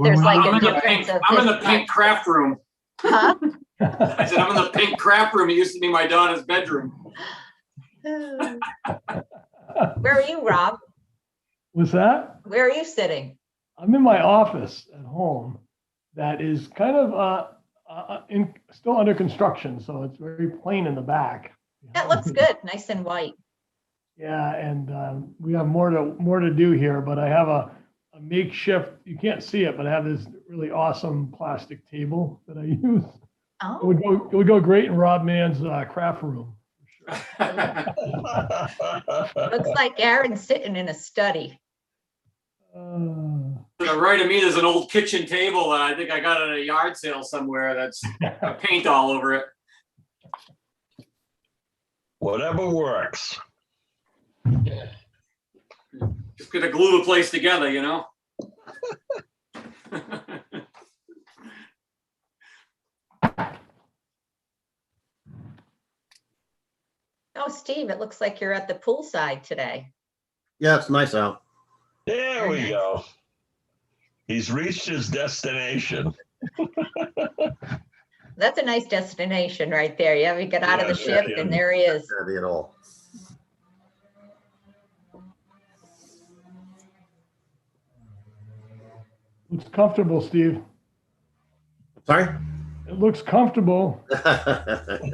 there's like I'm a in the difference pink, of I'm in the this pink much. craft room. Huh? I said, I'm in the pink craft room. It used to be my daughter's bedroom. Where are you, Rob? What's that? Where are you sitting? I'm in my office at home that is kind of still under construction, so it's very plain in the back. That looks good, nice and white. Yeah, and we have more to do here, but I have a makeshift, you can't see it, but I have this really awesome plastic table that I use. Oh, It would go great in Rob Mann's craft room. For sure. looks like Aaron's sitting in a study. To the right of me, there's an old kitchen table that I think I got at a yard sale somewhere that's got paint all over it. Whatever works. Just gonna glue the place together, you know? Oh, Steve, it looks like you're at the poolside today. Yeah, it's nice out. There we go. He's reached his destination. That's a nice destination right there. Yeah, we got out of the Yeah, shift yeah. and there he is. Heavy at all. Looks comfortable, Steve. Sorry? It looks comfortable.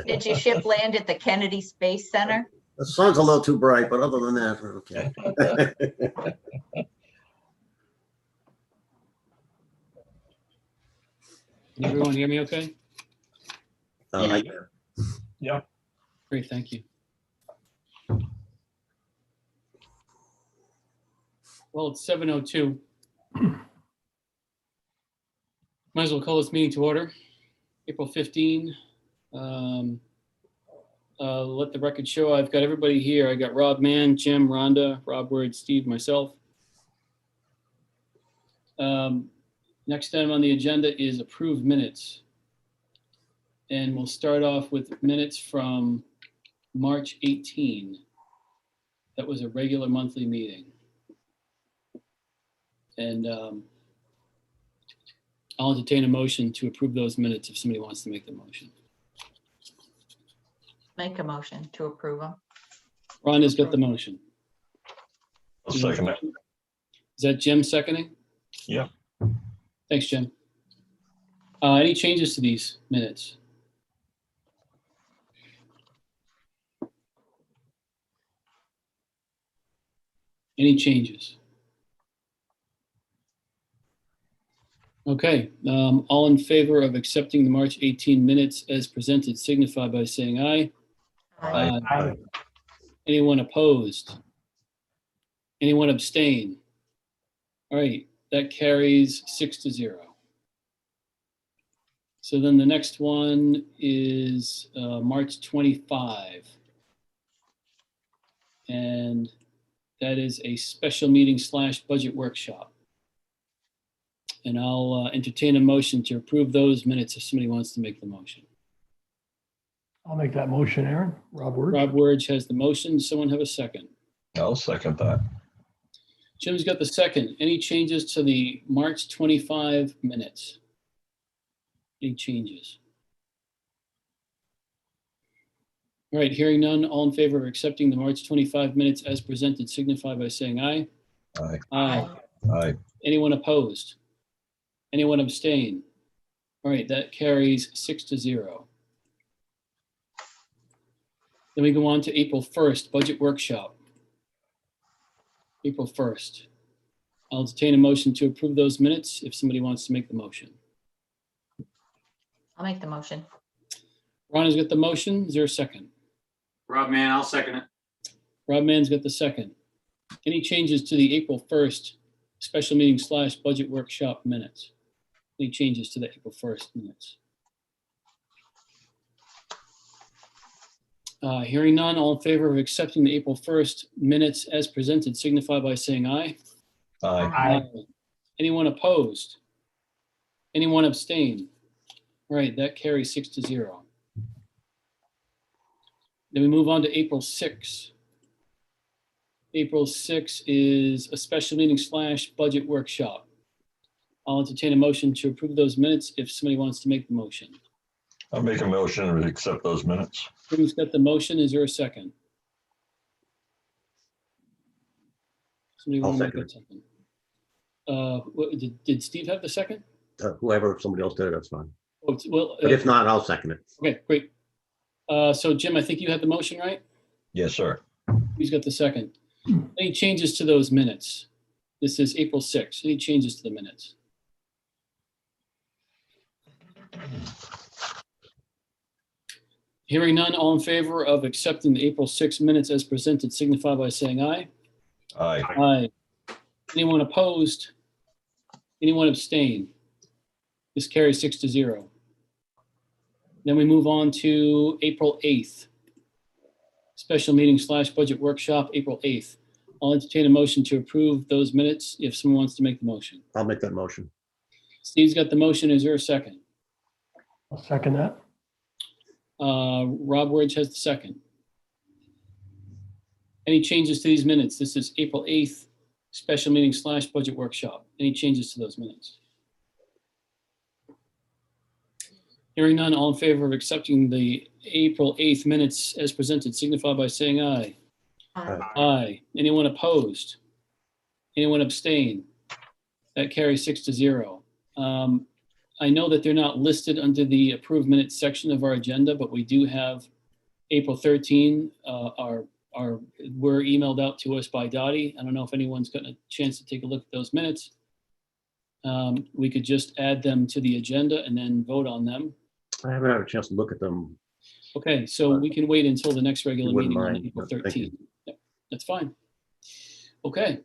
Did you ship land at the Kennedy Space Center? The sun's a little too bright, but other than that, we're okay. Can everyone hear me okay? I- Yep. Great, thank you. Well, it's 7:02. Might as well call this meeting to order. April 15. Let the record show I've got everybody here. I got Rob Mann, Jim, Rhonda, Rob Word, Steve, myself. Next item on the agenda is approved minutes. And we'll start off with minutes from March 18. That was a regular monthly meeting. And I'll entertain a motion to approve those minutes if somebody wants to make the motion. Make a motion to approve them. Rhonda's got the motion. I'll second it. Is that Jim seconding? Yeah. Thanks, Jim. Any changes to these minutes? Any changes? Okay, all in favor of accepting the March 18 minutes as presented signify by saying aye. Aye. Anyone opposed? Anyone abstain? All right, that carries 6-0. So then the next one is March 25. And that is a special meeting / budget workshop. And I'll entertain a motion to approve those minutes if somebody wants to make the motion. I'll make that motion, Aaron. Rob Word. Rob Word has the motion. Does someone have a second? I'll second that. Jim's got the second. Any changes to the March 25 minutes? Any changes? All right, hearing none, all in favor of accepting the March 25 minutes as presented signify by saying aye. Aye. Aye. Aye. Anyone opposed? Anyone abstain? All right, that carries 6-0. Then we go on to April 1st, budget workshop. April 1st. I'll entertain a motion to approve those minutes if somebody wants to make the motion. I'll make the motion. Ron has got the motion. Is there a second? Rob Mann, I'll second it. Rob Mann's got the second. Any changes to the April 1st special meeting / budget workshop minutes? Any changes to the April 1st minutes? Hearing none, all in favor of accepting the April 1st minutes as presented signify by saying aye. Aye. Anyone opposed? Anyone abstain? All right, that carries 6-0. Then we move on to April 6. April 6 is a special meeting / budget workshop. I'll entertain a motion to approve those minutes if somebody wants to make the motion. I'll make a motion to accept those minutes. Who's got the motion? Is there a second? Somebody I'll want to make second that second? Did Steve have the second? Whoever, if somebody else did it, that's fine. Oh, well, But if not, I'll second it. okay, great. So Jim, I think you had the motion, right? Yes, sir. Who's got the second? Any changes to those minutes? This is April 6th. Any changes to the minutes? Hearing none, all in favor of accepting the April 6th minutes as presented signify by saying aye. Aye. Aye. Anyone opposed? Anyone abstain? This carries 6-0. Then we move on to April 8th. Special meeting / budget workshop, April 8th. I'll entertain a motion to approve those minutes if someone wants to make the motion. I'll make that motion. Steve's got the motion. Is there a second? I'll second that. Rob Wedge has the second. Any changes to these minutes? This is April 8th, special meeting / budget workshop. Any changes to those minutes? Hearing none, all in favor of accepting the April 8th minutes as presented signify by saying aye. Aye. Anyone opposed? Anyone abstain? That carries 6-0. I know that they're not listed under the approved minutes section of our agenda, but we do have April 13 were emailed out to us by Dottie. I don't know if anyone's gotten a chance to take a look at those minutes. We could just add them to the agenda and then vote on them. I haven't had a chance to look at them. Okay, so we can wait until the next regular You wouldn't meeting on mind. April Thank you. 13th. Yep, that's fine. Okay.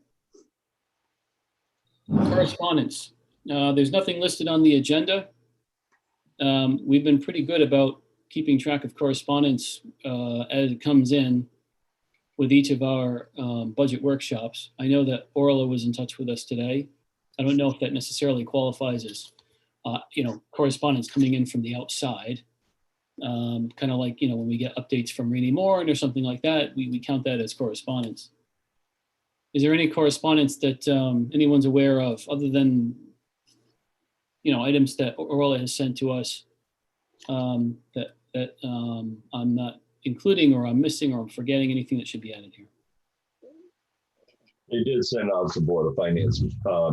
Correspondence. There's nothing listed on the agenda. We've been pretty good about keeping track of correspondence as it comes in with each of our budget workshops. I know that Orla was in touch with us today. I don't know if that necessarily qualifies as, correspondence coming in from the outside. Kind of like, when we get updates from Rainey Moore or something like that, we count that as correspondence. Is there any correspondence that anyone's aware of other than, items that Orla has sent to us that I'm not including or I'm missing or I'm forgetting anything that should be added here? They did send out the Board of Finance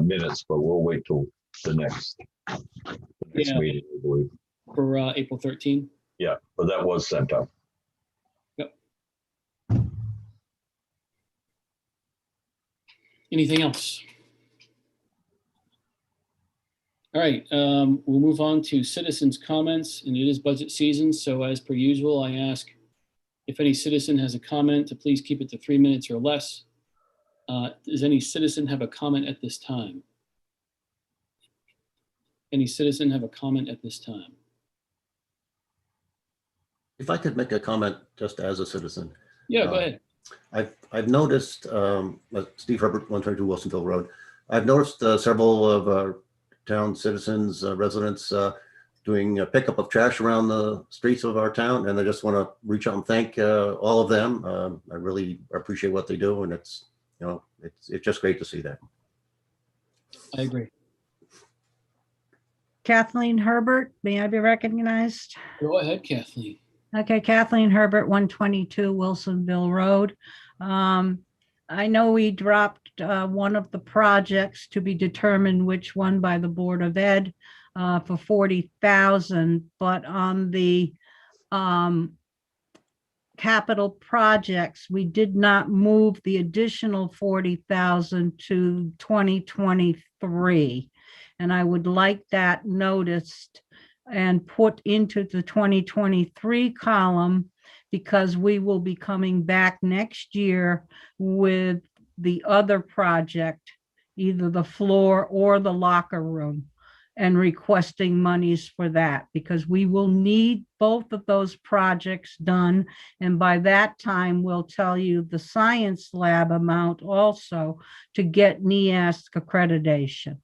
minutes, but we'll wait till the next Yeah. meeting, I believe. For April 13. Yeah, but that was sent out. Anything else? All right, we'll move on to citizens' comments, and it is budget season, so as per usual, I ask if any citizen has a comment to please keep it to 3 minutes or less. Does any citizen have a comment at this time? Any citizen have a comment at this time? If I could make a comment just as a citizen. Yeah, go ahead. I've noticed, Steve Herbert, 122 Wilsonville Road. I've noticed several of our town citizens, residents, doing a pickup of trash around the streets of our town, and I just want to reach out and thank all of them. I really appreciate what they do, and it's just great to see that. I agree. Kathleen Herbert, may I be recognized? Go ahead, Kathleen. Okay, Kathleen Herbert, 122 Wilsonville Road. I know we dropped one of the projects to be determined which one by the Board of Ed for 40,000, but on the capital projects, we did not move the additional 40,000 to 2023. And I would like that noticed and put into the 2023 column, because we will be coming back next year with the other project, either the floor or the locker room, and requesting monies for that, because we will need both of those projects done. And by that time, we'll tell you the science lab amount also to get NEASC accreditation.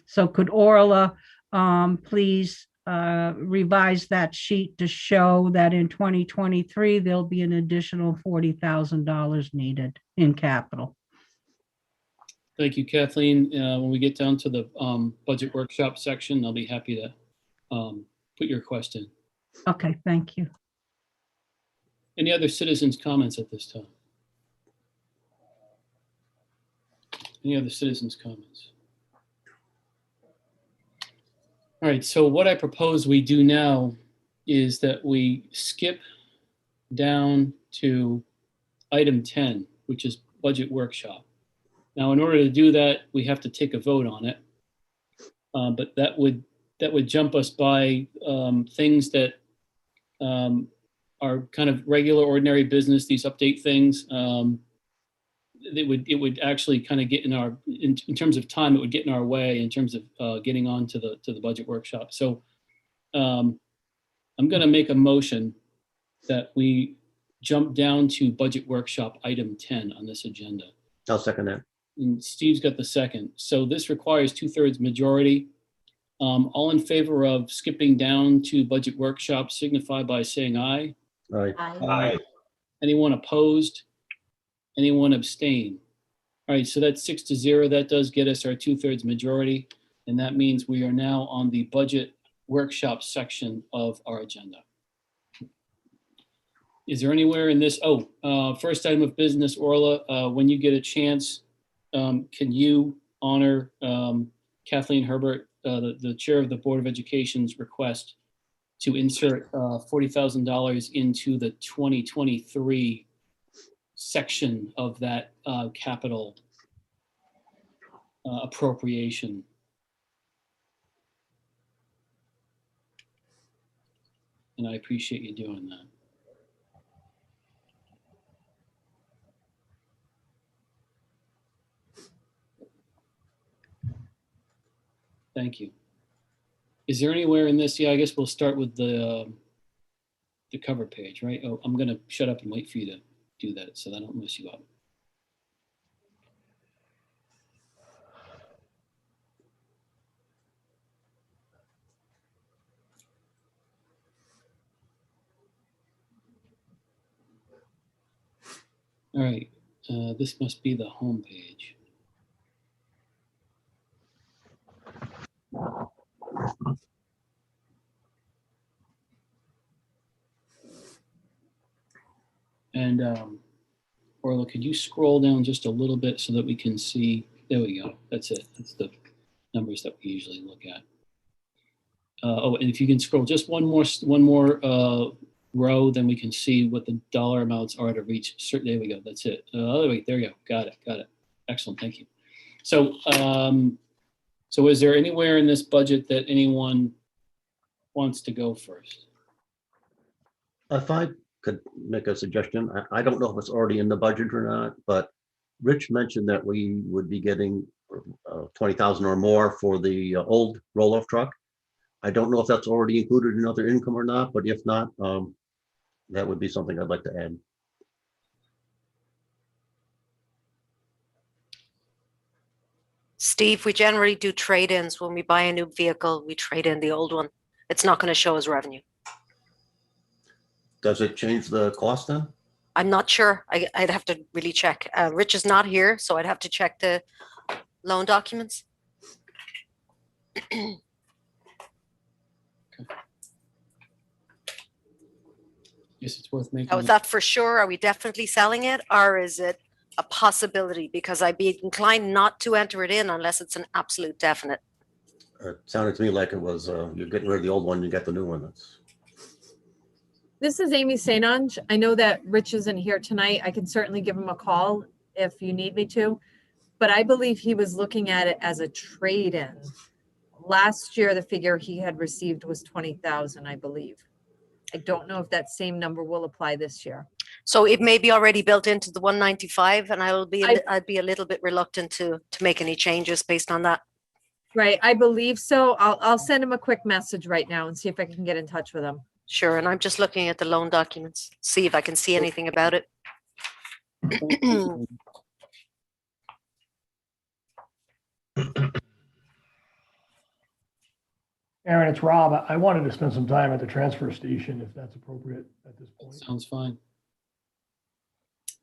So could Orla please revise that sheet to show that in 2023, there'll be an additional $40,000 needed in capital. Thank you, Kathleen. When we get down to the budget workshop section, I'll be happy to put your request in. Okay, thank you. Any other citizens' comments at this time? Any other citizens' comments? All right, so what I propose we do now is that we skip down to item 10, which is budget workshop. Now, in order to do that, we have to take a vote on it. But that would jump us by things that are kind of regular, ordinary business. These update things. It would actually kind of get in terms of time. It would get in our way in terms of getting on to the budget workshop. So I'm going to make a motion that we jump down to budget workshop item 10 on this agenda. I'll second that. And Steve's got the second. So this requires 2/3 majority. All in favor of skipping down to budget workshop signify by saying aye. Aye. Aye. Anyone opposed? Anyone abstain? All right, so that's 6-0. That does get us our 2/3 majority. And that means we are now on the budget workshop section of our agenda. Is there anywhere in this? First item of business, Orla, when you get a chance, can you honor Kathleen Herbert, the chair of the Board of Education's request to insert $40,000 into the 2023 section of that capital appropriation? And I appreciate you doing that. Thank you. Is there anywhere in this? Yeah, I guess we'll start with the cover page, right? Oh, I'm going to shut up and wait for you to do that so that I don't mess you up. All right, this must be the home page. And Orla, could you scroll down just a little bit so that we can see? There we go. That's it. That's the numbers that we usually look at. And if you can scroll just one more row, then we can see what the dollar amounts are to reach. There we go. That's it. There we go. Got it. Excellent. Thank you. So, so is there anywhere in this budget that anyone wants to go first? If I could make a suggestion, I don't know if it's already in the budget or not, but Rich mentioned that we would be getting 20,000 or more for the old roll-off truck. I don't know if that's already included in other income or not, but if not, that would be something I'd like to add. Steve, we generally do trade-ins. When we buy a new vehicle, we trade in the old one. It's not going to show as revenue. Does it change the cost then? I'm not sure. I'd have to really check. Rich is not here, so I'd have to check the loan documents. Yes, it's worth making. Now, is that for sure? Are we definitely selling it, or is it a possibility? Because I'd be inclined not to enter it in unless it's an absolute definite. It sounded to me like it was you're getting rid of the old one, you get the new one. This is Amy St. Ange. I know that Rich isn't here tonight. I can certainly give him a call if you need me to, but I believe he was looking at it as a trade-in. Last year, the figure he had received was 20,000, I believe. I don't know if that same number will apply this year. So it may be already built into the 195, and I'd be a little bit reluctant to make any changes based on that. Right, I believe so. I'll send him a quick message right now and see if I can get in touch with him. Sure, and I'm just looking at the loan documents, see if I can see anything about it. Aaron, it's Rob. I wanted to spend some time at the transfer station if that's appropriate at this point. Sounds fine.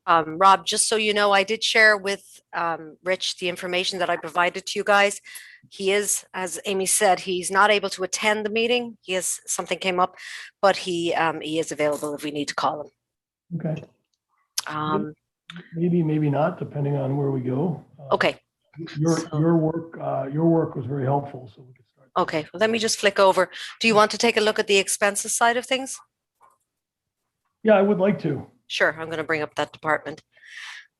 Rob, just so you know, I did share with Rich the information that I provided to you guys. He is, as Amy said, he's not able to attend the meeting. He has something came up, but he is available if we need to call him. Okay, Um, maybe not, depending on where we go. okay, Your work was very helpful, so we could start. okay. Well, let me just flick over. Do you want to take a look at the expenses side of things? Yeah, I would like to. Sure, I'm going to bring up that department.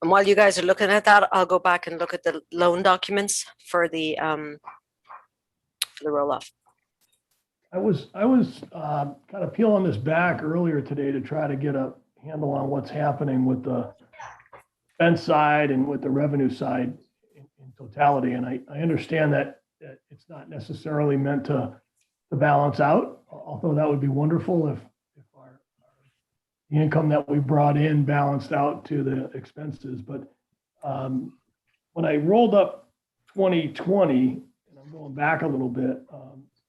And while you guys are looking at that, I'll go back and look at the loan documents for the roll-off. I was kind of peeling this back earlier today to try to get a handle on what's happening with the expense side and with the revenue side in totality. And I understand that it's not necessarily meant to balance out, although that would be wonderful if the income that we brought in balanced out to the expenses. But when I rolled up 2020, and I'm going back a little bit,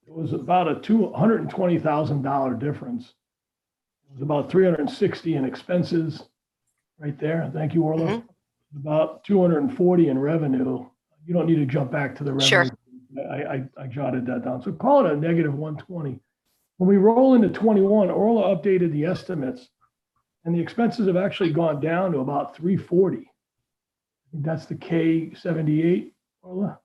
it was about a $120,000 difference. It was about 360 in expenses right there. Thank you, Orla. Mm-hmm. About 240 in revenue. You don't need to jump back to the revenue. Sure. I jotted that down. So call it a negative 120. When we roll into 21, Orla updated the estimates, and the expenses have actually gone down to about 340. I think that's the K78, Orla.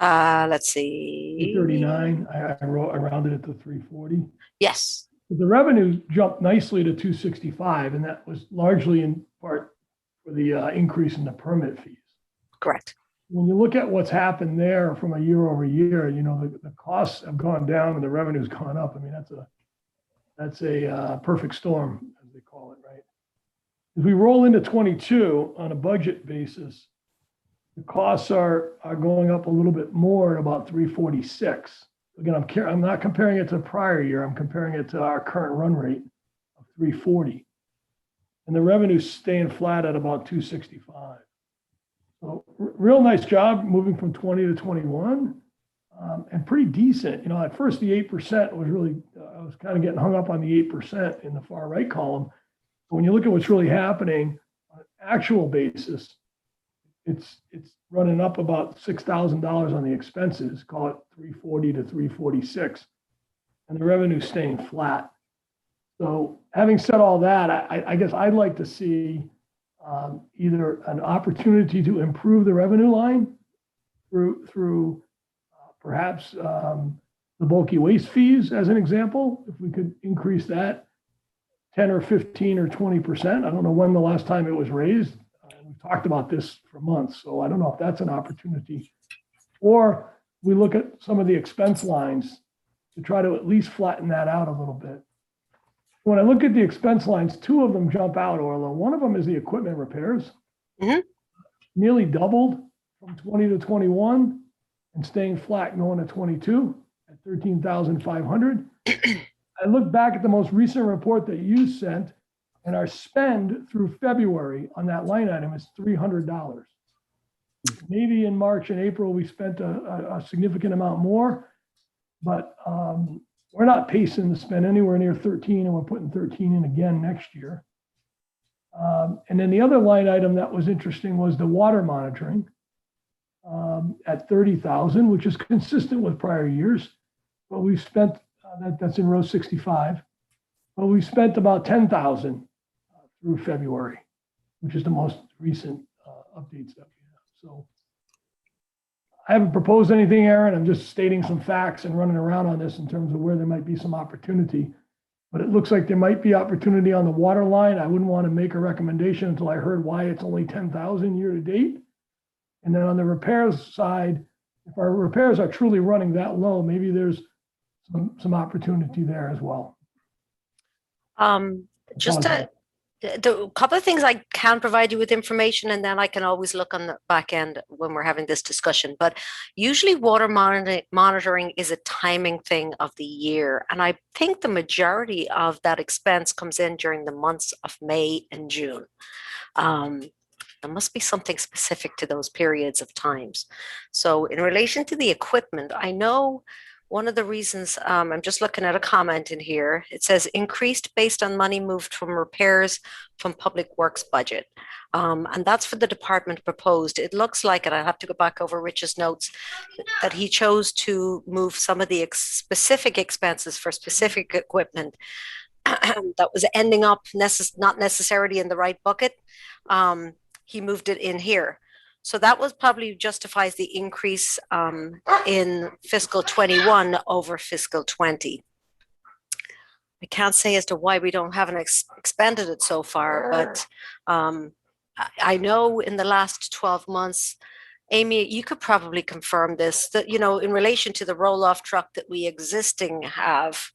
Let's see. 339. I rounded it to 340. Yes. But the revenue jumped nicely to 265, and that was largely in part for the increase in the permit fees. Correct. When you look at what's happened there from a year over year, you know, the costs have gone down and the revenue's gone up. I mean, that's a perfect storm, as they call it, right? As we roll into 22 on a budget basis, the costs are going up a little bit more at about 346. Again, I'm not comparing it to the prior year. I'm comparing it to our current run rate of 340. And the revenue's staying flat at about 265. So real nice job moving from 20 to 21, and pretty decent. You know, at first the 8% was really, I was kind of getting hung up on the 8% in the far right column. But when you look at what's really happening on an actual basis, it's running up about $6,000 on the expenses, call it 340 to 346, and the revenue staying flat. So having said all that, I guess I'd like to see either an opportunity to improve the revenue line through perhaps the bulky waste fees, as an example. If we could increase that 10 or 15 or 20%. I don't know when the last time it was raised. We've talked about this for months, so I don't know if that's an opportunity. Or we look at some of the expense lines to try to at least flatten that out a little bit. When I look at the expense lines, two of them jump out, Orla. One of them is the equipment repairs. Mm-hmm. Nearly doubled from 20 to 21 and staying flat going to 22 at 13,500. I look back at the most recent report that you sent, and our spend through February on that line item is $300. Maybe in March and April, we spent a significant amount more, but we're not pacing to spend anywhere near 13, and we're putting 13 in again next year. And then the other line item that was interesting was the water monitoring at 30,000, which is consistent with prior years. But we've spent, that's in row 65, but we spent about 10,000 through February, which is the most recent updates that we have. So I haven't proposed anything, Aaron. I'm just stating some facts and running around on this in terms of where there might be some opportunity. But it looks like there might be opportunity on the water line. I wouldn't want to make a recommendation until I heard why it's only 10,000 year to date. And then on the repairs side, if our repairs are truly running that low, maybe there's some opportunity there as well. Just the couple of things I can provide you with information, and then I can always look on the back end when we're having this discussion. But usually water monitoring is a timing thing of the year. And I think the majority of that expense comes in during the months of May and June. There must be something specific to those periods of times. So in relation to the equipment, I know one of the reasons, I'm just looking at a comment in here. It says increased based on money moved from repairs from Public Works budget. And that's for the department proposed. It looks like, and I have to go back over Rich's notes, that he chose to move some of the specific expenses for specific equipment that was ending up not necessarily in the right bucket. He moved it in here. So that was probably justifies the increase in fiscal 21 over fiscal 20. I can't say as to why we don't haven't expended it so far, but I know in the last 12 months, Amy, you could probably confirm this, that, you know, in relation to the roll-off truck that we existing have,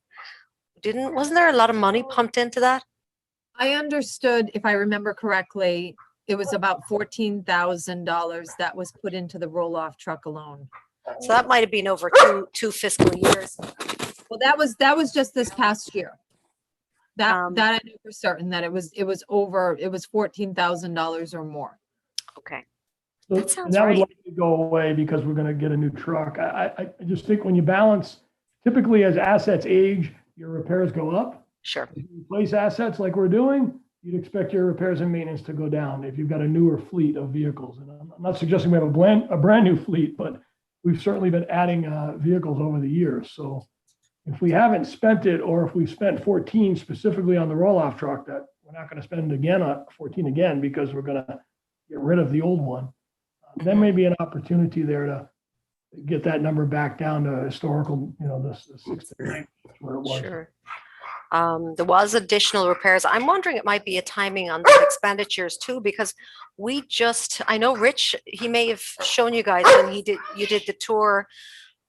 wasn't there a lot of money pumped into that? I understood, if I remember correctly, it was about $14,000 that was put into the roll-off truck alone. So that might have been over two fiscal years. Well, that was just this past year. That I know for certain that it was $14,000 or more. Okay. So- That sounds and that would right. likely go away because we're going to get a new truck. I just think when you balance, typically as assets age, your repairs go up. Sure. If you replace assets like we're doing, you'd expect your repairs and maintenance to go down if you've got a newer fleet of vehicles. And I'm not suggesting we have a brand new fleet, but we've certainly been adding vehicles over the years. So if we haven't spent it, or if we've spent 14 specifically on the roll-off truck, that we're not going to spend again on 14 again because we're going to get rid of the old one. Then maybe an opportunity there to get that number back down to historical, you know, the 6 to 9 where it was. Sure. There was additional repairs. I'm wondering it might be a timing on the expenditures too, because I know Rich, he may have shown you guys when you did the tour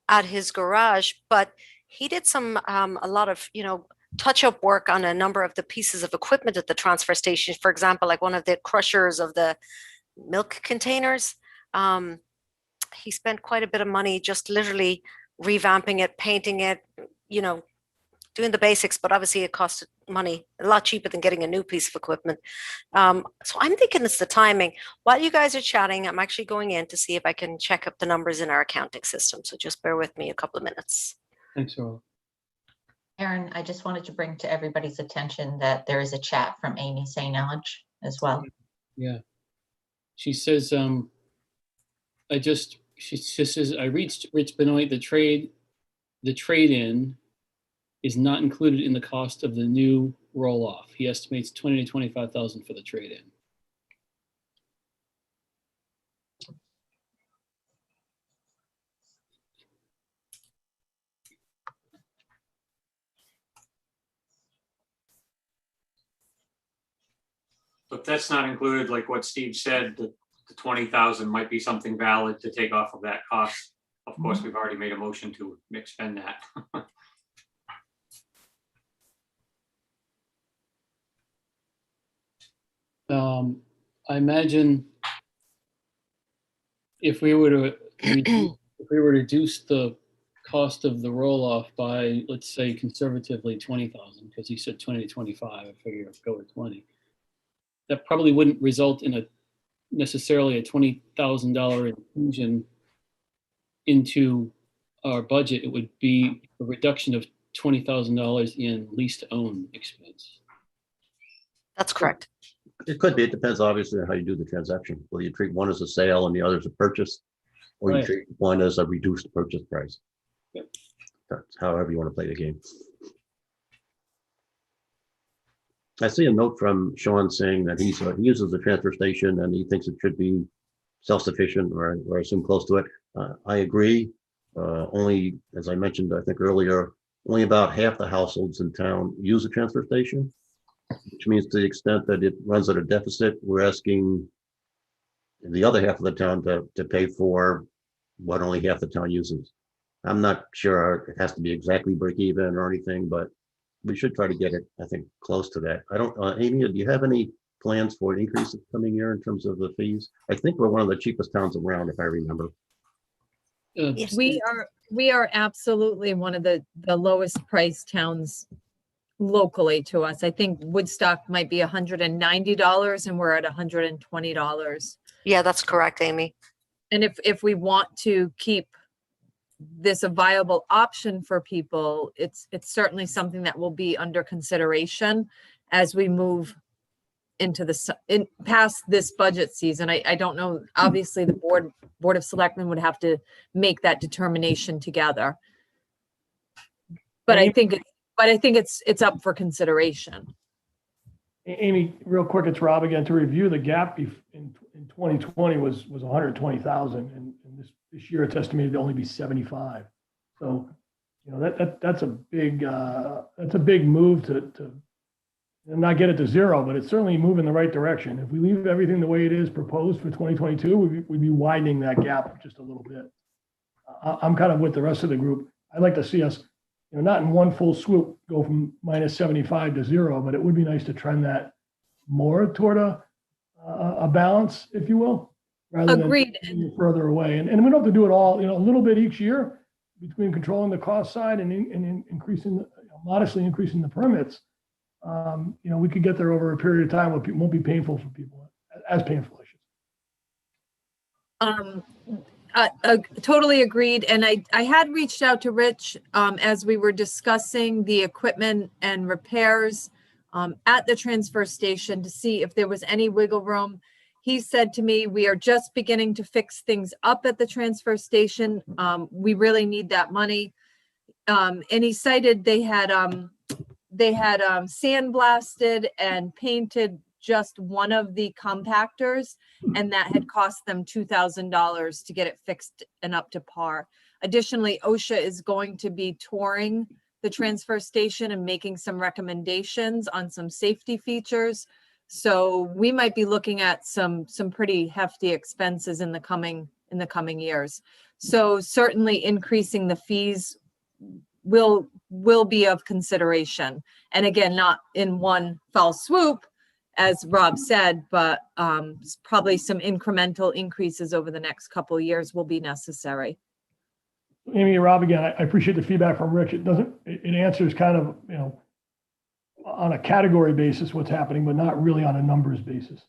at his garage, but he did a lot of, you know, touch-up work on a number of the pieces of equipment at the transfer station. For example, like one of the crushers of the milk containers. He spent quite a bit of money just literally revamping it, painting it, you know, doing the basics, but obviously it cost money, a lot cheaper than getting a new piece of equipment. So I'm thinking it's the timing. While you guys are chatting, I'm actually going in to see if I can check up the numbers in our accounting system. So just bear with me a couple of minutes. Thanks, Earl. Aaron, I just wanted to bring to everybody's attention that there is a chat from Amy St. Elledge as well. Yeah. She says, she says, I reached Rich Benoit, the trade-in is not included in the cost of the new roll-off. He estimates 20 to 25,000 for the trade-in. But that's not included, like what Steve said, the 20,000 might be something valid to take off of that cost. Of course, we've already made a motion to expend that. I imagine if we were to reduce the cost of the roll-off by, let's say, conservatively 20,000, because he said 20 to 25, I figure go with 20. That probably wouldn't result in necessarily a $20,000 inclusion into our budget. It would be a reduction of $20,000 in lease-to-own expense. That's correct. It could be. It depends, obviously, on how you do the transaction. Whether you treat one as a sale and the other as a purchase, or you Right. treat one as a reduced purchase price. Yep. That's however you want to play the game. I see a note from Sean saying that he uses the transfer station and he thinks it should be self-sufficient, or I assume close to it. I agree. Only, as I mentioned, I think earlier, only about half the households in town use a transfer station, which means to the extent that it runs at a deficit, we're asking the other half of the town to pay for what only half the town uses. I'm not sure it has to be exactly break even or anything, but we should try to get it, I think, close to that. I don't, Amy, do you have any plans for an increase this coming year in terms of the fees? I think we're one of the cheapest towns around, if I remember. Yes. We are absolutely one of the lowest priced towns locally to us. I think Woodstock might be $190 and we're at $120. Yeah, that's correct, Amy. And if we want to keep this a viable option for people, it's certainly something that will be under consideration as we move into past this budget season. I don't know, obviously the Board of Selectmen would have to make that determination together. But I think it's up for consideration. Amy, real quick, it's Rob again. To review, the gap in 2020 was 120,000, and this year it's estimated to only be 75. So, you know, that's a big move to not get it to zero, but it's certainly moving in the right direction. If we leave everything the way it is proposed for 2022, we'd be widening that gap just a little bit. I'm kind of with the rest of the group. I'd like to see us, you know, not in one full swoop go from minus 75 to zero, but it would be nice to trend that more toward a balance, if you will, rather Agreed. than further away. And we don't have to do it all, you know, a little bit each year between controlling the cost side and increasing, modestly increasing the permits. You know, we could get there over a period of time where it won't be painful for people, as painful, I should say. Totally agreed. And I had reached out to Rich as we were discussing the equipment and repairs at the transfer station to see if there was any wiggle room. He said to me, we are just beginning to fix things up at the transfer station. We really need that money. And he cited they had sandblasted and painted just one of the compactors, and that had cost them $2,000 to get it fixed and up to par. Additionally, OSHA is going to be touring the transfer station and making some recommendations on some safety features. So we might be looking at some pretty hefty expenses in the coming years. So certainly increasing the fees will be of consideration. And again, not in one fell swoop, as Rob said, but probably some incremental increases over the next couple of years will be necessary. Amy and Rob, again, I appreciate the feedback from Rich. It answers kind of, you know, on a category basis what's happening, but not really on a numbers basis.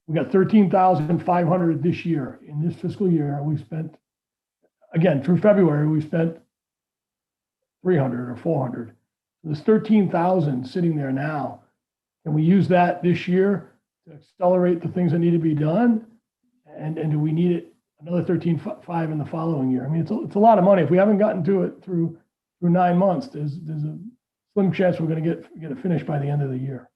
We got 13,500 this year. In this fiscal year, we spent, again, through February, we spent 300 or 400. There's 13,000 sitting there now. Can we use that this year to accelerate the things that need to be done? And do we need it another 13.5 in the following year? I mean, it's a lot of money. If we haven't gotten to it through 9 months, there's a slim chance we're going to get it finished by the end of the year.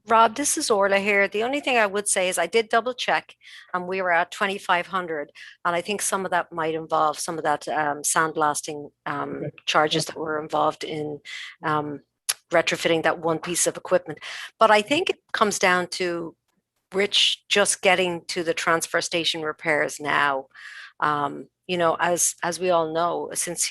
Rob, this is Orla here. The only thing I would say is I did double check and we were at 2,500. And I think some of that might involve some of that sandblasting charges that were involved in retrofitting that one piece of equipment. But I think it comes down to Rich just getting to the transfer station repairs now. You know, as we all know, since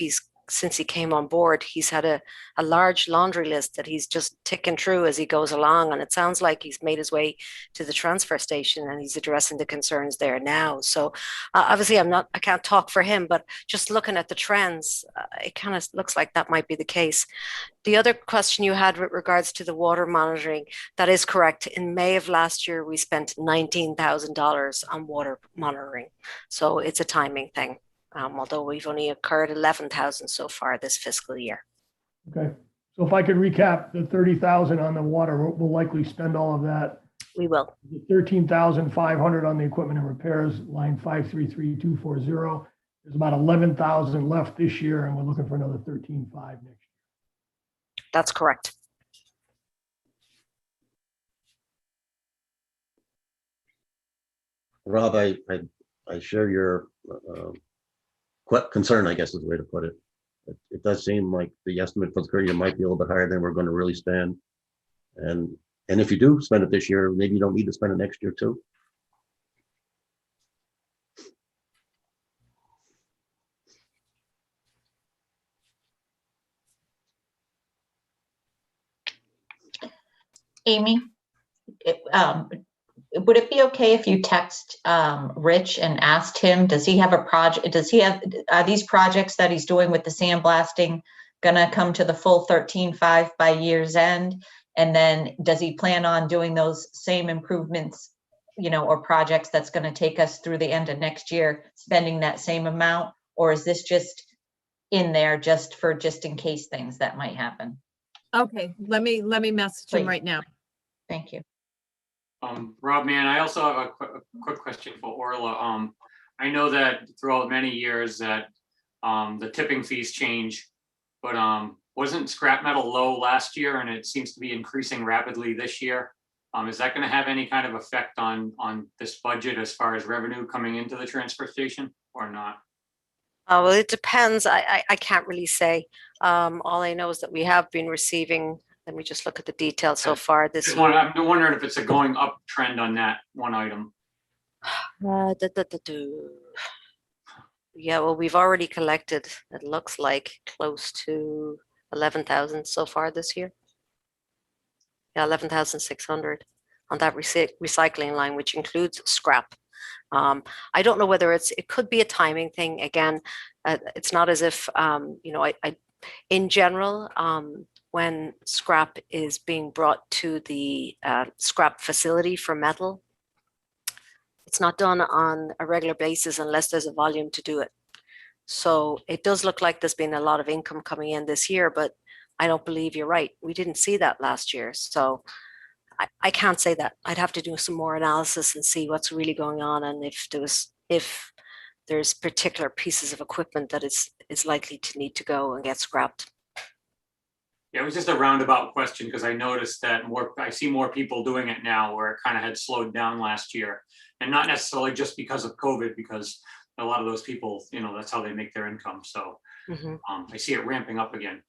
he came on board, he's had a large laundry list that he's just ticking through as he goes along. And it sounds like he's made his way to the transfer station and he's addressing the concerns there now. So obviously I can't talk for him, but just looking at the trends, it kind of looks like that might be the case. The other question you had with regards to the water monitoring, that is correct. In May of last year, we spent $19,000 on water monitoring. So it's a timing thing. Although we've only incurred 11,000 so far this fiscal year. Okay, so if I could recap, the 30,000 on the water, we'll likely spend all of that. We will. 13,500 on the equipment and repairs, line 533240. There's about 11,000 left this year, and we're looking for another 13.5 next year. That's correct. Rob, I share your concern, I guess is the way to put it. It does seem like the estimate for the current year might be a little bit higher than we're going to really spend. And if you do spend it this year, maybe you don't need to spend it next year too. Amy, would it be okay if you text Rich and asked him, does he have a project? Are these projects that he's doing with the sandblasting gonna come to the full 13.5 by year's end? And then does he plan on doing those same improvements or projects that's going to take us through the end of next year, spending that same amount? Or is this just in there just in case things that might happen? Okay, let me message him Please. right now. Thank you. Rob, man, I also have a quick question for Orla. I know that throughout many years that the tipping fees change, but wasn't scrap metal low last year and it seems to be increasing rapidly this year? Is that going to have any kind of effect on this budget as far as revenue coming into the transfer station or not? Well, it depends. I can't really say. All I know is that we have been receiving, let me just look at the details so far this Just year. I'm wondering if it's a going up trend on that one item. Yeah, well, we've already collected, it looks like close to 11,000 so far this year. Yeah, 11,600 on that recycling line, which includes scrap. I don't know whether it could be a timing thing. Again, it's not as if, in general, when scrap is being brought to the scrap facility for metal, it's not done on a regular basis unless there's a volume to do it. So it does look like there's been a lot of income coming in this year, but I don't believe you're right. We didn't see that last year. So I can't say that. I'd have to do some more analysis and see what's really going on and if there's particular pieces of equipment that is likely to need to go and get scrapped. Yeah, it was just a roundabout question because I noticed that I see more people doing it now where it kind of had slowed down last year, and not necessarily just because of COVID, because a lot of those people, that's how they make their income. So I see it ramping up again.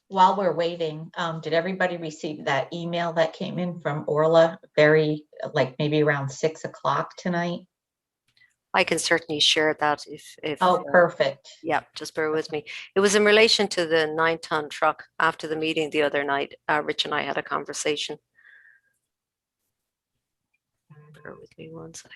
While we're waiting, did everybody receive that email that came in from Orla maybe around 6 o'clock tonight? I can certainly share that if Oh, perfect. Yeah, just bear with me. It was in relation to the 9-ton truck. After the meeting the other night, Rich and I had a conversation. Bear with me one sec.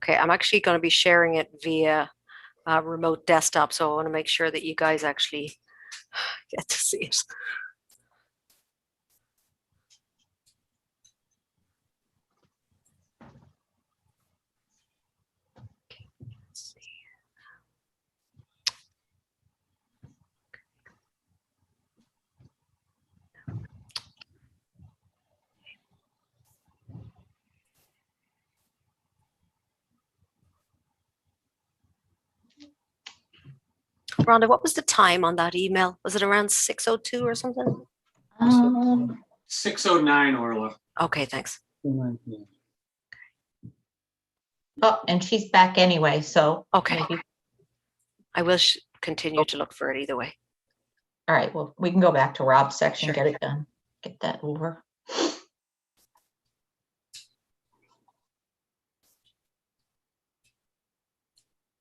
Okay, I'm actually going to be sharing it via remote desktop, so I want to make sure that you guys actually get to see it. Okay, let's see. Rhonda, what was the time on that email? Was it around 6:02 or something? 6:09, Orla. Okay, thanks. Oh, and she's back anyway, so. Okay. Maybe. I will continue to look for it either way. All right, well, we can go back to Rob's section, Sure. get it done, get that over.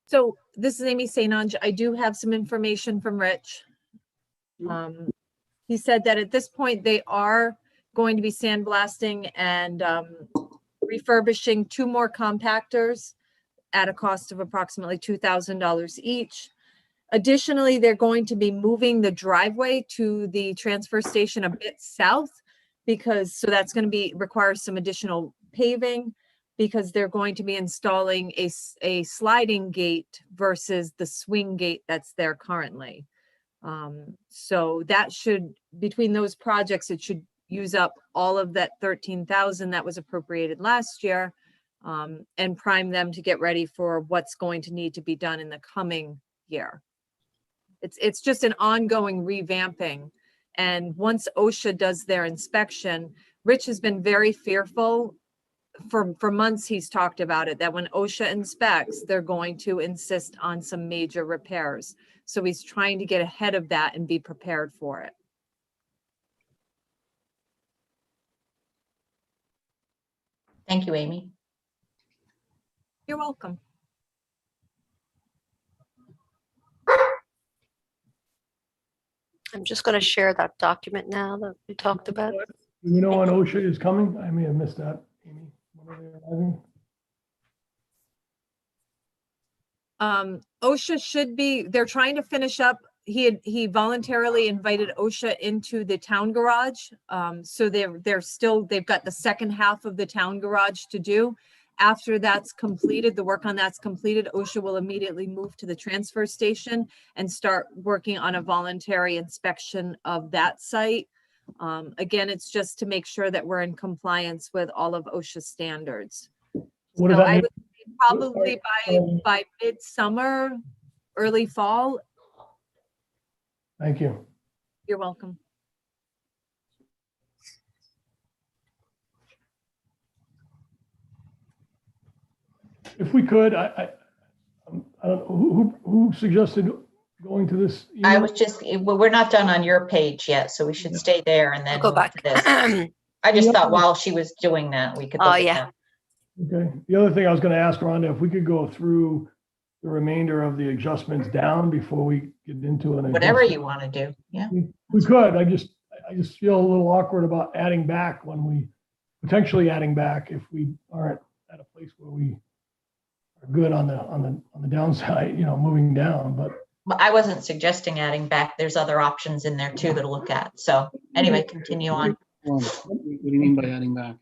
So this is Amy St. Ange. I do have some information from Rich. He said that at this point, they are going to be sandblasting and refurbishing 2 more compactors at a cost of approximately $2,000 each. Additionally, they're going to be moving the driveway to the transfer station a bit south so that's going to require some additional paving because they're going to be installing a sliding gate versus the swing gate that's there currently. So that between those projects, it should use up all of that 13,000 that was appropriated last year. and prime them to get ready for what's going to need to be done in the coming year. It's just an ongoing revamping. And once OSHA does their inspection, Rich has been very fearful. For months, he's talked about it, that when OSHA inspects, they're going to insist on some major repairs. So he's trying to get ahead of that and be prepared for it. Thank you, Amy. You're welcome. I'm just going to share that document now that we talked about. Do you know when OSHA is coming? I may have missed that, Amy. When are they arriving? OSHA should be, they're trying to finish up. He voluntarily invited OSHA into the town garage. So they've got the second half of the town garage to do. After that's completed, the work on that's completed, OSHA will immediately move to the transfer station and start working on a voluntary inspection of that site. Again, it's just to make sure that we're in compliance with all of OSHA standards. What does So that I mean? would say probably by midsummer, early fall. Thank you. You're welcome. If we could, I don't know, who suggested going to this? I email? was just, we're not done on your page yet, so we should stay there and then Go move back. to this. I just thought while she was doing that, we could Oh, look at yeah. that. Okay. The other thing I was going to ask Rhonda, if we could go through the remainder of the adjustments down before we get into an. Whatever adjustment. you want to do. Yeah. We could. I just feel a little awkward about adding back when we potentially adding back if we aren't at a place where we are good on the downside, moving down. But I wasn't suggesting adding back. There's other options in there too to look at. So anyway, continue on. What do you mean by adding back?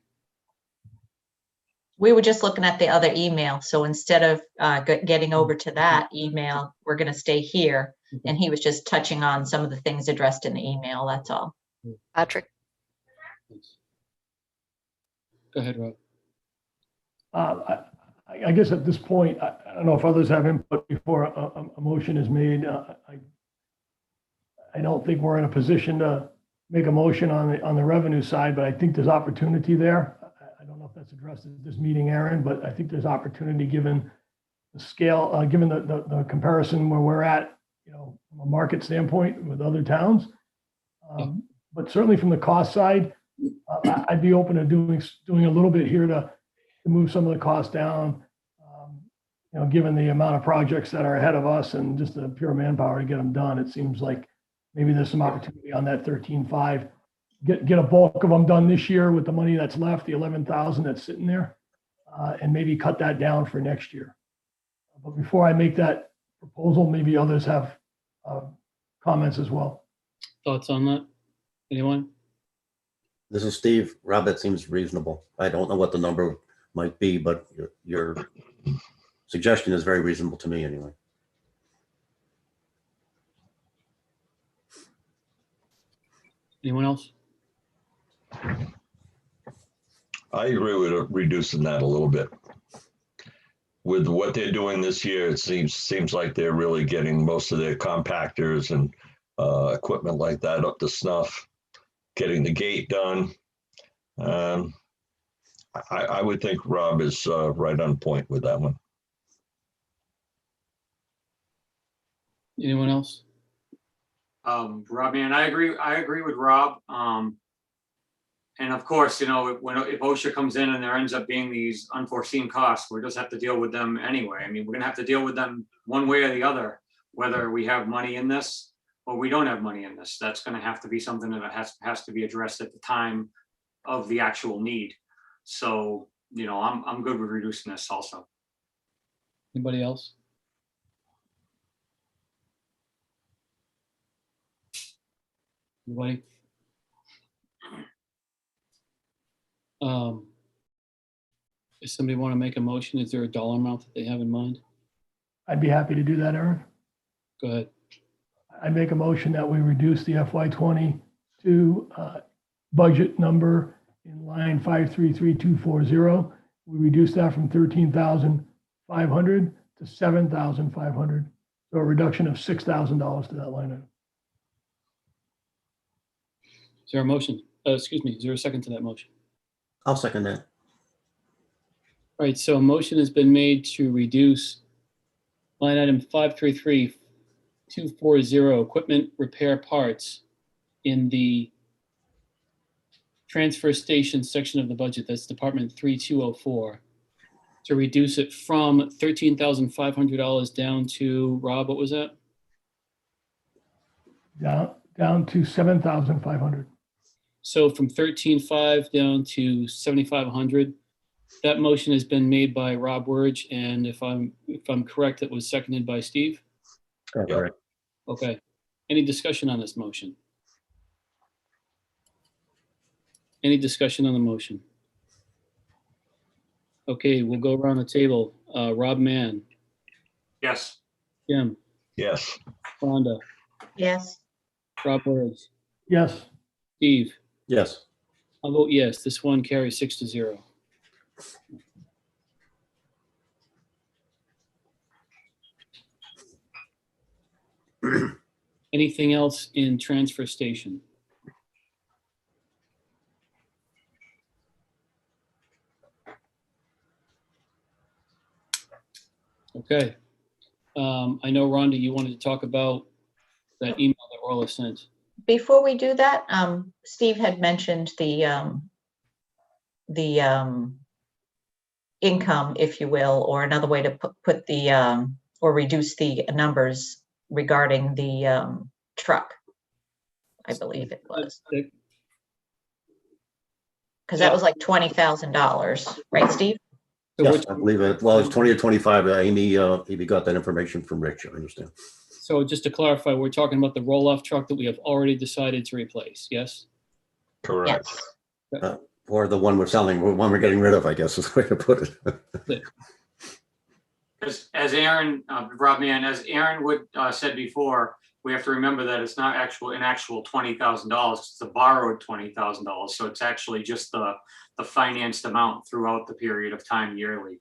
We were just looking at the other email. So instead of getting over to that email, we're going to stay here. And he was just touching on some of the things addressed in the email. That's all. Patrick. Thanks. Go ahead, Rob. I guess at this point, I don't know if others have input before a motion is made. I don't think we're in a position to make a motion on the revenue side, but I think there's opportunity there. I don't know if that's addressed at this meeting, Aaron, but I think there's opportunity given the scale, given the comparison where we're at, from a market standpoint with other towns. But certainly from the cost side, I'd be open to doing a little bit here to move some of the costs down, given the amount of projects that are ahead of us and just the pure manpower to get them done. It seems like maybe there's some opportunity on that 13.5, get a bulk of them done this year with the money that's left, the 11,000 that's sitting there, and maybe cut that down for next year. But before I make that proposal, maybe others have comments as well. Thoughts on that? Anyone? This is Steve. Rob, that seems reasonable. I don't know what the number might be, but your suggestion is very reasonable to me anyway. Anyone else? I agree with reducing that a little bit. With what they're doing this year, it seems like they're really getting most of their compactors and equipment like that up to snuff, getting the gate done. I would think Rob is right on point with that one. Anyone else? Rob, man, I agree with Rob. And of course, if OSHA comes in and there ends up being these unforeseen costs, we just have to deal with them anyway. I mean, we're gonna have to deal with them one way or the other, whether we have money in this or we don't have money in this. That's gonna have to be something that has to be addressed at the time of the actual need. So, I'm good with reducing this also. Anybody else? Anybody? Does somebody want to make a motion? Is there a dollar amount that they have in mind? I'd be happy to do that, Aaron. Go ahead. I make a motion that we reduce the FY22 budget number in line 533240 we reduced that from 13,500 to 7,500. So a reduction of $6,000 to that line item. Is there a motion? Excuse me, is there a second to that motion? I'll second that. All right, so a motion has been made to reduce line item 533240, equipment repair parts, in the transfer station section of the budget. That's Department 3204. To reduce it from $13,500 down to, Rob, what was that? Down to 7,500. So from 13,500 down to 7,500. That motion has been made by Rob Wurge, and if I'm correct, it was seconded by Steve. Correct. Okay. Any discussion on this motion? Any discussion on the motion? Okay, we'll go around the table. Rob Mann, Yes. Jim, Yes. Rhonda, Yes. Rob Wurge, Yes. Steve. Yes. I'll vote yes. This one carries 6-0. Anything else in transfer station? Okay. I know, Rhonda, you wanted to talk about that email that Orla sent. Before we do that, Steve had mentioned the income, if you will, or another way to put the, or reduce the numbers regarding the truck. I believe it was, because that was like $20,000, right, Steve? Yes, I believe it. Well, it's 20 or 25. Amy got that information from Rich, I understand. So just to clarify, we're talking about the roll-off truck that we have already decided to replace, yes? Correct. Yes. Or the one we're selling, or one we're getting rid of, I guess is the way to put it. As Aaron, Rob Mann, as Aaron would said before, we have to remember that it's not an actual $20,000. It's a borrowed $20,000. So it's actually just the financed amount throughout the period of time yearly.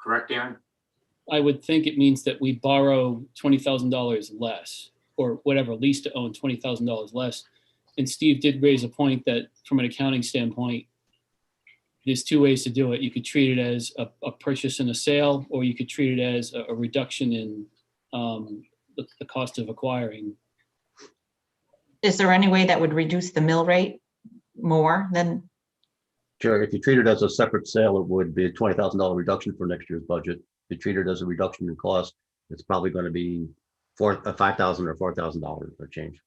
Correct, Aaron? I would think it means that we borrow $20,000 less, or whatever, lease to own $20,000 less. And Steve did raise a point that from an accounting standpoint, there's two ways to do it. You could treat it as a purchase and a sale, or you could treat it as a reduction in the cost of acquiring. Is there any way that would reduce the mill rate more than? Sure, if you treat it as a separate sale, it would be a $20,000 reduction for next year's budget. If you treat it as a reduction in cost, it's probably going to be $5,000 or $4,000 or change.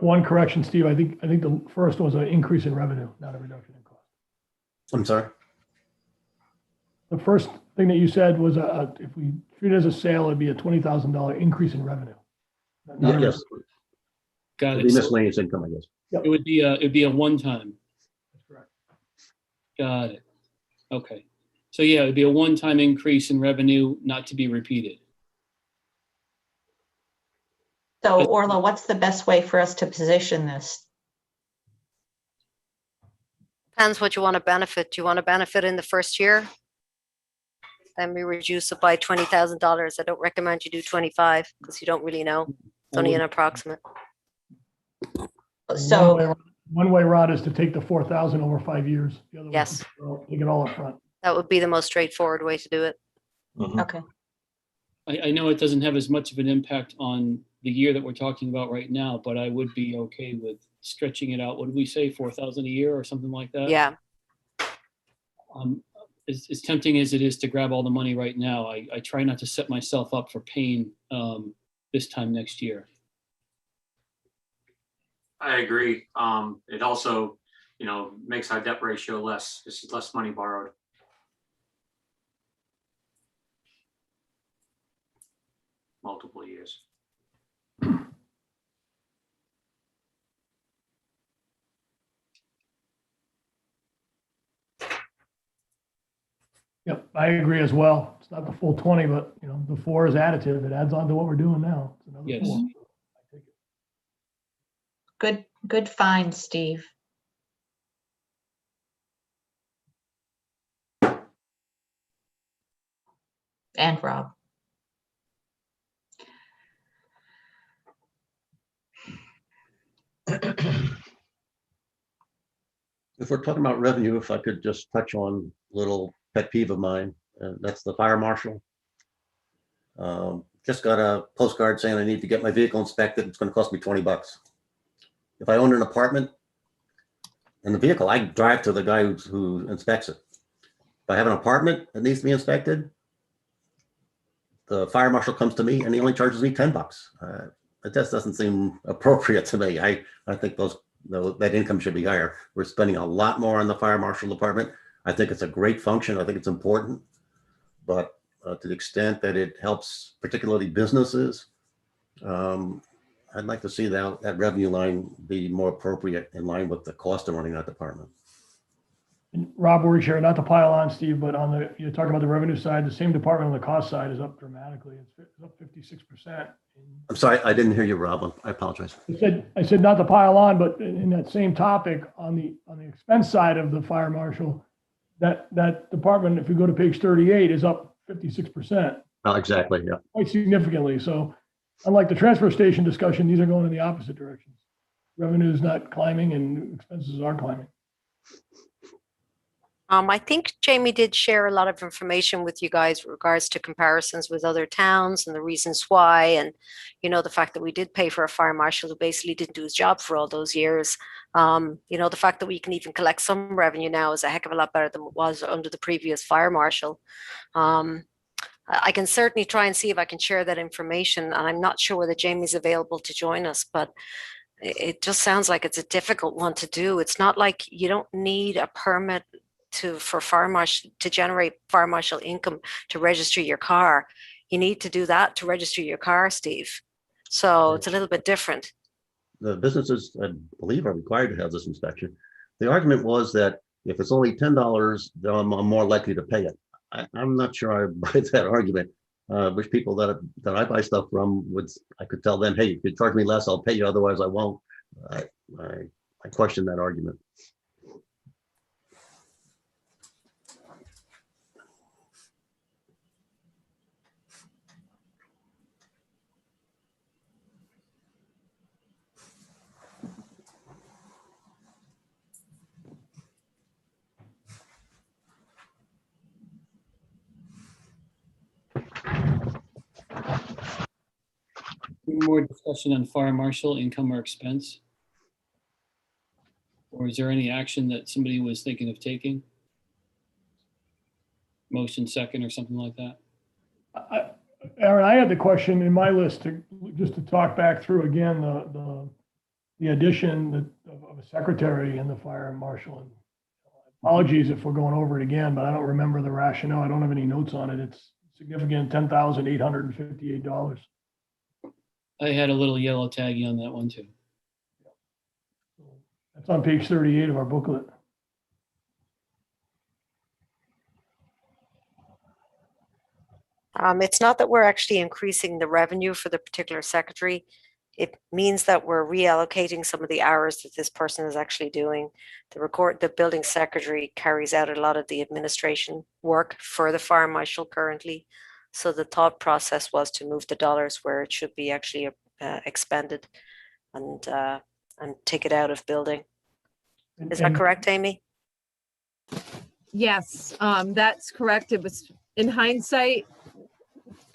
One correction, Steve. I think the first was an increase in revenue, not a reduction in cost. I'm sorry? The first thing that you said was if we treat it as a sale, it'd be a $20,000 increase in revenue. Not a Yes, Got it'd it. be So miscellaneous income, I guess. it would be a one-time. That's correct. Got it. Okay. So yeah, it'd be a one-time increase in revenue, not to be repeated. So Orla, what's the best way for us to position this? Depends what you want to benefit. Do you want to benefit in the first year? Then we reduce it by $20,000. I don't recommend you do 25 because you don't really know. It's only an approximate. So, One way, Rod, is to take the 4,000 over 5 years. The other way Yes. is take it all up front. That would be the most straightforward way to do it. Mhm. okay, I know it doesn't have as much of an impact on the year that we're talking about right now, but I would be okay with stretching it out. What did we say, 4,000 a year or something like that? Yeah. As tempting as it is to grab all the money right now, I try not to set myself up for pain this time next year. I agree. It also, makes our debt ratio less. This is less money borrowed. Multiple years. Yep, I agree as well. It's not the full 20, but the 4 is additive. It adds on to what we're doing now. It's another Yes. 4. I take it. good find, Steve. and Rob. If we're talking about revenue, if I could just touch on a little pet peeve of mine, that's the fire marshal. Just got a postcard saying I need to get my vehicle inspected. It's going to cost me $20. If I own an apartment and the vehicle, I drive to the guy who inspects it. If I have an apartment that needs to be inspected, the fire marshal comes to me and he only charges me $10. It just doesn't seem appropriate to me. I think that income should be higher. We're spending a lot more on the fire marshal department. I think it's a great function. I think it's important, but to the extent that it helps particularly businesses, I'd like to see that revenue line be more appropriate in line with the cost of running that department. And Rob, we're here, not to pile on, Steve, but you're talking about the revenue side, the same department on the cost side is up dramatically. It's up 56%. I'm sorry, I didn't hear you, Rob. I apologize. I said not to pile on, but in that same topic, on the expense side of the fire marshal, that department, if you go to page 38, is up 56%. Exactly, yeah. Quite significantly. So unlike the transfer station discussion, these are going in the opposite directions. Revenue is not climbing and expenses are climbing. I think Jamie did share a lot of information with you guys with regards to comparisons with other towns and the reasons why, and the fact that we did pay for a fire marshal who basically didn't do his job for all those years. The fact that we can even collect some revenue now is a heck of a lot better than it was under the previous fire marshal. I can certainly try and see if I can share that information, and I'm not sure whether Jamie's available to join us, but it just sounds like it's a difficult one to do. It's not like you don't need a permit for fire marshal to generate fire marshal income to register your car. You need to do that to register your car, Steve. So it's a little bit different. The businesses, I believe, are required to have this inspection. The argument was that if it's only $10, then I'm more likely to pay it. I'm not sure I buy that argument. Which people that I buy stuff from I could tell them, hey, if you charge me less, I'll pay you. Otherwise, I won't. I question that argument. More discussion on fire marshal income or expense? Or is there any action that somebody was thinking of taking? Motion second or something like that? Aaron, I had the question in my list just to talk back through again the addition of a secretary in the fire marshal. And apologies if we're going over it again, but I don't remember the rationale. I don't have any notes on it. It's significant, $10,858. I had a little yellow taggy on that one too. That's on page 38 of our booklet. It's not that we're actually increasing the revenue for the particular secretary. It means that we're reallocating some of the hours that this person is actually doing. The building secretary carries out a lot of the administration work for the fire marshal currently. So the thought process was to move the dollars where it should be actually expended and take it out of building. Is that correct, Amy? Yes, that's correct. It was, in hindsight,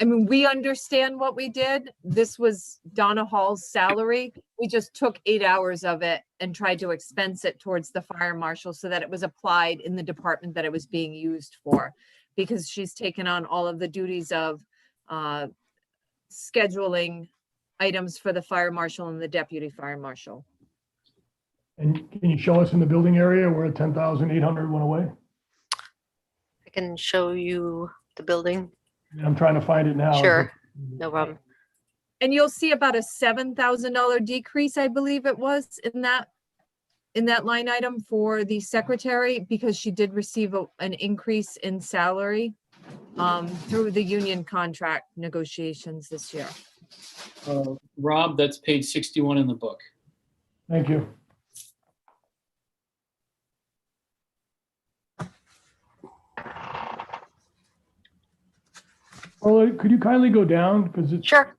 I mean, we understand what we did. This was Donna Hall's salary. We just took 8 hours of it and tried to expense it towards the fire marshal so that it was applied in the department that it was being used for, because she's taken on all of the duties of scheduling items for the fire marshal and the deputy fire marshal. And can you show us in the building area where 10,800 went away? I can show you the building. I'm trying to find it now. Sure, no problem. And you'll see about a $7,000 decrease, I believe it was, in that line item for the secretary, because she did receive an increase in salary through the union contract negotiations this year. Rob, that's page 61 in the book. Thank you. Or could you kindly go down, because it's Sure.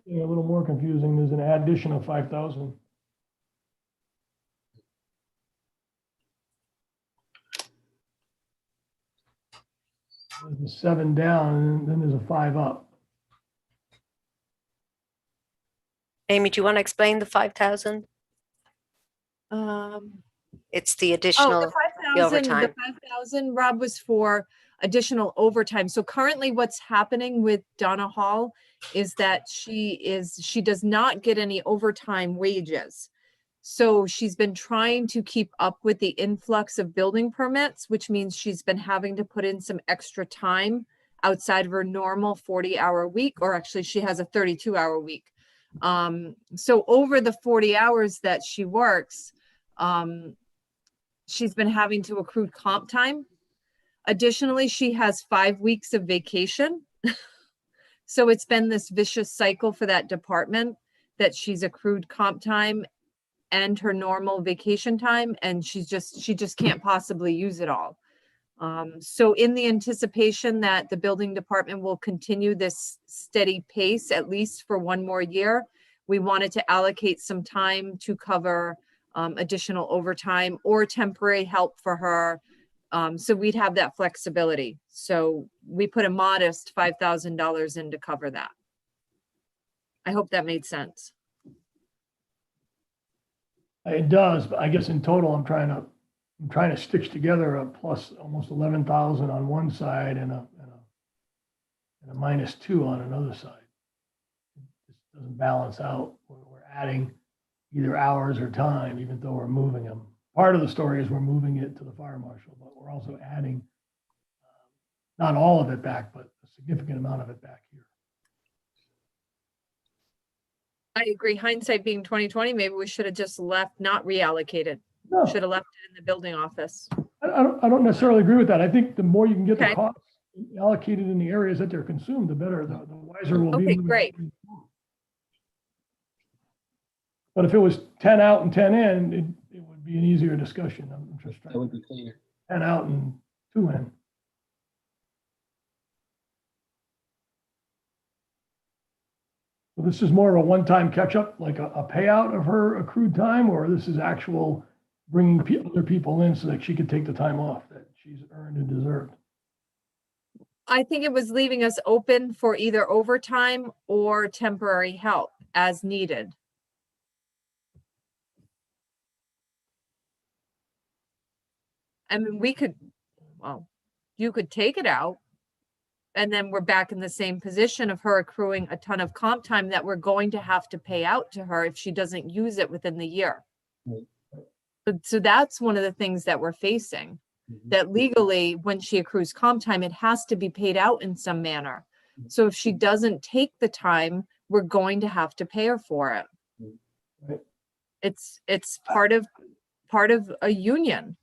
getting a little more confusing. There's an addition of 5,000. There's a 7 down, and then there's a 5 up. Amy, do you want to explain the 5,000? Um, It's the Oh, additional, the 5,000, the overtime. 5,000, Rob, was for additional overtime. So currently what's happening with Donna Hall is that she does not get any overtime wages. So she's been trying to keep up with the influx of building permits, which means she's been having to put in some extra time outside of her normal 40-hour week, or actually she has a 32-hour week. So over the 40 hours that she works, she's been having to accrue comp time. Additionally, she has 5 weeks of vacation. So it's been this vicious cycle for that department that she's accrued comp time and her normal vacation time, and she just can't possibly use it all. So in the anticipation that the building department will continue this steady pace, at least for 1 more year, we wanted to allocate some time to cover additional overtime or temporary help for her. So we'd have that flexibility. So we put a modest $5,000 in to cover that. I hope that made sense. It does, but I guess in total, I'm trying to stitch together a plus almost 11,000 on one side and a -2 on another side. It just doesn't balance out. We're adding either hours or time, even though we're moving them. Part of the story is we're moving it to the fire marshal, but we're also adding not all of it back, but a significant amount of it back here. I agree. Hindsight being 2020, maybe we should have just left, not reallocated. No, Should have left it in the building office. I don't necessarily agree with that. I think the more you can get the Okay. costs allocated in the areas that they're consumed, the better, the wiser we'll be. Okay, moving great. forward. But if it was 10 out and 10 in, it would be an easier discussion. I'm just That trying would to be cleaner. 10 out and 2 in. So this is more of a one-time catch-up, like a payout of her accrued time, or this is actual bringing other people in so that she could take the time off that she's earned and deserved. I think it was leaving us open for either overtime or temporary help as needed. I mean, well, you could take it out. And then we're back in the same position of her accruing a ton of comp time that we're going to have to pay out to her if she doesn't use it within the year. Right. So that's one of the things that we're facing, that legally, when she accrues comp time, it has to be paid out in some manner. So if she doesn't take the time, we're going to have to pay her for it. Right. It's part of a union.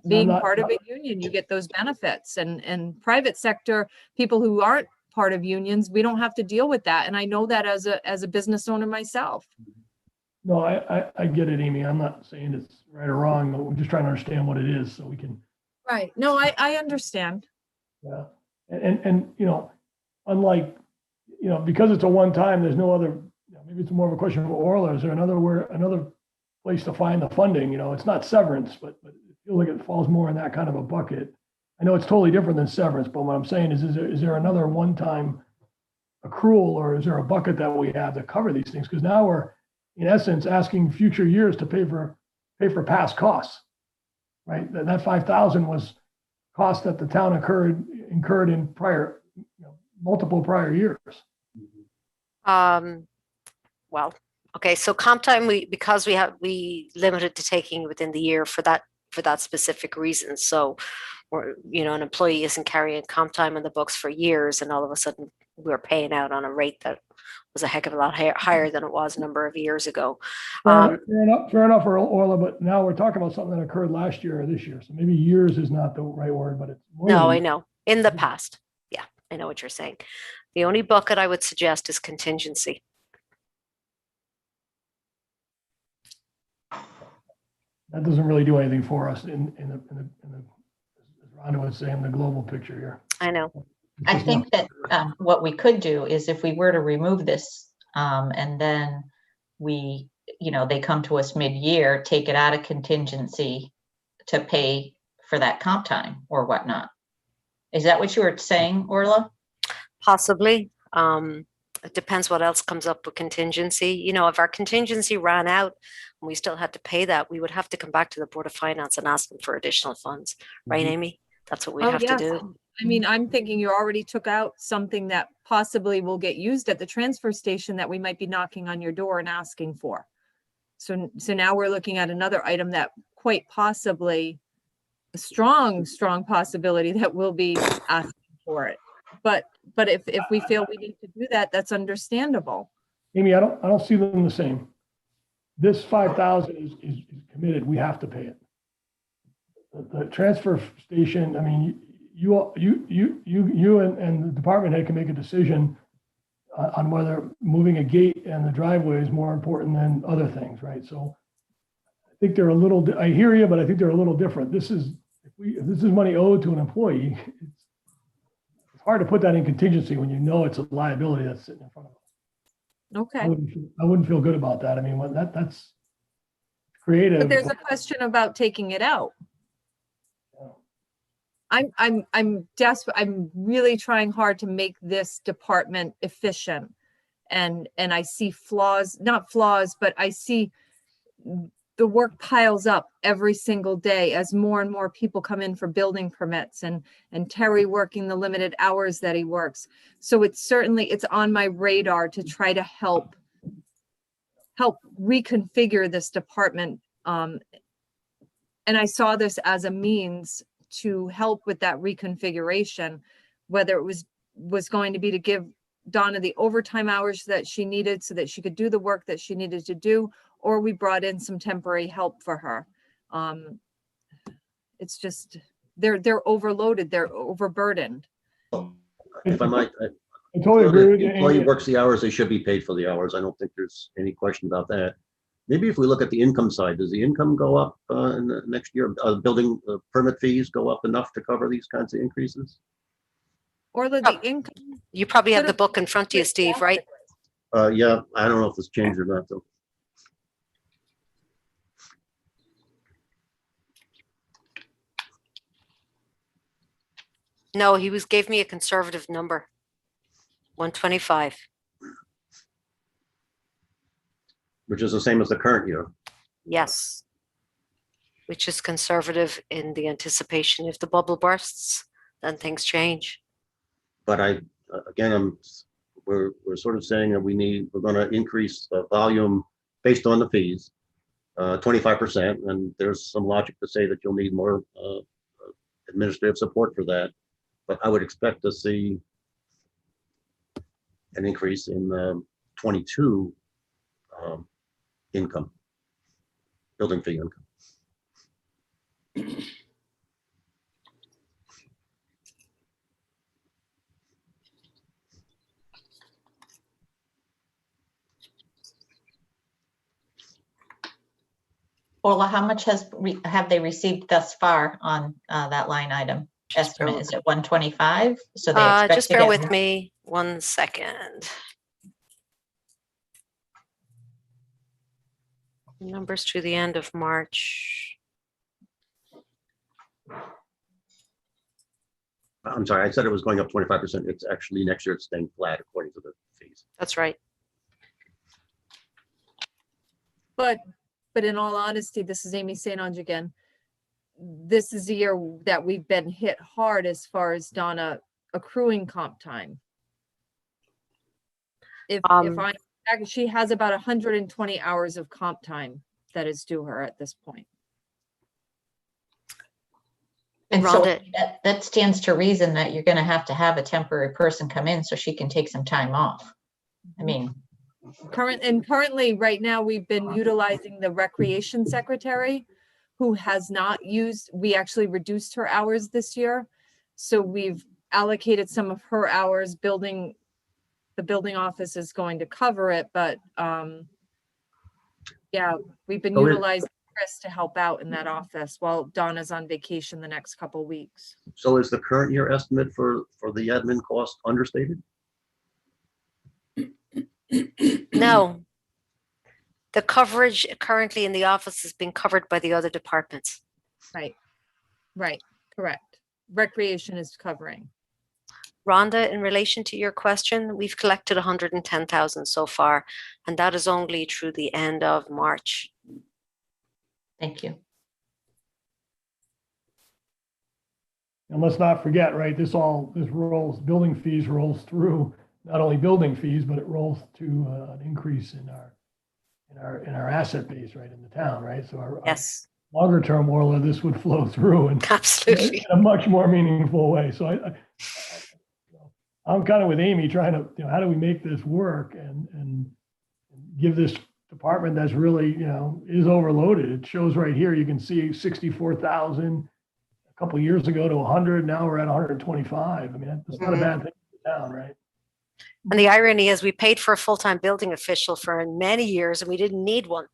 Being part of a union, you get those benefits, and private sector, people who aren't part of unions, we don't have to deal with that. And I know that as a business owner myself. No, I get it, Amy. I'm not saying it's right or wrong, but we're just trying to understand what it is so we can. Right. No, I understand. Yeah. And, unlike, because it's a one time, there's no other, maybe it's more of a question for Orla. Is there another place to find the funding? It's not severance, but it feels like it falls more in that kind of a bucket. I know it's totally different than severance, but what I'm saying is there another one-time accrual, or is there a bucket that we have to cover these things? Because now we're, in essence, asking future years to pay for past costs, right? That 5,000 was costs that the town incurred in prior, multiple prior years. Well, okay, so comp time, because we limited to taking within the year for that specific reason. So, or an employee isn't carrying comp time in the books for years, and all of a sudden we're paying out on a rate that was a heck of a lot higher than it was a number of years ago. Fair enough, Orla, but now we're talking about something that occurred last year or this year. So maybe years is not the right word, but it's more No, than- I know. In the past. Yeah, I know what you're saying. The only bucket I would suggest is contingency. That doesn't really do anything for us in the as Rhonda would say, in the global picture here. I know. I think that what we could do is if we were to remove this and then we, they come to us mid-year, take it out of contingency to pay for that comp time or whatnot. Is that what you were saying, Orla? Possibly. It depends what else comes up with contingency. If our contingency ran out and we still had to pay that, we would have to come back to the Board of Finance and ask them for additional funds. Right, Amy? That's what we have to do. I mean, I'm thinking you already took out something that possibly will get used at the transfer station that we might be knocking on your door and asking for. So now we're looking at another item that quite possibly, a strong possibility that we'll be asking for it. But if we feel we need to do that, that's understandable. Amy, I don't see them the same. This 5,000 is committed. We have to pay it. The transfer station, I mean, you and the department head can make a decision on whether moving a gate and the driveway is more important than other things, right? So I think they're a little, I hear you, but I think they're a little different. If this is money owed to an employee, it's hard to put that in contingency when you know it's a liability that's sitting in front of us. Okay. I wouldn't feel good about that. I mean, that's creative. But there's a question about taking it out. I'm desperate. I'm really trying hard to make this department efficient. And I see flaws, not flaws, but I see the work piles up every single day as more and more people come in for building permits and Terry working the limited hours that he works. So it's on my radar to try to help reconfigure this department. And I saw this as a means to help with that reconfiguration, whether it was going to be to give Donna the overtime hours that she needed so that she could do the work that she needed to do, or we brought in some temporary help for her. It's just, they're overloaded, they're overburdened. If I might, I totally agree with you. the employee works the hours, they should be paid for the hours. I don't think there's any question about that. Maybe if we look at the income side, does the income go up in the next year? Building permit fees go up enough to cover these kinds of increases? Or the income. You probably have the book in front of you, Steve, right? Yeah, I don't know if it's changed or not, though. No, gave me a conservative number, 125. Which is the same as the current year. Yes. Which is conservative in the anticipation if the bubble bursts, then things change. But we're sort of saying that we're going to increase the volume based on the fees, 25%, and there's some logic to say that you'll need more administrative support for that. But I would expect to see an increase in 22 income, building fee income. Orla, how much have they received thus far on that line item estimate? Is it 125? So they expect just bear with me 1 second. Numbers to the end of March. I'm sorry, I said it was going up 25%. It's actually next year it's staying flat according to the fees. That's right. But in all honesty, this is Amy St. Onge again. This is the year that we've been hit hard as far as Donna accruing comp time. She has about 120 hours of comp time that is due her at this point. And so that stands to reason that you're going to have a temporary person come in so she can take some time off. I mean, currently right now we've been utilizing the recreation secretary who has not we actually reduced her hours this year. So we've allocated some of her hours. The building office is going to cover it, but yeah, we've been utilizing Chris to help out in that office while Donna's on vacation the next couple weeks. So is the current year estimate for the admin cost understated? No. The coverage currently in the office is being covered by the other departments. Right, correct. Recreation is covering. Rhonda, in relation to your question, we've collected 110,000 so far, and that is only through the end of March. Thank you. And let's not forget, right, this rolls, building fees rolls through, not only building fees, but it rolls to an increase in our asset base, right, in the town, right? So our Yes, longer term, Orla, this would flow through and absolutely. in a much more meaningful way. So I'm kind of with Amy trying to, how do we make this work and give this department that's really, is overloaded. It shows right here, you can see 64,000 a couple of years ago to 100. Now we're at 125. I mean, that's not a bad thing for the town, right? And the irony is we paid for a full-time building official for many years and we didn't need one.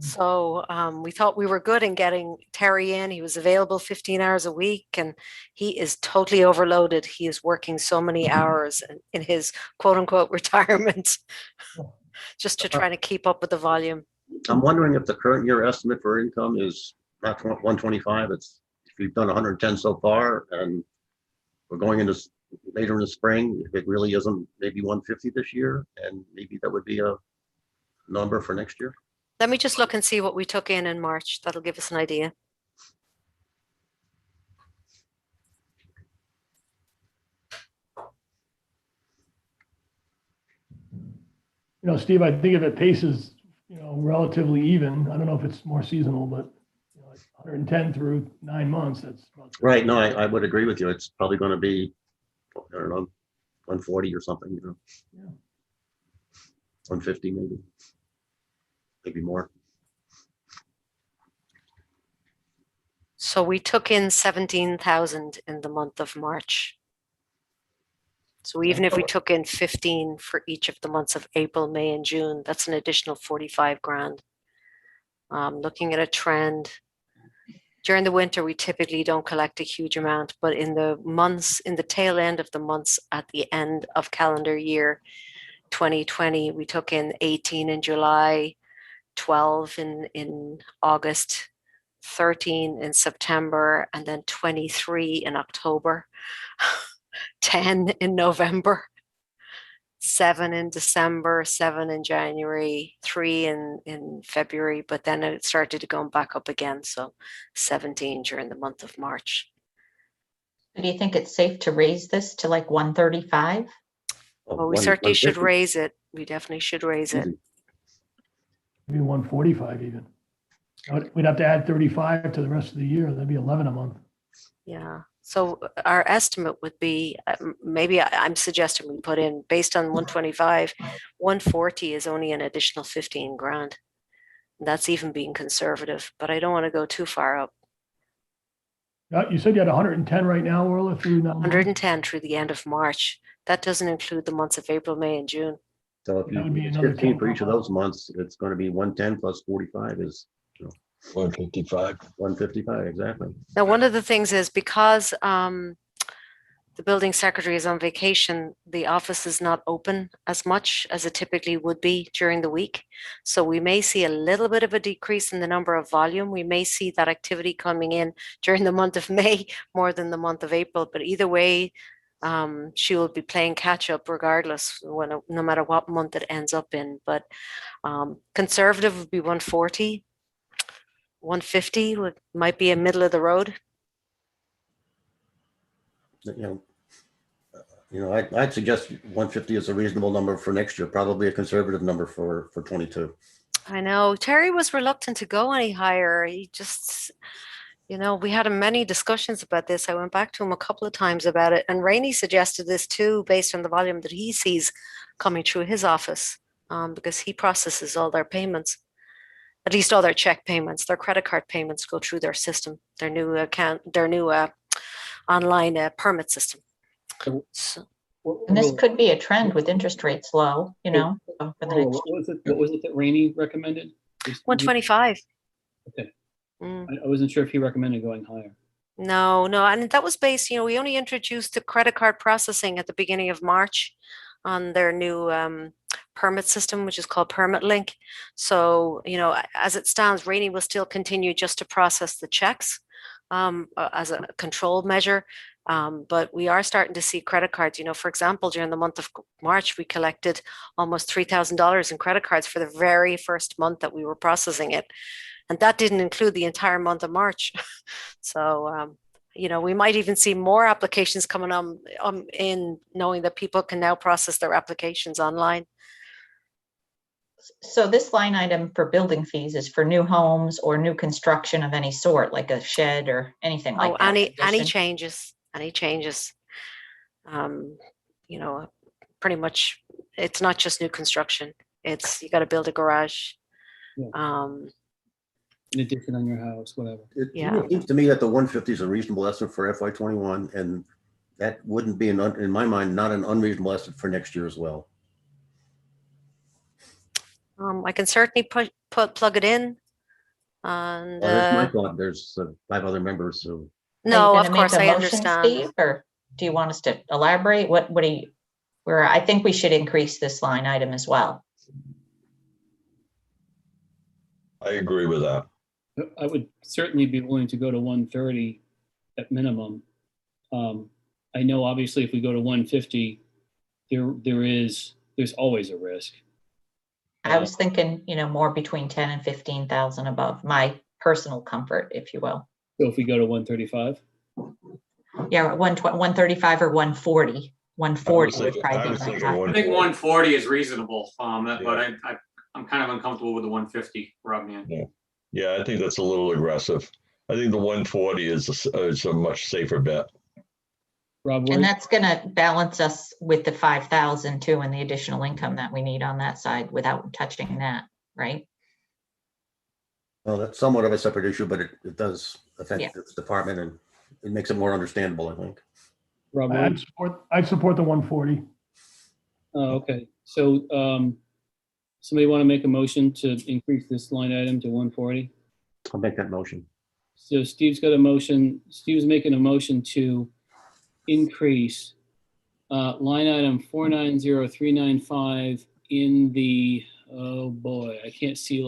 So we thought we were good in getting Terry in. He was available 15 hours a week and he is totally overloaded. He is working so many hours in his quote unquote retirement just to try to keep up with the volume. I'm wondering if the current year estimate for income is not 125. If we've done 110 so far and we're going into later in the spring, if it really isn't maybe 150 this year, and maybe that would be a number for next year. Let me just look and see what we took in March. That'll give us an idea. Steve, I think if it paces, relatively even, I don't know if it's more seasonal, but like 110 through 9 months, that's about Right. No, I would agree with you. It's probably going to be, I don't know, 140 or something, Yeah. 150 maybe more. So we took in 17,000 in the month of March. So even if we took in 15 for each of the months of April, May, and June, that's an additional 45 grand. Looking at a trend, during the winter, we typically don't collect a huge amount, but in the tail end of the months at the end of calendar year 2020, we took in 18 in July, 12 in August, 13 in September, and then 23 in October. 10 in November, 7 in December, 7 in January, 3 in February, but then it started to go back up again. So 17 during the month of March. Do you think it's safe to raise this to like 135? Well, we certainly should raise it. We definitely should raise it. maybe 145 even. We'd have to add 35 to the rest of the year. That'd be 11 a month. Yeah. So our estimate would be, maybe I'm suggesting we put in, based on 125, 140 is only an additional 15 grand. That's even being conservative, but I don't want to go too far up. You said you had 110 right now, Orla, through 110 through the end of March. That doesn't include the months of April, May, and June. So if That would be you another 15 for 10 each of those months, it's going to be 110 plus 45 is 155. 155, exactly. Now, one of the things is because the building secretary is on vacation, the office is not open as much as it typically would be during the week. So we may see a little bit of a decrease in the number of volume. We may see that activity coming in during the month of May more than the month of April, but either way, she will be playing catch up regardless, no matter what month it ends up in. But conservative would be 140. 150 might be a middle of the road. I'd suggest 150 is a reasonable number for next year, probably a conservative number for 22. I know Terry was reluctant to go any higher. He just, we had many discussions about this. I went back to him a couple of times about it, and Rainey suggested this too, based on the volume that he sees coming through his office, because he processes all their payments. At least all their check payments, their credit card payments go through their system, their new online permit system. So, And this could be a trend with interest rates low, for the next. What was it that Rainey recommended? 125. Mm. I wasn't sure if he recommended going higher. No, and that was based, we only introduced the credit card processing at the beginning of March on their new permit system, which is called Permit Link. So, as it stands, Rainey will still continue just to process the checks as a control measure. But we are starting to see credit cards. For example, during the month of March, we collected almost $3,000 in credit cards for the very first month that we were processing it. And that didn't include the entire month of March. So, we might even see more applications coming on in knowing that people can now process their applications online. So this line item for building fees is for new homes or new construction of any sort, like a shed or anything like that? Any addition? changes. Pretty much, it's not just new construction. It's you got to build a garage. Yeah. In addition on your house, whatever. Yeah. It seems to me that the 150 is a reasonable estimate for FY21, and that wouldn't be, in my mind, not an unreasonable estimate for next year as well. I can certainly plug it in. And Well, that's my thought. There's 5 other members who. no, Are you of gonna course, make a I motion, understand. Steve, or do you want us to elaborate? What do you, I think we should increase this line item as well. I agree with that. I would certainly be willing to go to 130 at minimum. I know obviously if we go to 150, there's always a risk. I was thinking, more between 10 and 15,000 above my personal comfort, if you will. So if we go to 135, Yeah, 135 or 140. 140 would I probably was be my thinking top. I think 140. 140 is reasonable, but Yeah. I'm kind of uncomfortable with the 150, Rob, man. Yeah, I think that's a little aggressive. I think the 140 is a much safer bet. Rob, And that's going to balance us with the 5,000 too, and the additional income that we need on that side without touching that, right? Well, that's somewhat of a separate issue, but it does affect Yeah. this department, and it makes it more understandable, I think. Rob, I'd support the 140. okay. So somebody want to make a motion to increase this line item to 140? I'll make that motion. So Steve's got a motion. Steve's making a motion to increase line item 490395 in the, oh boy, I can't see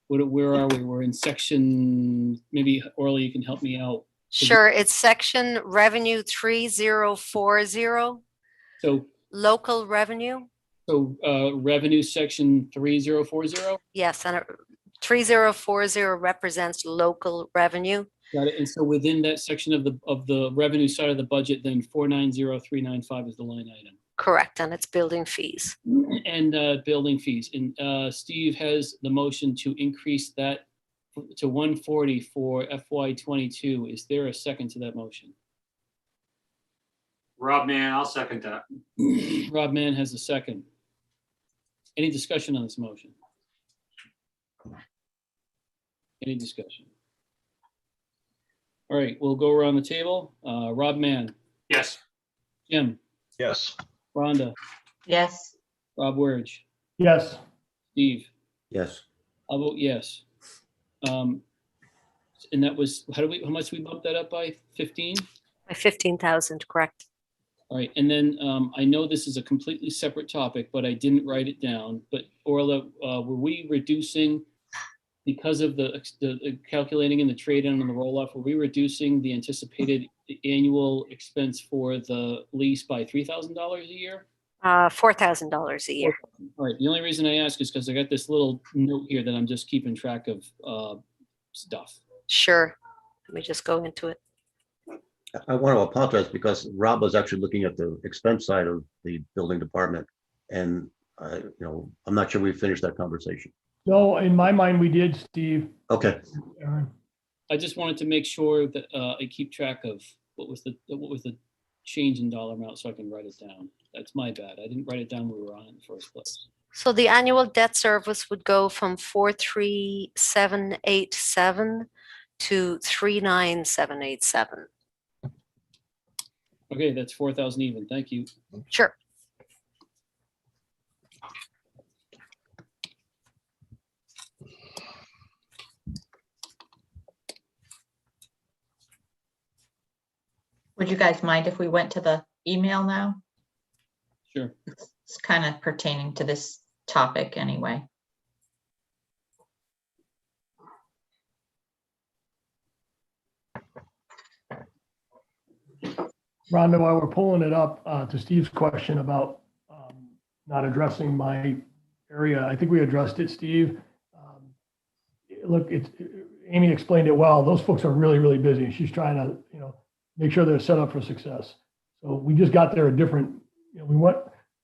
where are we? We're in section, maybe Orly, you can help me out. Sure, it's section revenue 3040, So local revenue. Revenue section 3040. Yes, and 3040 represents local revenue. Got it. And so within that section of the revenue side of the budget, then 490395 is the line item. Correct, and it's building fees. And building fees. And Steve has the motion to increase that to 140 for FY22. Is there a second to that motion? Rob, man, I'll second that. Rob Mann has a second. Any discussion on this motion? Any discussion? All right, we'll go around the table. Rob Mann, Yes. Jim, Yes. Rhonda, Yes, Rob Werge, Yes, Steve. Yes. I'll vote yes. And that was, how much we bumped that up by 15? By 15,000, correct. All right, and then I know this is a completely separate topic, but I didn't write it down. But Orla, were we reducing, because of the calculating and the trade-in and the roll-off, were we reducing the anticipated annual expense for the lease by $3,000 a year? $4,000 a year. All right, the only reason I ask is because I got this little note here that I'm just keeping track of stuff. Sure. Let me just go into it. I want to apologize because Rob was actually looking at the expense side of the building department, and I'm not sure we finished that conversation. no, in my mind, we did, Steve. Okay. Aaron. I just wanted to make sure that I keep track of what was the change in dollar amount so I can write it down. That's my bad. I didn't write it down when we were on in the first place. So the annual debt service would go from 43787 to 39787. Okay, that's 4,000 even. Thank you. Sure. Would you guys mind if we went to the email now? Sure. It's kind of pertaining to this topic anyway. Rhonda, while we're pulling it up, to Steve's question about not addressing my area, I think we addressed it, Steve. Look, Amy explained it well. Those folks are really, really busy. She's trying to, make sure they're set up for success. So we just got there a different, we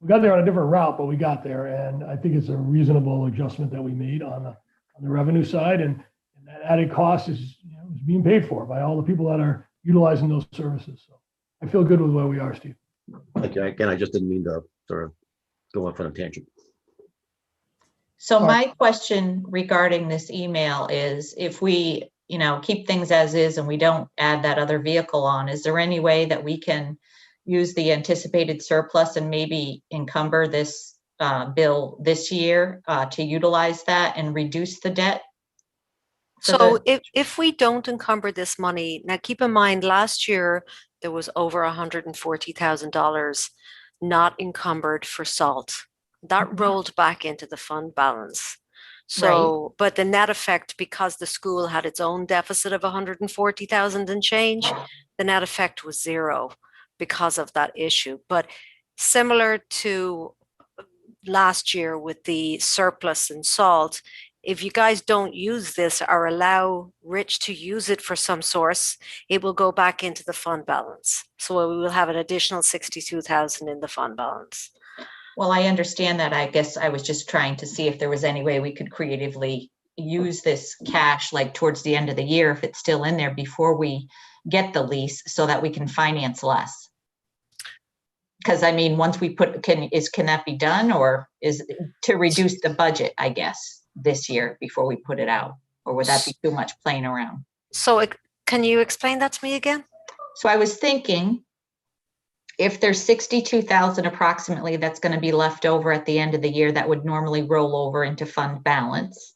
got there on a different route, but we got there. And I think it's a reasonable adjustment that we made on the revenue side. And that added cost is, is being paid for by all the people that are utilizing those services. So I feel good with where we are, Steve. Okay, again, I just didn't mean to sort of go off on a tangent. So my question regarding this email is, if we, keep things as is and we don't add that other vehicle on, is there any way that we can use the anticipated surplus and maybe encumber this bill this year to utilize that and reduce the debt? So if we don't encumber this money, now keep in mind, last year there was over $140,000 not encumbered for salt. That rolled back into the fund balance. So, but the net effect, because the school had its own deficit of 140,000 and change, the net effect was zero because of that issue. But similar to last year with the surplus in salt, if you guys don't use this or allow Rich to use it for some source, it will go back into the fund balance. So we will have an additional 62,000 in the fund balance. Well, I understand that. I guess I was just trying to see if there was any way we could creatively use this cash, like towards the end of the year, if it's still in there before we get the lease, so that we can finance less. Because I mean, once we can that be done, or is to reduce the budget, I guess, this year before we put it out? Or would that be too much playing around? So can you explain that to me again? So I was thinking, if there's 62,000 approximately that's going to be left over at the end of the year, that would normally roll over into fund balance.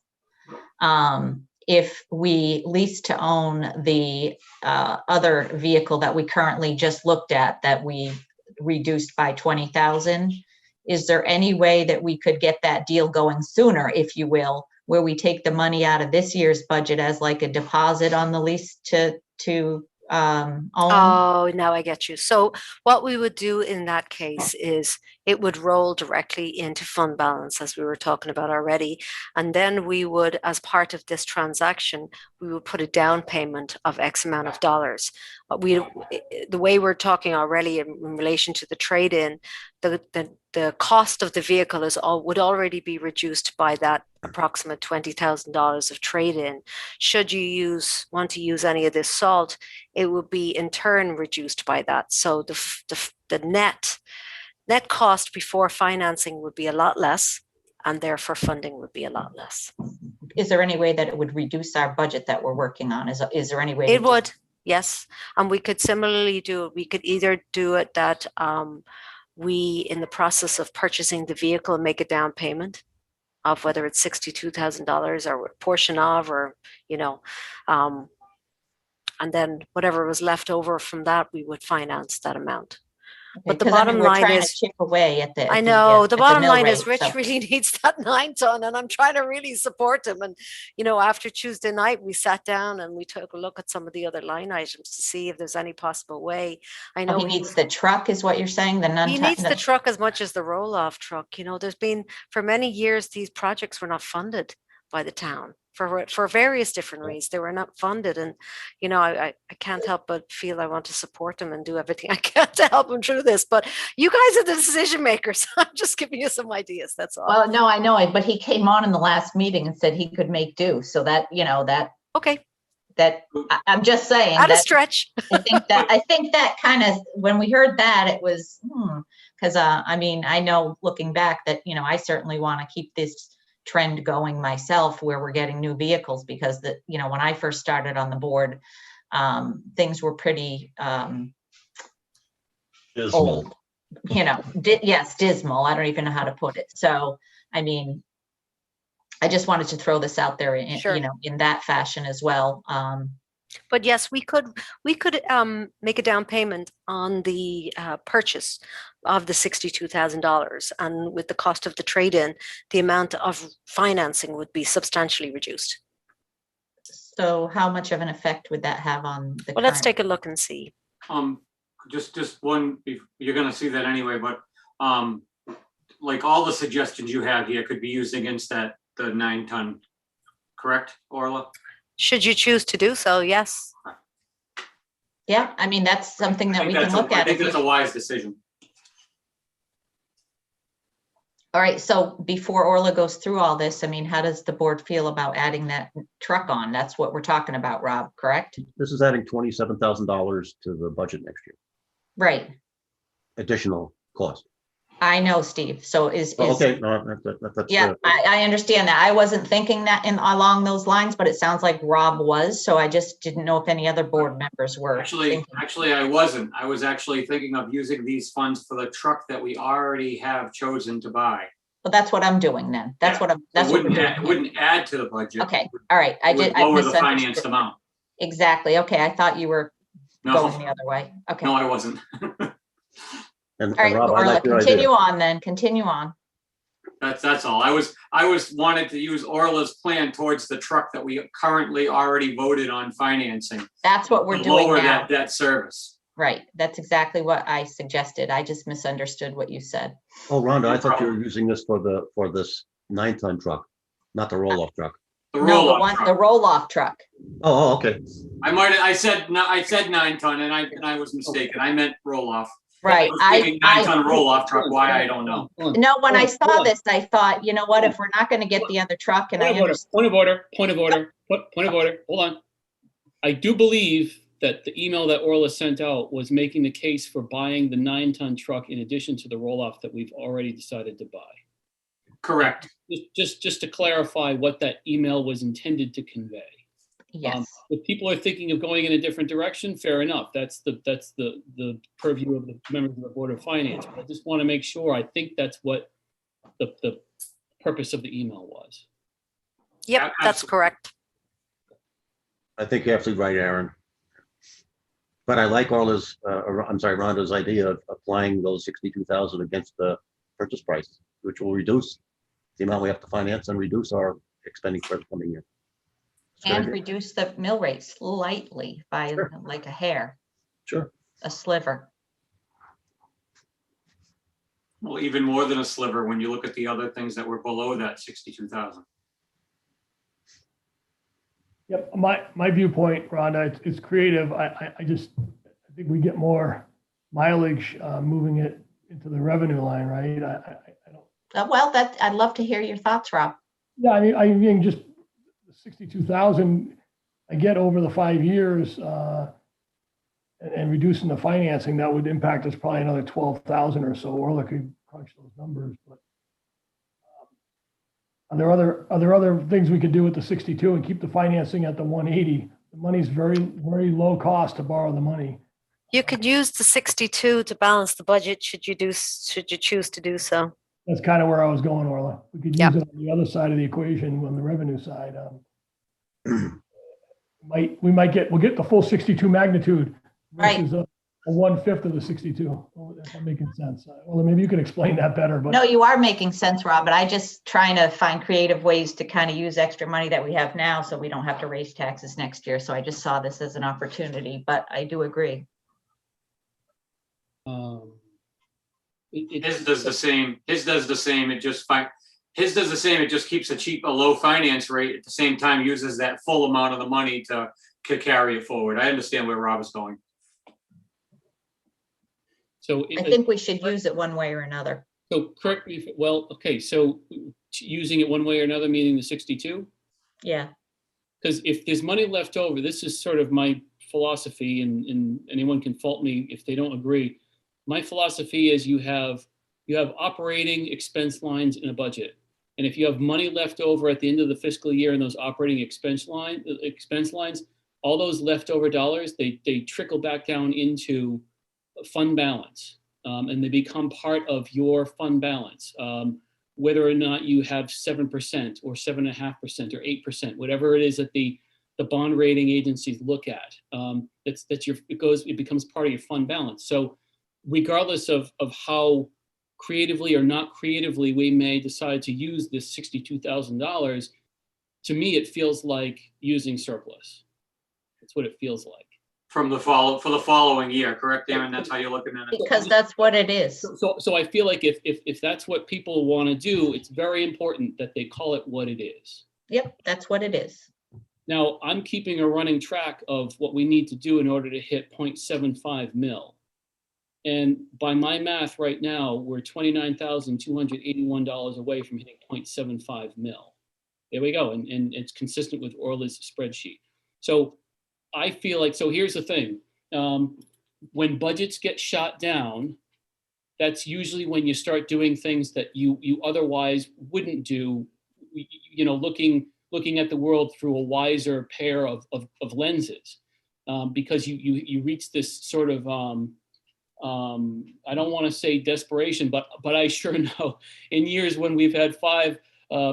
If we lease to own the other vehicle that we currently just looked at, that we reduced by 20,000, is there any way that we could get that deal going sooner, if you will, where we take the money out of this year's budget as like a deposit on the lease to own? Oh, now I get you. So what we would do in that case is it would roll directly into fund balance, as we were talking about already. And then we would, as part of this transaction, we would put a down payment of X amount of dollars. The way we're talking already in relation to the trade-in, the cost of the vehicle would already be reduced by that approximate $20,000 of trade-in. Should you want to use any of this salt, it would be in turn reduced by that. So the net cost before financing would be a lot less, and therefore funding would be a lot less. Is there any way that it would reduce our budget that we're working on? Is there any way? It would, yes. And we could similarly do it. We could either do it that we, in the process of purchasing the vehicle, make a down payment of whether it's $62,000 or a portion of, or, and then whatever was left over from that, we would finance that amount. Okay, but the 'cause I mean, bottom we're line trying is, to chip away at the. I know the bottom mill line is rate, Rich so. really needs that 9 ton, and I'm trying to really support him. And, after Tuesday night, we sat down and we took a look at some of the other line items to see if there's any possible way. I know He needs the truck, is what you're saying? he needs the truck as much as the roll-off truck. There's been, for many years, these projects were not funded by the town for various different reasons. They were not funded, and I can't help but feel I want to support them and do everything I can to help them through this. But you guys are the decision makers. I'm just giving you some ideas. That's all. Well, no, I know it, but he came on in the last meeting and said he could make do. So that Okay. That I'm just saying. At a stretch. I think that kind of, when we heard that, it was because I mean, I know looking back that I certainly want to keep this trend going myself, where we're getting new vehicles, because when I first started on the board, things were pretty Dismal. old. Yes, dismal. I don't even know how to put it. So I mean, I just wanted to throw this out there in Sure. In that fashion as well. But yes, we could make a down payment on the purchase of the $62,000, and with the cost of the trade-in, the amount of financing would be substantially reduced. So how much of an effect would that have on the Well, let's current? take a look and see. Just one, you're gonna see that anyway, but, like all the suggestions you have here could be used against the 9-ton, correct, Orla? Should you choose to do so, yes. Yeah, I mean, that's something that we can look I at. think if that's we- a wise decision. All right, so before Orla goes through all this, I mean, how does the board feel about adding that truck on? That's what we're talking about, Rob, correct? This is adding $27,000 to the budget next year, Right, additional cost. I know, Steve. So is, Okay, no, that's, yeah, I understand that. I wasn't thinking that along those lines, but it sounds like Rob was, so I just didn't know if any other board members were. thinking. Actually, I wasn't. I was actually thinking of using these funds for the truck that we already have chosen to buy. Well, that's what I'm doing then. That's Yeah. what I'm, that's It what we're wouldn't, doing. it wouldn't add to the budget. Okay, all right. I It would did. I lower the financed misunderstood. amount. Exactly. Okay, I thought you were No, going the other way. Okay. no, All I wasn't. right, Rob, I Orla, like your continue idea. on then. Continue on. That's all. I was wanted to use Orla's plan towards the truck that we currently already voted on financing. That's what we're to doing lower now. that debt service. Right. That's exactly what I suggested. I just misunderstood what you said. Oh, Rhonda, I No thought you were problem. using this for this 9-ton truck, not the roll-off truck. The No, the roll-off one, the truck. roll-off truck. Oh, okay. I said 9-ton and I was mistaken. I meant roll-off. Right. I was thinking 9-ton roll-off truck. Why, I don't know. No, when I Hold saw on. this, I thought, you know what, if we're not going to get the other truck and I understand. Point of order. Point of order. Hold on. I do believe that the email that Orla sent out was making the case for buying the 9-ton truck in addition to the roll-off that we've already decided to buy. Correct. Just to clarify what that email was intended to convey. Yes. If people are thinking of going in a different direction, fair enough. That's the purview of the members of the Board of Finance. But I just want to make sure, I think that's what the purpose of the email was. Yep, that's Absolutely. correct. I think you're absolutely right, Aaron. But I like Rhonda's idea of applying those 62,000 against the purchase price, which will reduce the amount we have to finance and reduce our expenditure for the coming year. It's a good And idea. reduce the mill rate slightly by Sure. like a hair, Sure. a sliver. Well, even more than a sliver when you look at the other things that were below that 62,000. Yep, my viewpoint, Rhonda, it's creative. I think we get more mileage moving it into the revenue line, right? I don't. Well, I'd love to hear your thoughts, Rob. Yeah, I mean, just 62,000, I get over the 5 years and reducing the financing, that would impact us probably another 12,000 or so. Orla could crunch those numbers, but are there other things we could do with the 62 and keep the financing at the 180? The money's very, very low cost to borrow the money. You could use the 62 to balance the budget should you choose to do so. That's kind of where I was going, Orla. We could Yep. use it on the other side of the equation, on the revenue side. We'll get the full 62 magnitude Right. versus a 1/5 of the 62. If I'm making sense. Well, maybe you can explain that better, but No, you are making sense, Rob, but I just trying to find creative ways to kind of use extra money that we have now so we don't have to raise taxes next year. So I just saw this as an opportunity, but I do agree. His does the same. His does the same. It just his does the same. It just keeps a low finance rate at the same time, uses that full amount of the money to carry it forward. I understand where Rob is going. So I think we should use it one way or another. So correct me if, well, okay, so using it one way or another, meaning the 62? Yeah. Because if there's money left over, this is sort of my philosophy, and anyone can fault me if they don't agree. My philosophy is you have operating expense lines in a budget. And if you have money left over at the end of the fiscal year in those operating expense lines, all those leftover dollars, they trickle back down into fund balance. And they become part of your fund balance. Whether or not you have 7% or 7.5% or 8%, whatever it is that the the bond rating agencies look at. It becomes part of your fund balance. So regardless of how creatively or not creatively we may decide to use this $62,000, to me, it feels like using surplus. That's what it feels like. For the following year, correct, Aaron? That's how you're looking at it? Because that's what it is. So I feel like if that's what people want to do, it's very important that they call it what it is. Yep, that's what it is. Now, I'm keeping a running track of what we need to do in order to hit 0.75 mil. And by my math right now, we're $29,281 away from hitting 0.75 mil. There we go. And it's consistent with Orla's spreadsheet. So I feel like, so here's the thing. When budgets get shot down, that's usually when you start doing things that you otherwise wouldn't do, looking at the world through a wiser pair of lenses, because you reach this sort of, I don't want to say desperation, but I sure know in years when we've had 5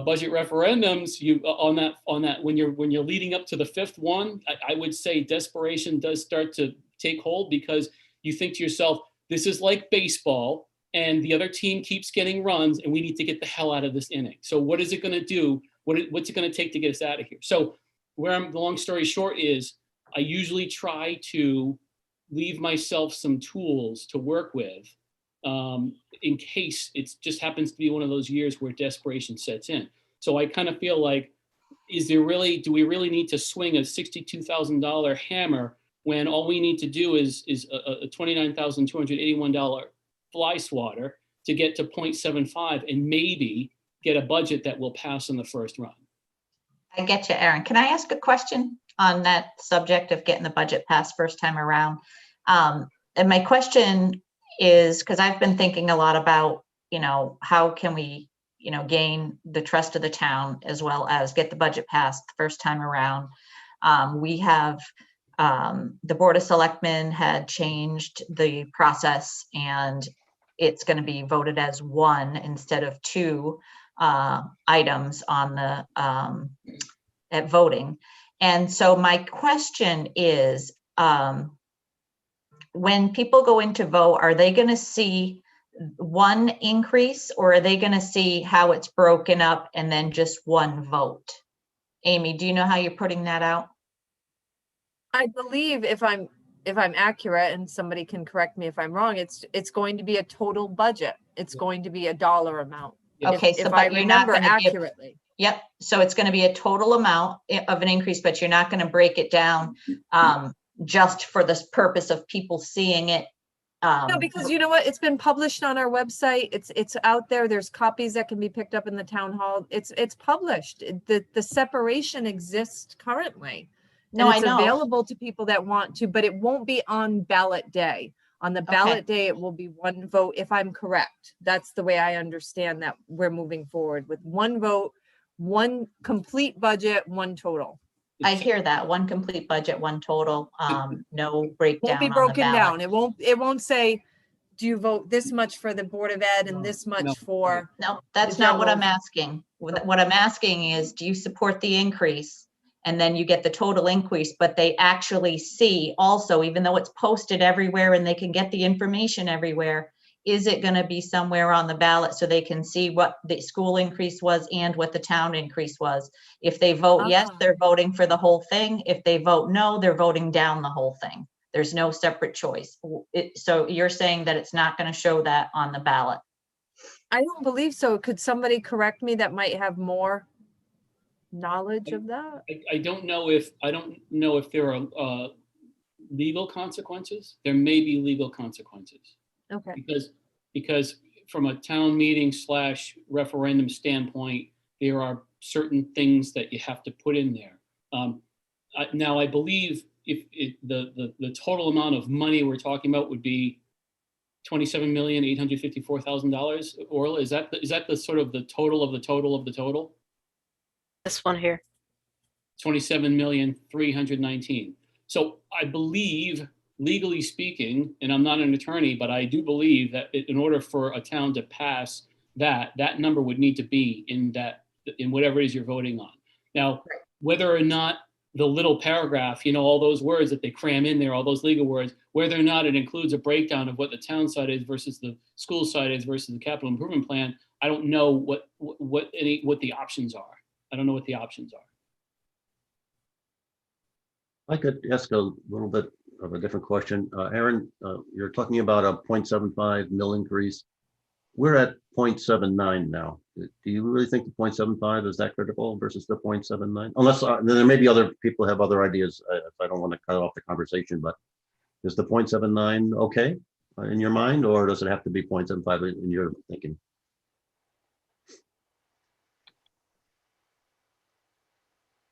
budget referendums, on that when you're leading up to the 5th one, I would say desperation does start to take hold, because you think to yourself, this is like baseball and the other team keeps getting runs and we need to get the hell out of this inning. So what is it going to do? What's it going to take to get us out of here? So the long story short is, I usually try to leave myself some tools to work with, in case it just happens to be one of those years where desperation sets in. So I kind of feel like, do we really need to swing a $62,000 hammer when all we need to do is a $29,281 fly swatter to get to 0.75 and maybe get a budget that will pass in the first run? I get you, Aaron. Can I ask a question on that subject of getting the budget passed first time around? And my question is, because I've been thinking a lot about, how can we, gain the trust of the town as well as get the budget passed the first time around. We have, the Board of Selectmen had changed the process, and it's going to be voted as one instead of 2 items on the at voting. And so my question is, when people go in to vote, are they going to see one increase, or are they going to see how it's broken up and then just one vote? Amy, do you know how you're putting that out? I believe if I'm accurate, and somebody can correct me if I'm wrong, it's going to be a total budget. It's going to be a dollar amount. Okay, If I remember accurately. Yep. So it's going to be a total amount of an increase, but you're not going to break it down just for this purpose of people seeing it. No, because you know what? It's been published on our website. It's out there. There's copies that can be picked up in the town hall. It's published. The separation exists currently. No, and it's I know. available to people that want to, but it won't be on ballot day. On the ballot day, it will be one vote, if I'm correct. That's the way I understand that we're moving forward, with one vote, one complete budget, one total. I hear that. One complete budget, one total, no breakdown. Won't be on the broken ballot. down. It won't say, do you vote this much for the Board of Ed and this much for. No, that's not what I'm asking. What I'm asking is, do you support the increase? And then you get the total increase, but they actually see also, even though it's posted everywhere and they can get the information everywhere, is it going to be somewhere on the ballot so they can see what the school increase was and what the town increase was? If they vote yes, they're voting for the whole thing. If they vote no, they're voting down the whole thing. There's no separate choice. So you're saying that it's not going to show that on the ballot? I don't believe so. Could somebody correct me that might have more knowledge of that? I don't know if there are legal consequences. There may be legal consequences. Okay. Because from a town meeting / referendum standpoint, there are certain things that you have to put in there. Now, I believe if the total amount of money we're talking about would be $27,854,000. Orla, is that the sort of the total of the total of the total? This one here. 27,319,000. So I believe, legally speaking, and I'm not an attorney, but I do believe that in order for a town to pass that number would need to be in whatever it is you're voting on. Now, whether or not the little paragraph, all those words that they cram in there, all those legal words, whether or not it includes a breakdown of what the town side is versus the school side is versus the capital improvement plan. I don't know what the options are. I don't know what the options are. I could ask a little bit of a different question. Aaron, you're talking about a 0.75 mil increase. We're at 0.79 now. Do you really think the 0.75 is that critical versus the 0.79? Unless there may be other people have other ideas. If I don't want to cut off the conversation, but is the 0.79 okay in your mind, or does it have to be 0.75 in your thinking?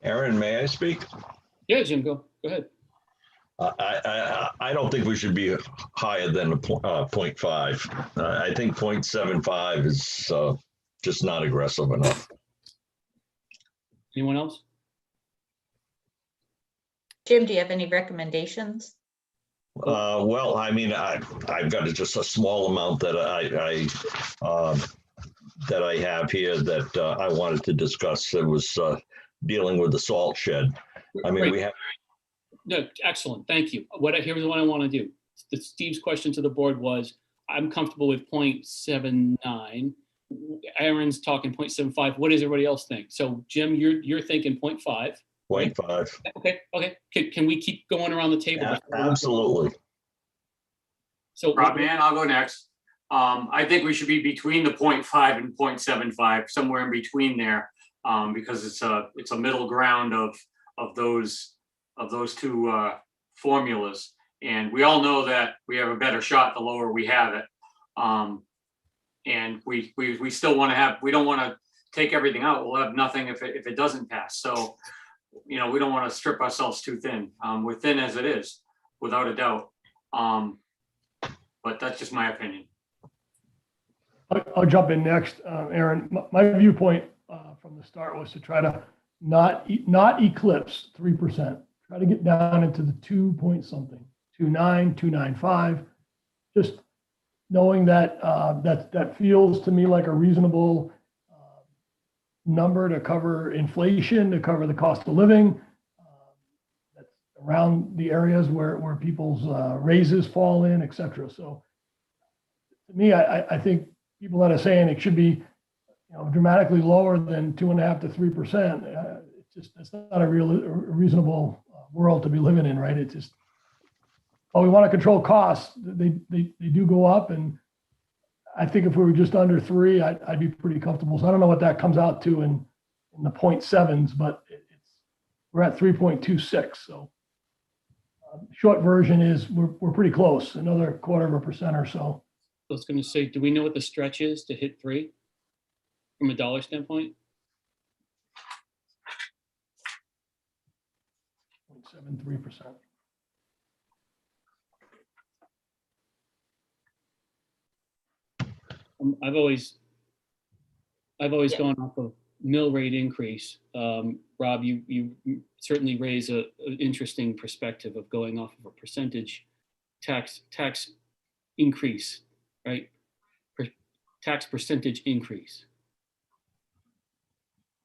Aaron, may I speak? Yeah, Jim, go ahead. I don't think we should be higher than a 0.5. I think 0.75 is just not aggressive enough. Anyone else? Jim, do you have any recommendations? Well, I mean, I've got just a small amount that I have here that I wanted to discuss. It was dealing with the salt shed. I mean, Great. we have. No, excellent. Thank you. Here's what I want to do. Steve's question to the board was, I'm comfortable with 0.79. Aaron's talking 0.75. What does everybody else think? So Jim, you're thinking 0.5. 0.5. Okay. Can we keep going around the table? Yeah, absolutely. So Rob, man, I'll go next. I think we should be between the 0.5 and 0.75, somewhere in between there, because it's a middle ground of those two formulas. And we all know that we have a better shot the lower we have it. And we still want to have, we don't want to take everything out. We'll have nothing if it doesn't pass. So, we don't want to strip ourselves too thin. We're thin as it is, without a doubt. But that's just my opinion. I'll jump in next, Aaron. My viewpoint from the start was to try to not eclipse 3%. Try to get down into the 2 point something, 2.9, 2.95. Just knowing that that feels to me like a reasonable number to cover inflation, to cover the cost of living. That's around the areas where people's raises fall in, et cetera. So to me, I think people that are saying it should be dramatically lower than 2.5 to 3%. It's not a reasonable world to be living in, right? It's just, we want to control costs. They do go up, and I think if we were just under 3, I'd be pretty comfortable. So I don't know what that comes out to in the 0.7s, but we're at 3.26. So short version is we're pretty close, another 0.25% or so. I was going to say, do we know what the stretch is to hit 3 from a dollar standpoint? 0.73%. I've always gone off of mill rate increase. Rob, you certainly raise an interesting perspective of going off of a percentage tax increase, right? Tax percentage increase.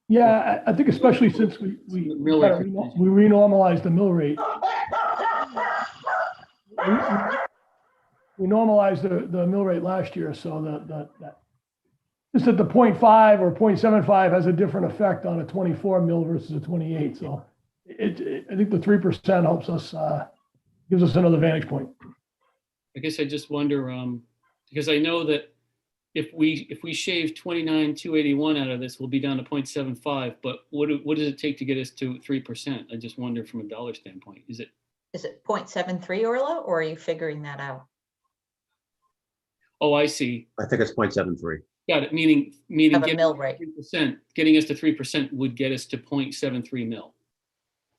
Yeah, I think especially since we renormalized the mill rate. We normalized the mill rate last year, so that just that the 0.5 or 0.75 has a different effect on a 24 mil versus a 28. So I think the 3% helps us, gives us another vantage point. I guess I just wonder, because I know that if we shave 29,281 out of this, we'll be down to 0.75. But what does it take to get us to 3%? I just wonder from a dollar standpoint. Is it 0.73, Orla, or are you figuring that out? Oh, I see. I think it's 0.73. Got it. Meaning Of a mill rate. 3%, getting us to 3% would get us to 0.73 mil.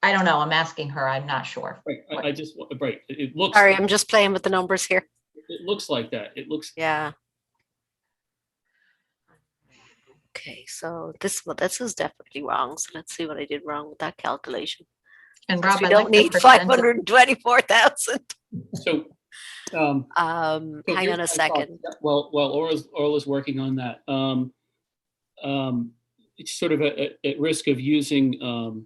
I don't know. I'm asking her. I'm not sure. Right. I just, right. It looks. Sorry, I'm just playing with the numbers here. It looks like that. It looks. Yeah. Okay, so this is definitely wrong. So let's see what I did wrong with that calculation. And Rob, We I don't like the need percentage. 524,000. So. Hang here's on my a second. thought. Well, Orla's working on that. It's sort of at risk of using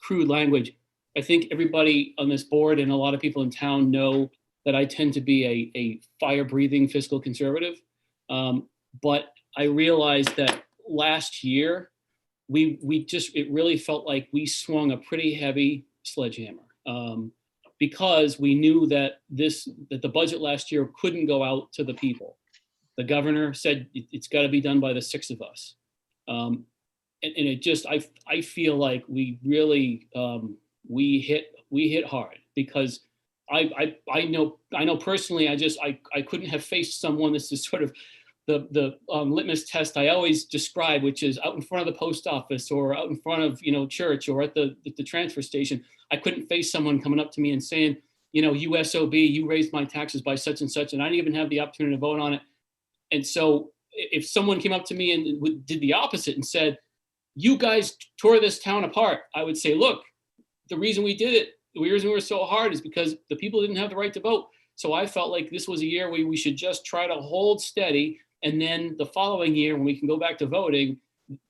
crude language. I think everybody on this board and a lot of people in town know that I tend to be a fire-breathing fiscal conservative. But I realized that last year, it really felt like we swung a pretty heavy sledgehammer, because we knew that the budget last year couldn't go out to the people. The governor said it's got to be done by the 6 of us. And it just, I feel like we really, we hit hard, because I know personally, I couldn't have faced someone. This is sort of the litmus test I always describe, which is out in front of the post office or out in front of, church or at the transfer station. I couldn't face someone coming up to me and saying, you SOB, you raised my taxes by such and such, and I didn't even have the opportunity to vote on it. And so if someone came up to me and did the opposite and said, you guys tore this town apart, I would say, look, the reason we did it, the reason we were so hard is because the people didn't have the right to vote. So I felt like this was a year where we should just try to hold steady. And then the following year, when we can go back to voting,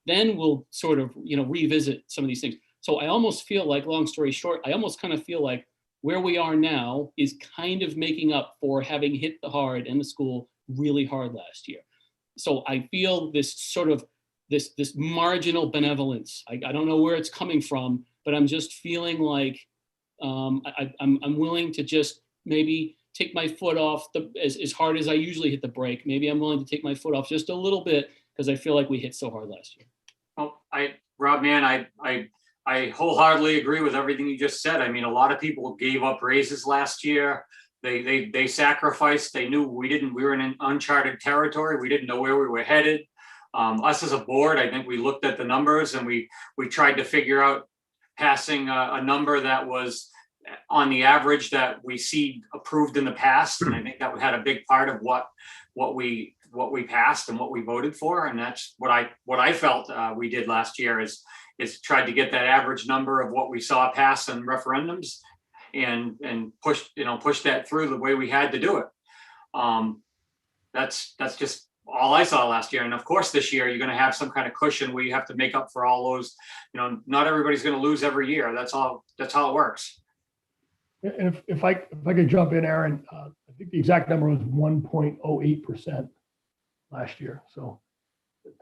then we'll sort of, revisit some of these things. So I almost feel like, long story short, I almost kind of feel like where we are now is kind of making up for having hit the hard and the school really hard last year. So I feel this sort of this marginal benevolence. I don't know where it's coming from, but I'm just feeling like I'm willing to just maybe take my foot off as hard as I usually hit the brake. Maybe I'm willing to take my foot off just a little bit, because I feel like we hit so hard last year. Well, Rob, man, I wholeheartedly agree with everything you just said. I mean, a lot of people gave up raises last year. They sacrificed. They knew we were in an uncharted territory. We didn't know where we were headed. Us as a board, I think we looked at the numbers and we tried to figure out passing a number that was on the average that we see approved in the past. And I think that had a big part of what we passed and what we voted for. And that's what I felt we did last year is tried to get that average number of what we saw pass in referendums and push that through the way we had to do it. That's just all I saw last year. And of course, this year, you're going to have some kind of cushion where you have to make up for all those, not everybody's going to lose every year. That's how it works. And if I could jump in, Aaron, I think the exact number was 1.08% last year. So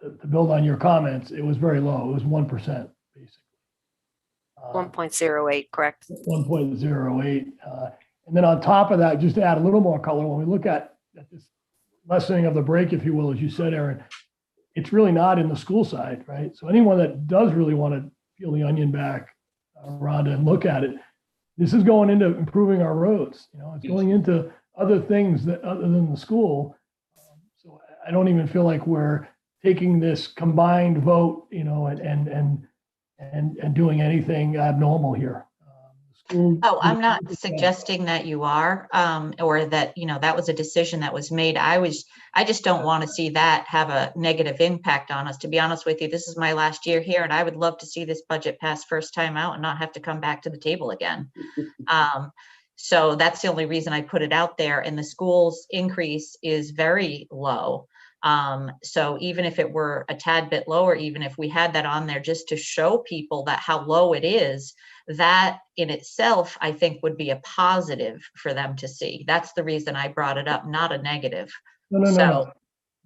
to build on your comments, it was very low. It was 1%, basically. 1.08, correct? 1.08. And then on top of that, just to add a little more color, when we look at this lessening of the break, if you will, as you said, Aaron, it's really not in the school side, right? So anyone that does really want to peel the onion back, Rhonda, and look at it, this is going into improving our roads. It's going into other things that other than the school. So I don't even feel like we're taking this combined vote, and doing anything abnormal here. Oh, I'm not suggesting that you are, or that, that was a decision that was made. I just don't want to see that have a negative impact on us. To be honest with you, this is my last year here, and I would love to see this budget pass first time out and not have to come back to the table again. So that's the only reason I put it out there. And the school's increase is very low. So even if it were a tad bit lower, even if we had that on there just to show people that how low it is, that in itself, I think would be a positive for them to see. That's the reason I brought it up, not a negative. No.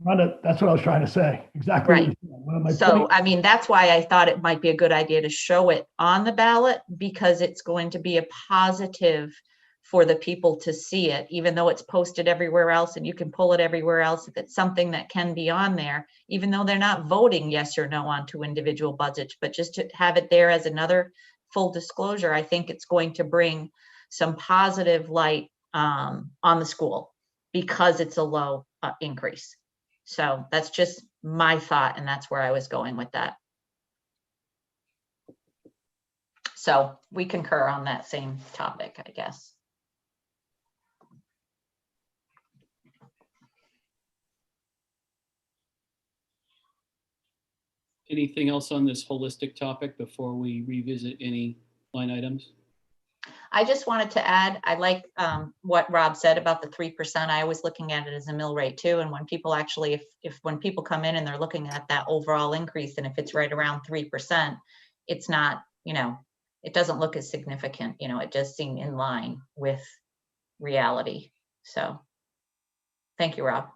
Rhonda, that's what I was trying to say. Exactly. Right. So, I mean, that's why I thought it might be a good idea to show it on the ballot, because it's going to be a positive for the people to see it, even though it's posted everywhere else and you can pull it everywhere else. If it's something that can be on there, even though they're not voting yes or no on to individual budgets, but just to have it there as another full disclosure, I think it's going to bring some positive light on the school because it's a low increase. So that's just my thought, and that's where I was going with that. So we concur on that same topic, I guess. Anything else on this holistic topic before we revisit any line items? I just wanted to add, I like what Rob said about the 3%. I was looking at it as a mill rate too. And when people actually, if when people come in and they're looking at that overall increase, and if it's right around 3%, it's not, it doesn't look as significant, it does seem in line with reality. So, thank you, Rob.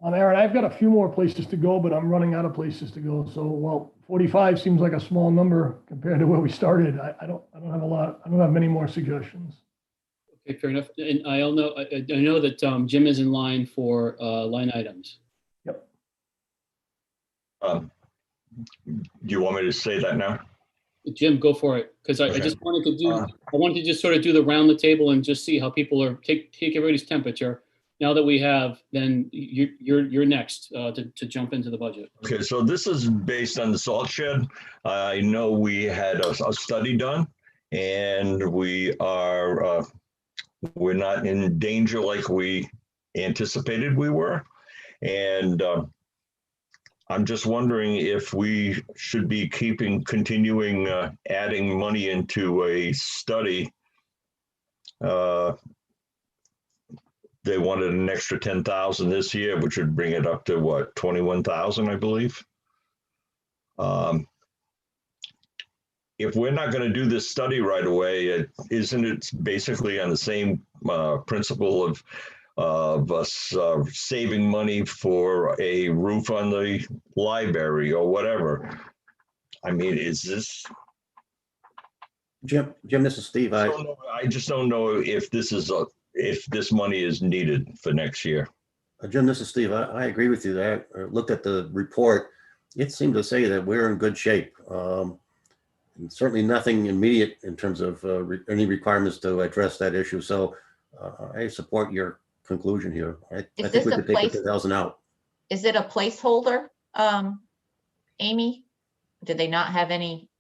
Aaron, I've got a few more places to go, but I'm running out of places to go. So, well, 45 seems like a small number compared to where we started. I don't have a lot. I don't have many more suggestions. Okay, fair enough. And I know that Jim is in line for line items. Yep. Do you want me to say that now? Jim, go for it. Because I Okay. just wanted to just sort of do the round the table and just see how people are, take everybody's temperature. Now that we have, then you're next to jump into the budget. Okay, so this is based on the salt shed. I know we had a study done, and we're not in danger like we anticipated we were. And I'm just wondering if we should be continuing adding money into a study. They wanted an extra 10,000 this year, which would bring it up to what, 21,000, I believe. If we're not going to do this study right away, isn't it basically on the same principle of us saving money for a roof on the library or whatever? I mean, is this? Jim, this is Steve. I just don't know if this is if this money is needed for next year. Jim, this is Steve. I agree with you there. I looked at the report. It seemed to say that we're in good shape. And certainly nothing immediate in terms of any requirements to address that issue. So I support your conclusion here. I think we could take the 10,000 out. Is it a placeholder, Amy? Did they not have any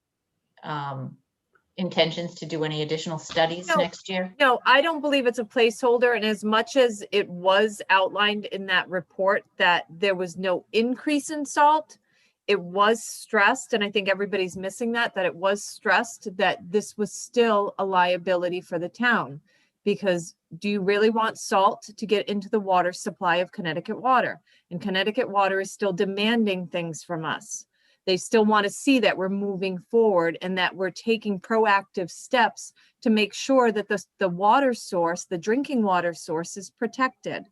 intentions to do any additional studies next year? No, I don't believe it's a placeholder. And as much as it was outlined in that report that there was no increase in salt, it was stressed, and I think everybody's missing that it was stressed that this was still a liability for the town. Because do you really want salt to get into the water supply of Connecticut Water? And Connecticut Water is still demanding things from us. They still want to see that we're moving forward and that we're taking proactive steps to make sure that the water source, the drinking water source, is protected.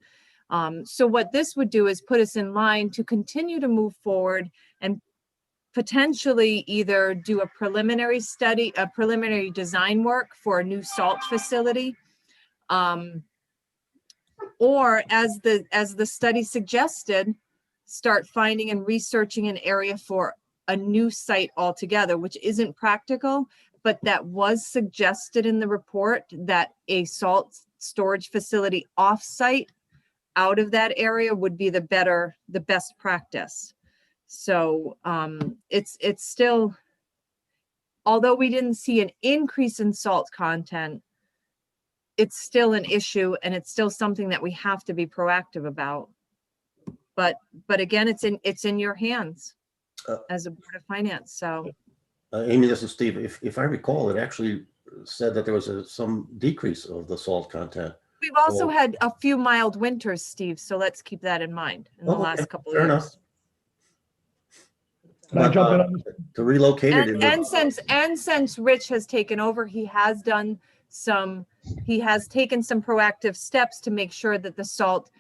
So what this would do is put us in line to continue to move forward and potentially either do a preliminary study, a preliminary design work for a new salt facility, or as the study suggested, start finding and researching an area for a new site altogether, which isn't practical, but that was suggested in the report that a salt storage facility off-site out of that area would be the best practice. So it's still, although we didn't see an increase in salt content, it's still an issue, and it's still something that we have to be proactive about. But again, it's in your hands as a Board of Finance. So, Amy, this is Steve. If I recall, it actually said that there was some decrease of the salt content. we've also had a few mild winters, Steve. So let's keep that in mind in the last couple of years. Enough. Can I jump in on this? To relocate it. And since Rich has taken over, he has taken some proactive steps to make sure that the salt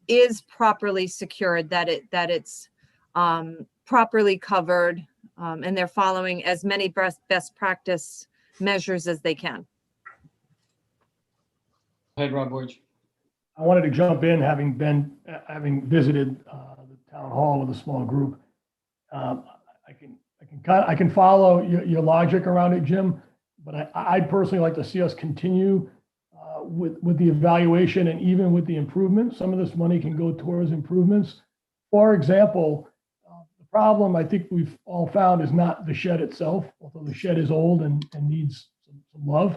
is properly secured, that it's properly covered, and they're following as many best practice measures as they can. Go ahead, Rob Borge. I wanted to jump in, having visited the town hall with a small group. I can follow your logic around it, Jim, but I'd personally like to see us continue with the evaluation, and even with the improvements. Some of this money can go towards improvements. For example, the problem I think we've all found is not the shed itself, although the shed is old and needs some love.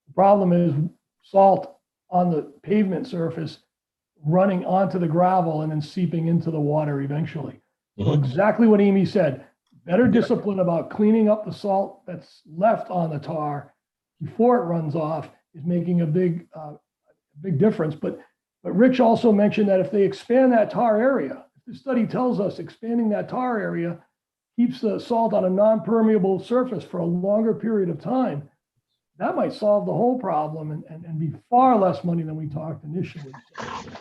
The problem is salt on the pavement surface running onto the gravel and then seeping into the water eventually. So exactly what Amy said, better discipline about cleaning up the salt that's left on the tar before it runs off is making a big difference. But Rich also mentioned that if they expand that tar area, if the study tells us expanding that tar area keeps the salt on a non-permeable surface for a longer period of time, that might solve the whole problem and be far less money than we talked initially. So,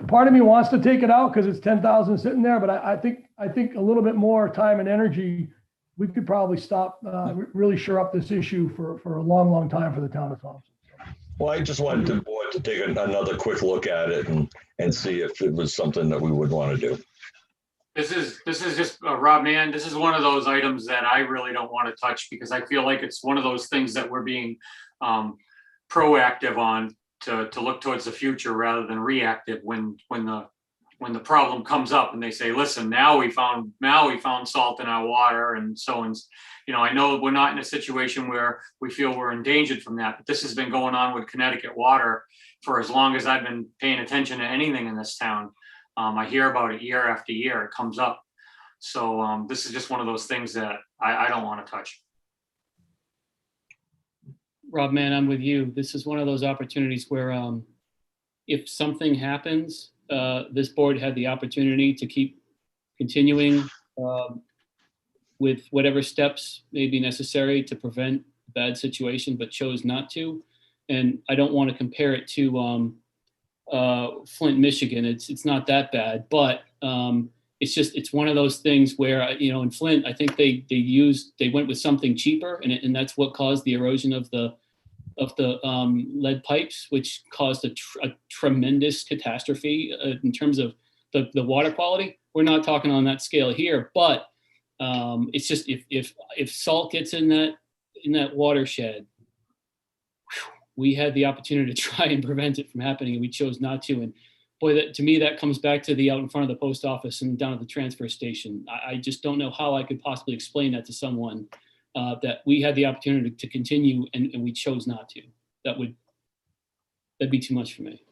part of me wants to take it out because it's 10,000 sitting there, but I think a little bit more time and energy, we could probably stop, really shore up this issue for a long, long time for the town of Thompson. Well, I just wanted the board to take another quick look at it and see if it was something that we would want to do. This is just, Rob, man, this is one of those items that I really don't want to touch because I feel like it's one of those things that we're being proactive on to look towards the future rather than reactive when the problem comes up and they say, listen, now we found salt in our water and so on. You know, I know we're not in a situation where we feel we're endangered from that, but this has been going on with Connecticut water for as long as I've been paying attention to anything in this town. I hear about it year after year, it comes up. So this is just one of those things that I don't want to touch. Rob, man, I'm with you. This is one of those opportunities where if something happens, this board had the opportunity to keep continuing with whatever steps may be necessary to prevent a bad situation, but chose not to. And I don't want to compare it to Flint, Michigan. It's not that bad, but it's one of those things where, you know, in Flint, I think they went with something cheaper, and that's what caused the erosion of the lead pipes, which caused a tremendous catastrophe in terms of the water quality. We're not talking on that scale here, but it's just if salt gets in that watershed, we had the opportunity to try and prevent it from happening, and we chose not to. And boy, to me, that comes back to the out in front of the post office and down at the transfer station. I just don't know how I could possibly explain that to someone, that we had the opportunity to continue and we chose not to. That'd be too much for me.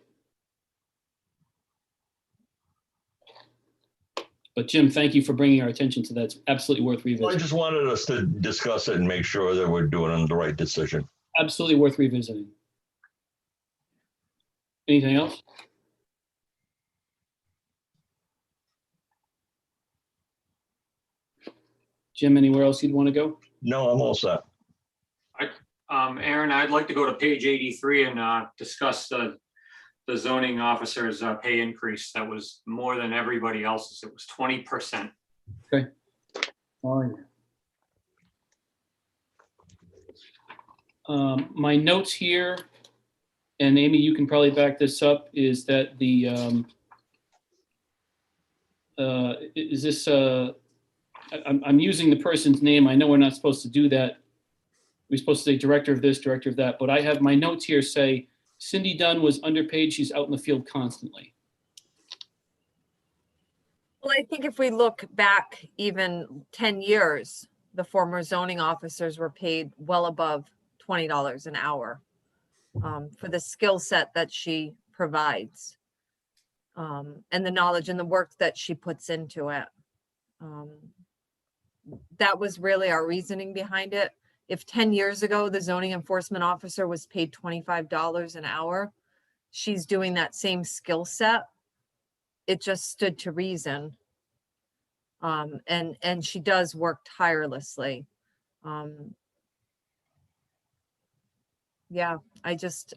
But Jim, thank you for bringing our attention to that. It's absolutely worth Well, I revisiting. just wanted us to discuss it and make sure that we're doing the right decision. Absolutely worth revisiting. Anything else? Jim, anywhere else you'd want to go? No, I'm all set. Aaron, I'd like to go to page 83 and discuss the zoning officer's pay increase. That was more than everybody else's. It was 20%. Okay. Fine. My notes here, and Amy, you can probably back this up, is that I'm using the person's name. I know we're not supposed to do that. We're supposed to say director of this, director of that, but I have my notes here say Cindy Dunn was underpaid. She's out in the field constantly. Well, I think if we look back even 10 years, the former zoning officers were paid well above $20 an hour for the skill set that she provides and the knowledge and the work that she puts into it. That was really our reasoning behind it. If 10 years ago, the zoning enforcement officer was paid $25 an hour, she's doing that same skill set. It just stood to reason. And she does work tirelessly. Yeah, I've just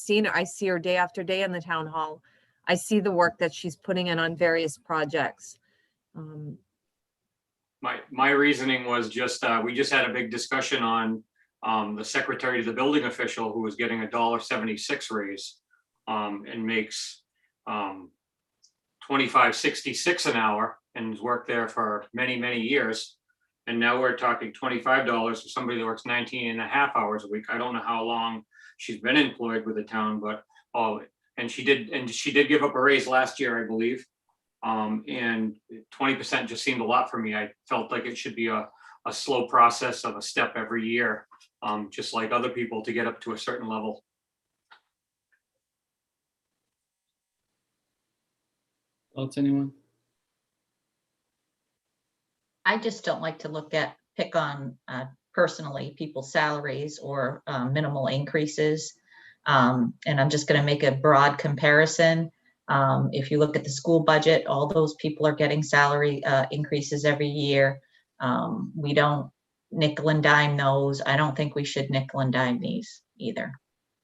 seen her. I see her day after day in the town hall. I see the work that she's putting in on various projects. My reasoning was just, we just had a big discussion on the secretary to the building official who was getting a $1.76 raise and makes $25.66 an hour and has worked there for many, many years. And now we're talking $25 for somebody that works 19 and a half hours a week. I don't know how long she's been employed with the town, but and she did give up a raise last year, I believe. And 20% just seemed a lot for me. I felt like it should be a slow process of a step every year, just like other people to get up to a certain level. Thoughts, anyone? I just don't like to pick on personally people's salaries or minimal increases. And I'm just going to make a broad comparison. If you look at the school budget, all those people are getting salary increases every year. We don't nickel and dime those. I don't think we should nickel and dime these either.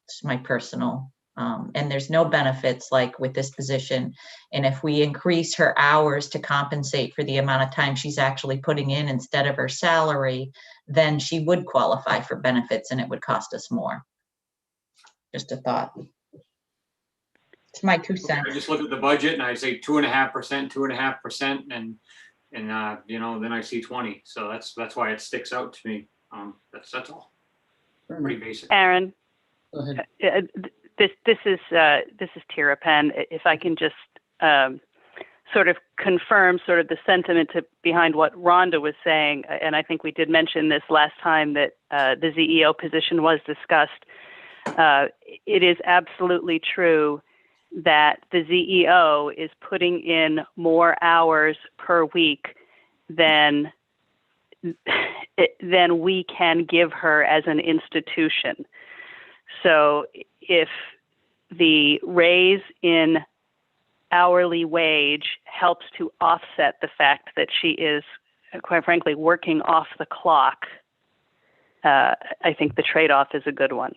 It's my personal, and there's no benefits like with this position. And if we increase her hours to compensate for the amount of time she's actually putting in instead of her salary, then she would qualify for benefits and it would cost us more. Just a thought. It's my 2 I cents. just look at the budget and I say 2.5%, 2.5%, and you know, then I see 20. So that's why it sticks out to me. That's all. Pretty basic. Aaron, Go ahead. this is Tira Penn. If I can just sort of confirm sort of the sentiment behind what Rhonda was saying, and I think we did mention this last time that the ZEO position was discussed. It is absolutely true that the ZEO is putting in more hours per week than we can give her as an institution. So if the raise in hourly wage helps to offset the fact that she is, quite frankly, working off the clock, I think the trade-off is a good one.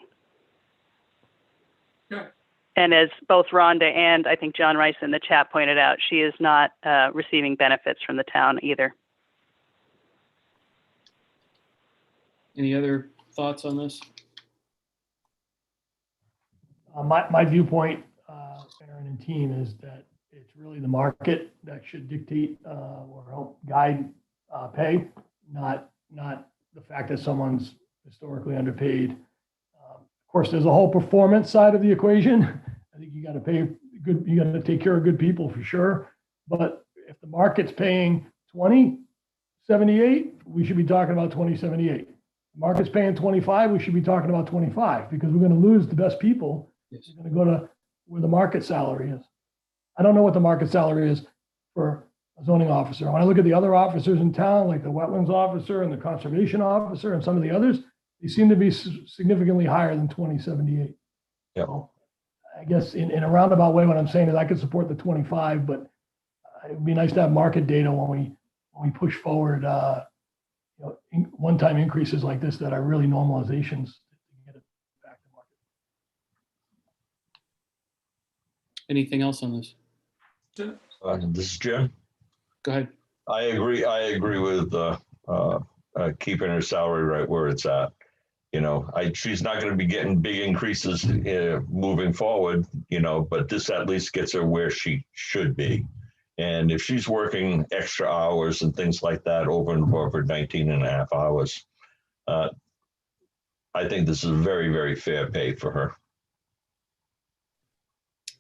Yeah. And as both Rhonda and I think John Rice in the chat pointed out, she is not receiving benefits from the town either. Any other thoughts on this? My viewpoint, Aaron and team, is that it's really the market that should dictate or help guide pay, not the fact that someone's historically underpaid. Of course, there's a whole performance side of the equation. I think you got to pay good, you got to take care of good people for sure. But if the market's paying 20.78, we should be talking about 20.78. The market's paying 25, we should be talking about 25, because we're going to lose the best people. Yes. We're going to go to where the market salary is. I don't know what the market salary is for a zoning officer. When I look at the other officers in town, like the wetlands officer and the conservation officer and some of the others, they seem to be significantly higher than 20.78. Yep. So I guess in a roundabout way, what I'm saying is I could support the 25, but it would be nice to have market data when we push forward, one-time increases like this that are really normalizations to get it back to market. Anything else on this? This is Jim. Go ahead. I agree with keeping her salary right where it's at. You know, she's not going to be getting big increases moving forward, you know, but this at least gets her where she should be. And if she's working extra hours and things like that over and above her 19 and a half hours, I think this is very, very fair pay for her.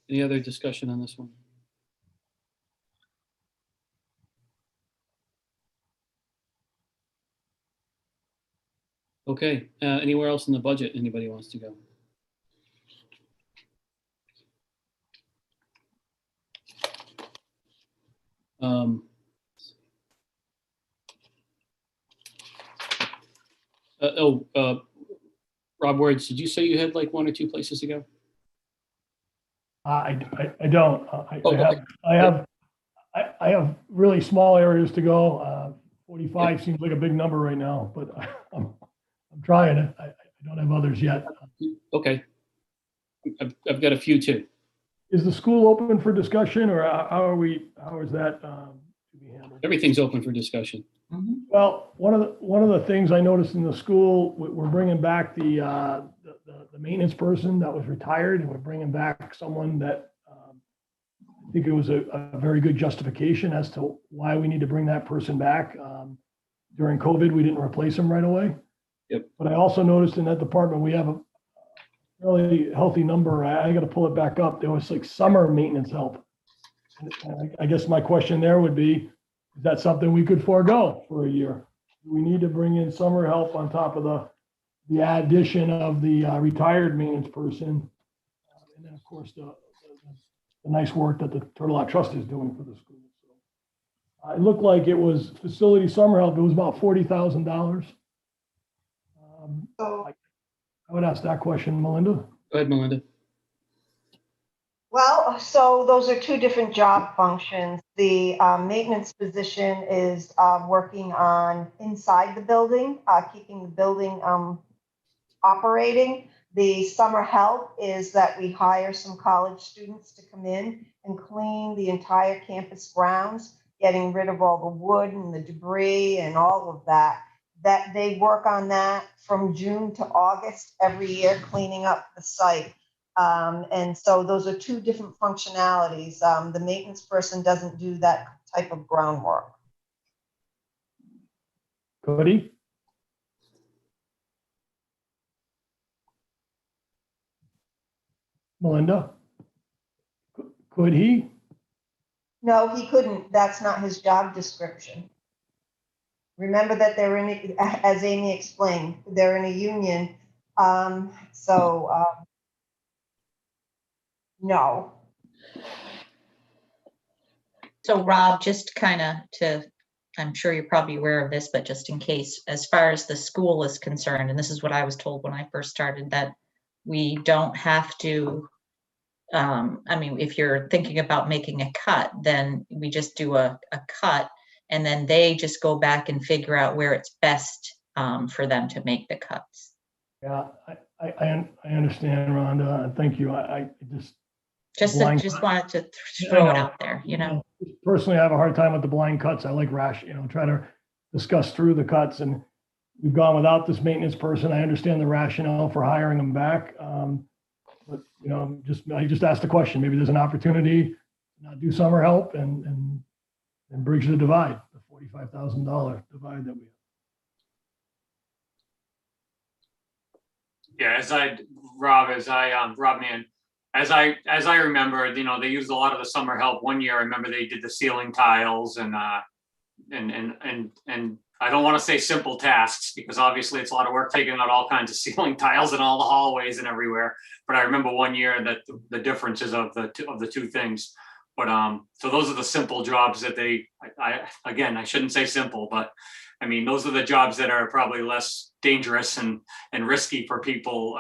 Any other discussion on this one? Okay, anywhere else in the budget anybody wants to go? Rob Words, did you say you had like 1 or 2 places to go? I don't. Okay. I have really small areas to go. 45 seems like a big number right now, but I'm trying it. I don't have others yet. Okay. I've got a few too. Is the school open for discussion, or how is that to be handled? Everything's open for discussion. Well, one of the things I noticed in the school, we're bringing back the maintenance person that was retired, and we're bringing back someone that I think it was a very good justification as to why we need to bring that person back. During COVID, we didn't replace him right away. Yep. But I also noticed in that department, we have a really healthy number. I got to pull it back up. There was like summer maintenance help. And I guess my question there would be, is that something we could forego for a year? Do we need to bring in summer help on top of the addition of the retired maintenance person? And then, of course, the nice work that the Turtle Rock Trust is doing for the school. So it looked like it was facility summer help. It was about $40,000. I would ask that question, Melinda. Go ahead, Melinda. Well, so those are two different job functions. The maintenance position is working on inside the building, keeping the building operating. The summer help is that we hire some college students to come in and clean the entire campus grounds, getting rid of all the wood and the debris and all of that. That they work on that from June to August every year, cleaning up the site. And so those are two different functionalities. The maintenance person doesn't do that type of groundwork. Cody? Melinda? Could he? No, he couldn't. That's not his job description. Remember that they're in, as Amy explained, they're in a union. No. So Rob, just kind of I'm sure you're probably aware of this, but just in case, as far as the school is concerned, and this is what I was told when I first started, that we don't have to, I mean, if you're thinking about making a cut, then we just do a cut, and then they just go back and figure out where it's best for them to make the cuts. Yeah, I understand, Rhonda, and thank you. I Just blind wanted to I throw it know. out there, you know. Personally, I have a hard time with the blind cuts. I like try to discuss through the cuts, and we've gone without this maintenance person. I understand the rationale for hiring them back. But I just asked the question, maybe there's an opportunity to not do summer help and bridge the divide, the $45,000 divide that we have. Yeah, Rob, man, as I remember, they used a lot of the summer help. One year, I remember they did the ceiling tiles and I don't want to say simple tasks because obviously it's a lot of work taking out all kinds of ceiling tiles in all the hallways and everywhere. But I remember one year that the differences of the two things. But so those are the simple jobs that I shouldn't say simple, but I mean, those are the jobs that are probably less dangerous and risky for people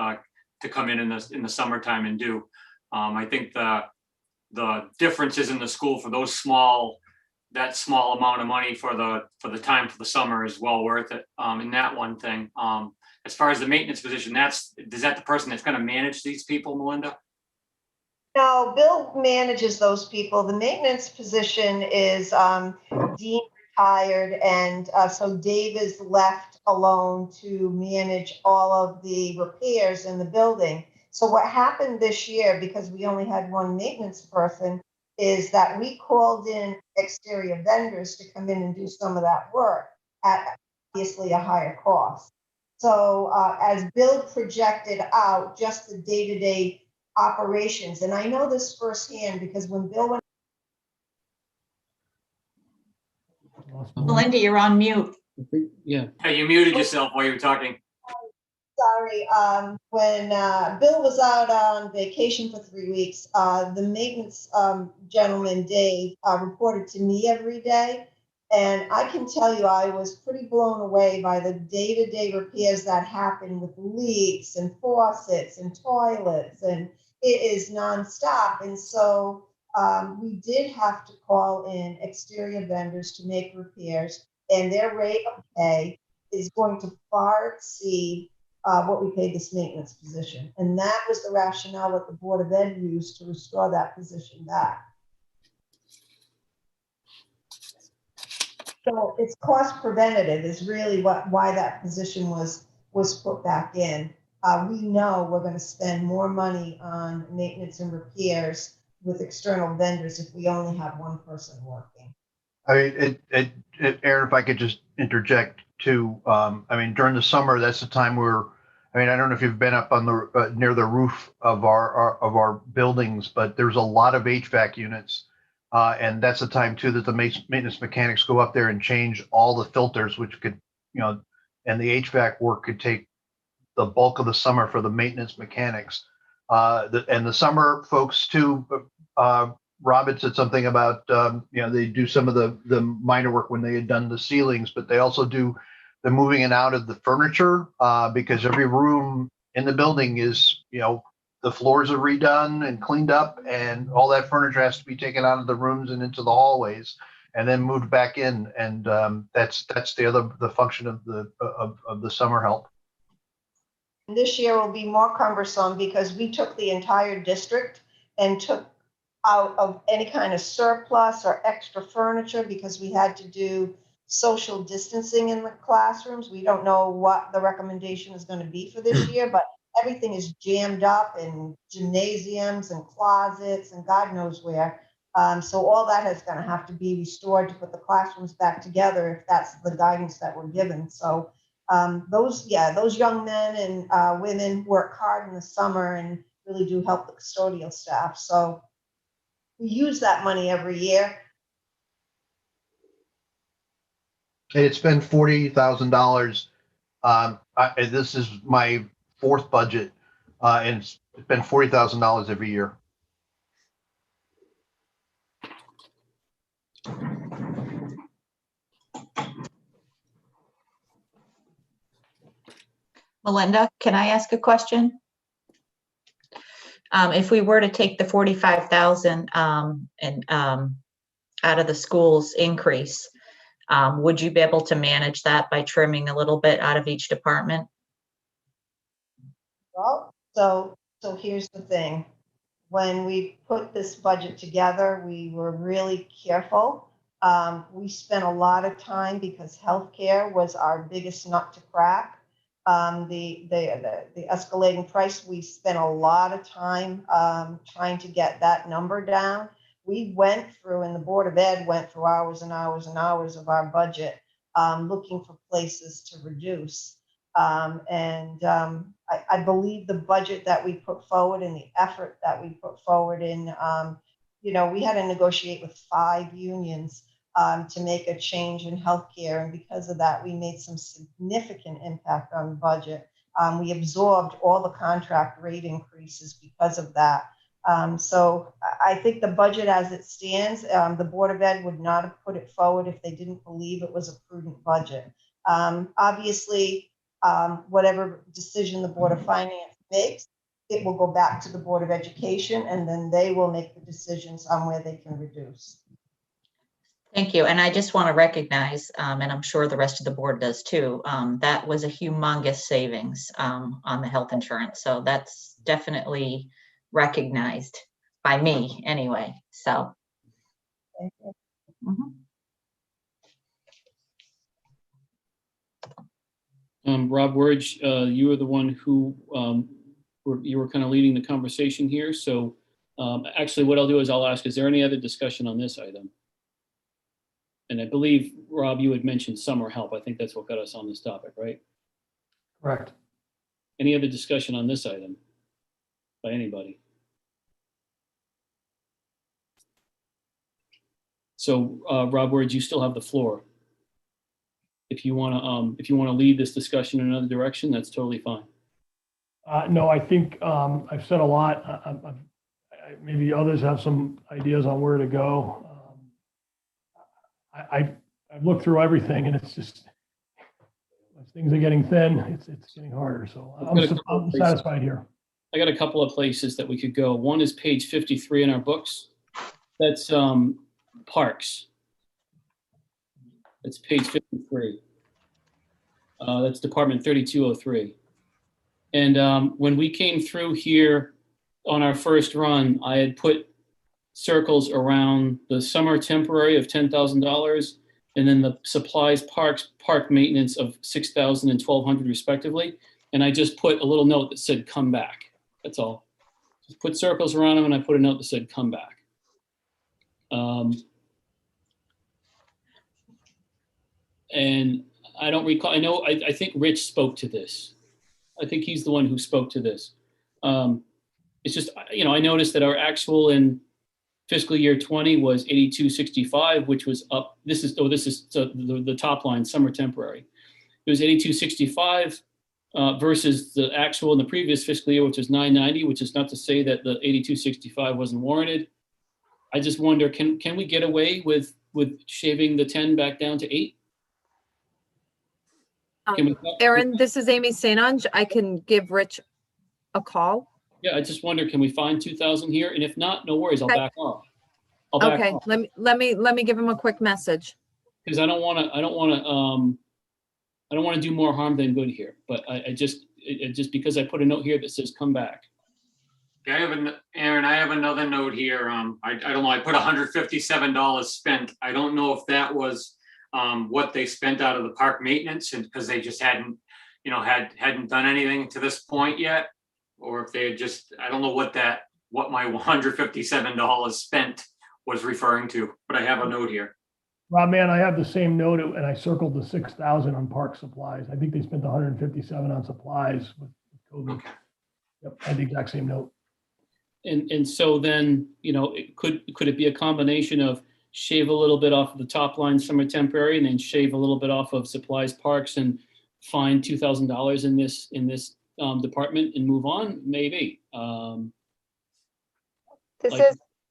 to come in the summertime and do. I think the differences in the school for that small amount of money for the time for the summer is well worth it. In that one thing, as far as the maintenance position, is that the person that's going to manage these people, Melinda? No, Bill manages those people. The maintenance position is Dean retired, and so Dave is left alone to manage all of the repairs in the building. So what happened this year, because we only had one maintenance person, is that we called in exterior vendors to come in and do some of that work at obviously a higher cost. So as Bill projected out just the day-to-day operations, and I know this firsthand because when Bill went. Melinda, you're on mute. Yeah. Hey, you muted yourself while you were talking. Sorry, when Bill was out on vacation for 3 weeks, the maintenance gentleman, Dave, reported to me every day. And I can tell you, I was pretty blown away by the day-to-day repairs that happen with leaks and faucets and toilets, and it is nonstop. And so we did have to call in exterior vendors to make repairs, and their rate of pay is going to far exceed what we paid this maintenance position. And that was the rationale that the Board of Ed used to restore that position back. So it's cost preventative is really why that position was put back in. We know we're going to spend more money on maintenance and repairs with external vendors if we only have one person working. I mean, Aaron, if I could just interject too. I mean, during the summer, that's the time I don't know if you've been up on the near the roof of our buildings, but there's a lot of HVAC units, and that's the time too that the maintenance mechanics go up there and change all the filters, which could, and the HVAC work could take the bulk of the summer for the maintenance mechanics. And the summer folks too. Rob had said something about they do some of the minor work when they had done the ceilings, but they also do the moving in and out of the furniture because every room in the building is, the the floors are redone and cleaned up, and all that furniture has to be taken out of the rooms and into the hallways and then moved back in. And that's the function of the summer help. This year will be more cumbersome because we took the entire district and took out of any kind of surplus or extra furniture because we had to do social distancing in the classrooms. We don't know what the recommendation is going to be for this year, but everything is jammed up in gymnasiums and closets and God knows where. So all that is going to have to be restored to put the classrooms back together if that's the guidance that we're given. So those young men and women work hard in the summer and really do help the custodial staff. So we use that money every year. It's been $40,000. This is my fourth budget, and it's been $40,000 every year. Melinda, can I ask a question? If we were to take the 45,000 and out of the school's increase, would you be able to manage that by trimming a little bit out of each department? Well, so here's the thing. When we put this budget together, we were really careful. We spent a lot of time because healthcare was our biggest nut to crack. The escalating price, we spent a lot of time trying to get that number down. We went through, and the Board of Ed went through hours and hours and hours of our budget looking for places to reduce. I believe the budget that we put forward and the effort that we put forward in, we had to negotiate with 5 unions to make a change in healthcare. And because of that, we made some significant impact on the budget. We absorbed all the contract rate increases because of that. So I think the budget as it stands, the Board of Ed would not have put it forward if they didn't believe it was a prudent budget. Obviously, whatever decision the Board of Finance makes, it will go back to the Board of Education, and then they will make the decisions on where they can reduce. Thank you. And I just want to recognize, and I'm sure the rest of the board does too, that was a humongous savings on the health insurance. So that's definitely recognized by me anyway. So. Thank you. Rob Wurge, you were the one who you were kind of leading the conversation here. So actually what I'll do is I'll ask, is there any other discussion on this item? And I believe, Rob, you had mentioned summer help. I think that's what got us on this topic, right? Correct. Any other discussion on this item by anybody? So Rob Wurge, you still have the floor. If you want to lead this discussion in another direction, that's totally fine. No, I think I've said a lot. Maybe others have some ideas on where to go. I've looked through everything, and it's just, as things are getting thin, it's getting harder. So I'm satisfied here. I got a couple of places that we could go. One is page 53 in our books. That's parks. That's page 53. That's Department 3203. And when we came through here on our first run, I had put circles around the summer temporary of $10,000 and then the supplies park maintenance of $6,000 and $1,200 respectively. And I just put a little note that said, come back. That's all. Just put circles around them and I put a note that said, come back. And I don't recall, I think Rich spoke to this. I think he's the one who spoke to this. It's just, I noticed that our actual in fiscal year 20 was 8265, which was up. This is the top line, summer temporary. It was 8265 versus the actual in the previous fiscal year, which was 990, which is not to say that the 8265 wasn't warranted. I just wonder, can we get away with shaving the 10 back down to 8? Erin, this is Amy St. Ange. I can give Rich a call. Yeah, I just wonder, can we find 2,000 here? And if not, no worries, I'll Okay. back off. I'll back Okay, off. let me give him a quick message. Because I don't want to do more harm than good here. But I just because I put a note here that says come back. Yeah, Aaron, I have another note here. I don't know, I put $157 spent. I don't know if that was what they spent out of the park maintenance, and because they just hadn't done anything to this point yet, or if they had just, I don't know what my $157 spent was referring to, but I have a note here. Rob, man, I have the same note and I circled the 6,000 on park supplies. I think they spent 157 on supplies with COVID. Okay. Yep, I had the exact same note. And so then, could it be a combination of shave a little bit off of the top line summer temporary and then shave a little bit off of supplies parks and find $2,000 in this department and move on? Maybe.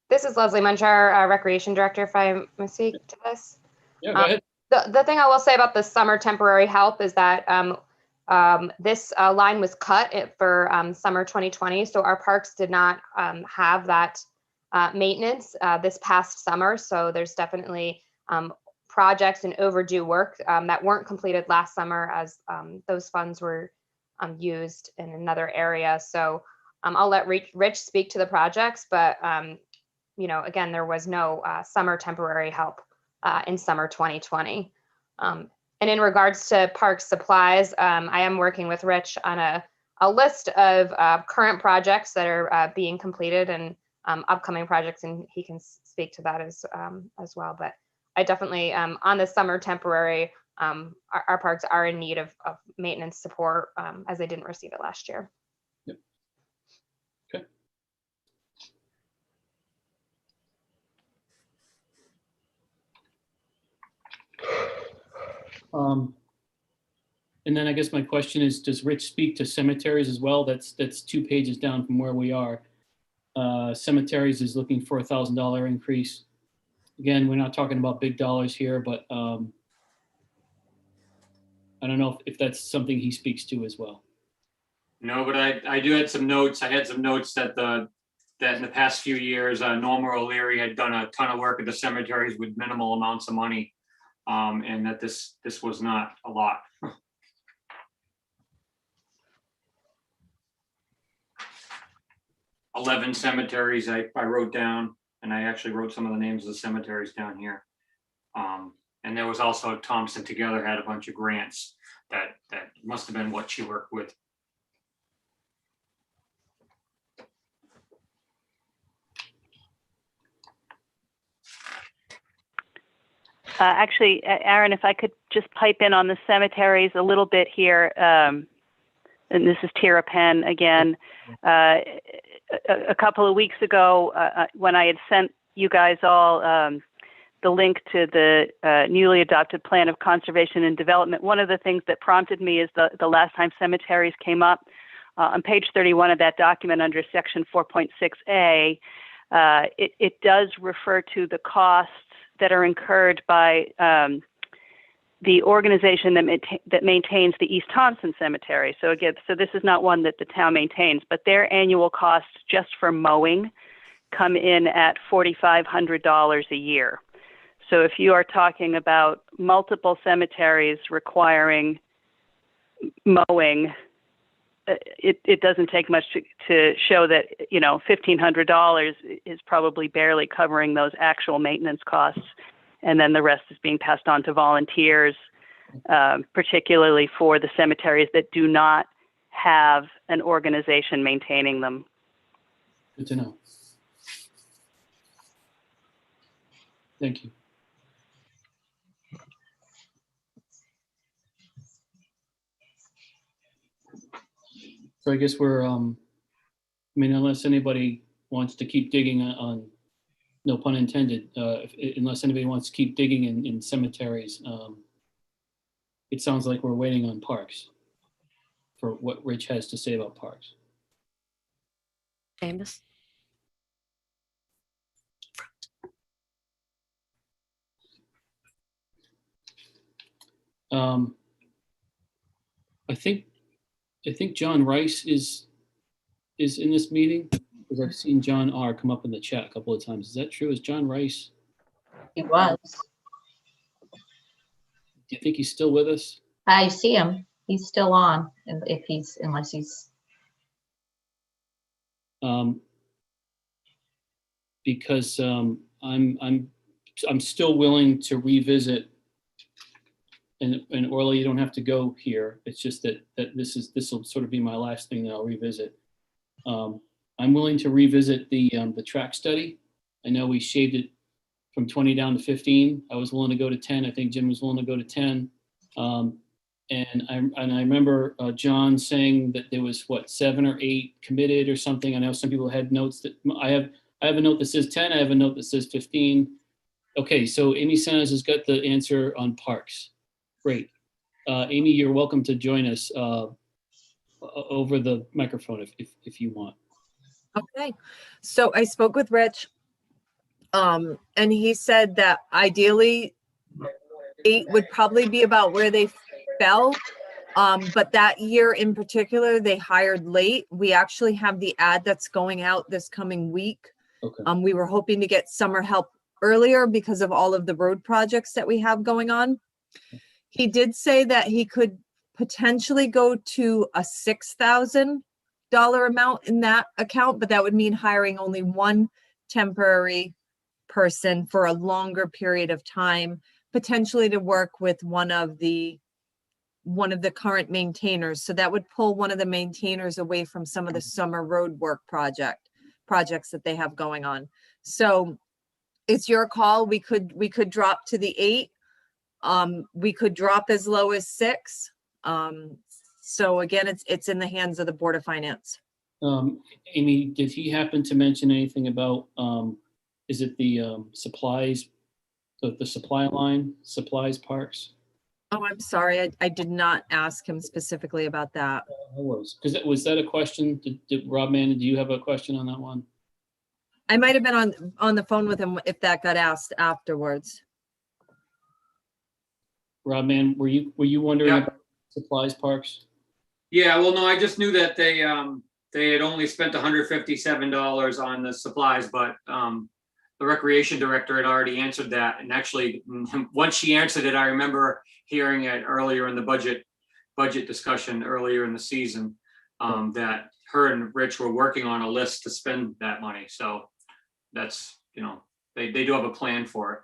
This is Leslie Munch, our recreation director, if I may speak to this. Yeah, go ahead. The thing I will say about the summer temporary help is that this line was cut for summer 2020. So our parks did not have that maintenance this past summer. So there's definitely projects and overdue work that weren't completed last summer as those funds were used in another area. So I'll let Rich speak to the projects, but again, there was no summer temporary help in summer 2020. And in regards to park supplies, I am working with Rich on a list of current projects that are being completed and upcoming projects, and he can speak to that as well. But I definitely, on the summer temporary, our parks are in need of maintenance support as they didn't receive it last year. Yep. Okay. And then I guess my question is, does Rich speak to cemeteries as well? That's 2 pages down from where we are. Cemeteries is looking for $1,000 increase. Again, we're not talking about big dollars here, but I don't know if that's something he speaks to as well. No, but I do had some notes. I had some notes that in the past few years, Norma O'Leary had done a ton of work at the cemeteries with minimal amounts of money, and that this was not a lot. 11 cemeteries I wrote down, and I actually wrote some of the names of the cemeteries down here. And there was also Thompson Together had a bunch of grants that must have been what she worked with. Actually, Aaron, if I could just pipe in on the cemeteries a little bit here, and this is Tira Penn again. A couple of weeks ago, when I had sent you guys all the link to the newly adopted plan of conservation and development, one of the things that prompted me is the last time cemeteries came up. On page 31 of that document under section 4.6a, it does refer to the costs that are incurred by the organization that maintains the East Thompson Cemetery. So again, this is not one that the town maintains, but their annual costs just for mowing come in at $4,500 a year. So if you are talking about multiple cemeteries requiring mowing, it doesn't take much to show that, $1,500 is probably barely covering those actual maintenance costs. And then the rest is being passed on to volunteers, particularly for the cemeteries that do not have an organization maintaining them. Good to know. Thank you. So I guess we're, unless anybody wants to keep digging on, no pun intended, unless anybody wants to keep digging in cemeteries, it sounds like we're waiting on parks for what Rich has to say about parks. Amos? I think John Rice is is in this meeting? Because I've seen John R. come up in the chat a couple of times. Is that true? Is John Rice? He was. Do you think he's still with us? I see him. He's still on, if he's, unless he's, Because I'm still willing to revisit. And Orla, you don't have to go here. It's just that this will sort of be my last thing that I'll revisit. I'm willing to revisit the track study. I know we shaved it from 20 down to 15. I was willing to go to 10. I think Jim was willing to go to 10. And I remember John saying that there was 7 or 8 committed or something. I know some people had notes that I have a note that says 10. I have a note that says 15. Okay, so Amy Sanders has got the answer on parks. Great. Amy, you're welcome to join us over the microphone if you want. Okay, so I spoke with Rich, and he said that ideally 8 would probably be about where they fell. But that year in particular, they hired late. We actually have the ad that's going out this coming week. Okay. We were hoping to get summer help earlier because of all of the road projects that we have going on. He did say that he could potentially go to a $6,000 amount in that account, but that would mean hiring only one temporary person for a longer period of time, potentially to work with one of the current maintainers. So that would pull one of the maintainers away from some of the summer road work projects that they have going on. So it's your call. We could drop to the 8. We could drop as low as 6. So again, it's in the hands of the Board of Finance. Amy, did he happen to mention anything about, is it the supplies, the supply line, supplies parks? Oh, I'm sorry. I did not ask him specifically about that. Because was that a question? Did Rob Mann, do you have a question on that one? I might have been on the phone with him if that got asked afterwards. Rob Mann, were you wondering Yeah. about supplies parks? Yeah, well, no, I just knew that they had only spent $157 on the supplies, but the recreation director had already answered that. And actually, once she answered it, I remember hearing it earlier in the budget discussion earlier in the season, that her and Rich were working on a list to spend that money. So that's, they do have a plan for it.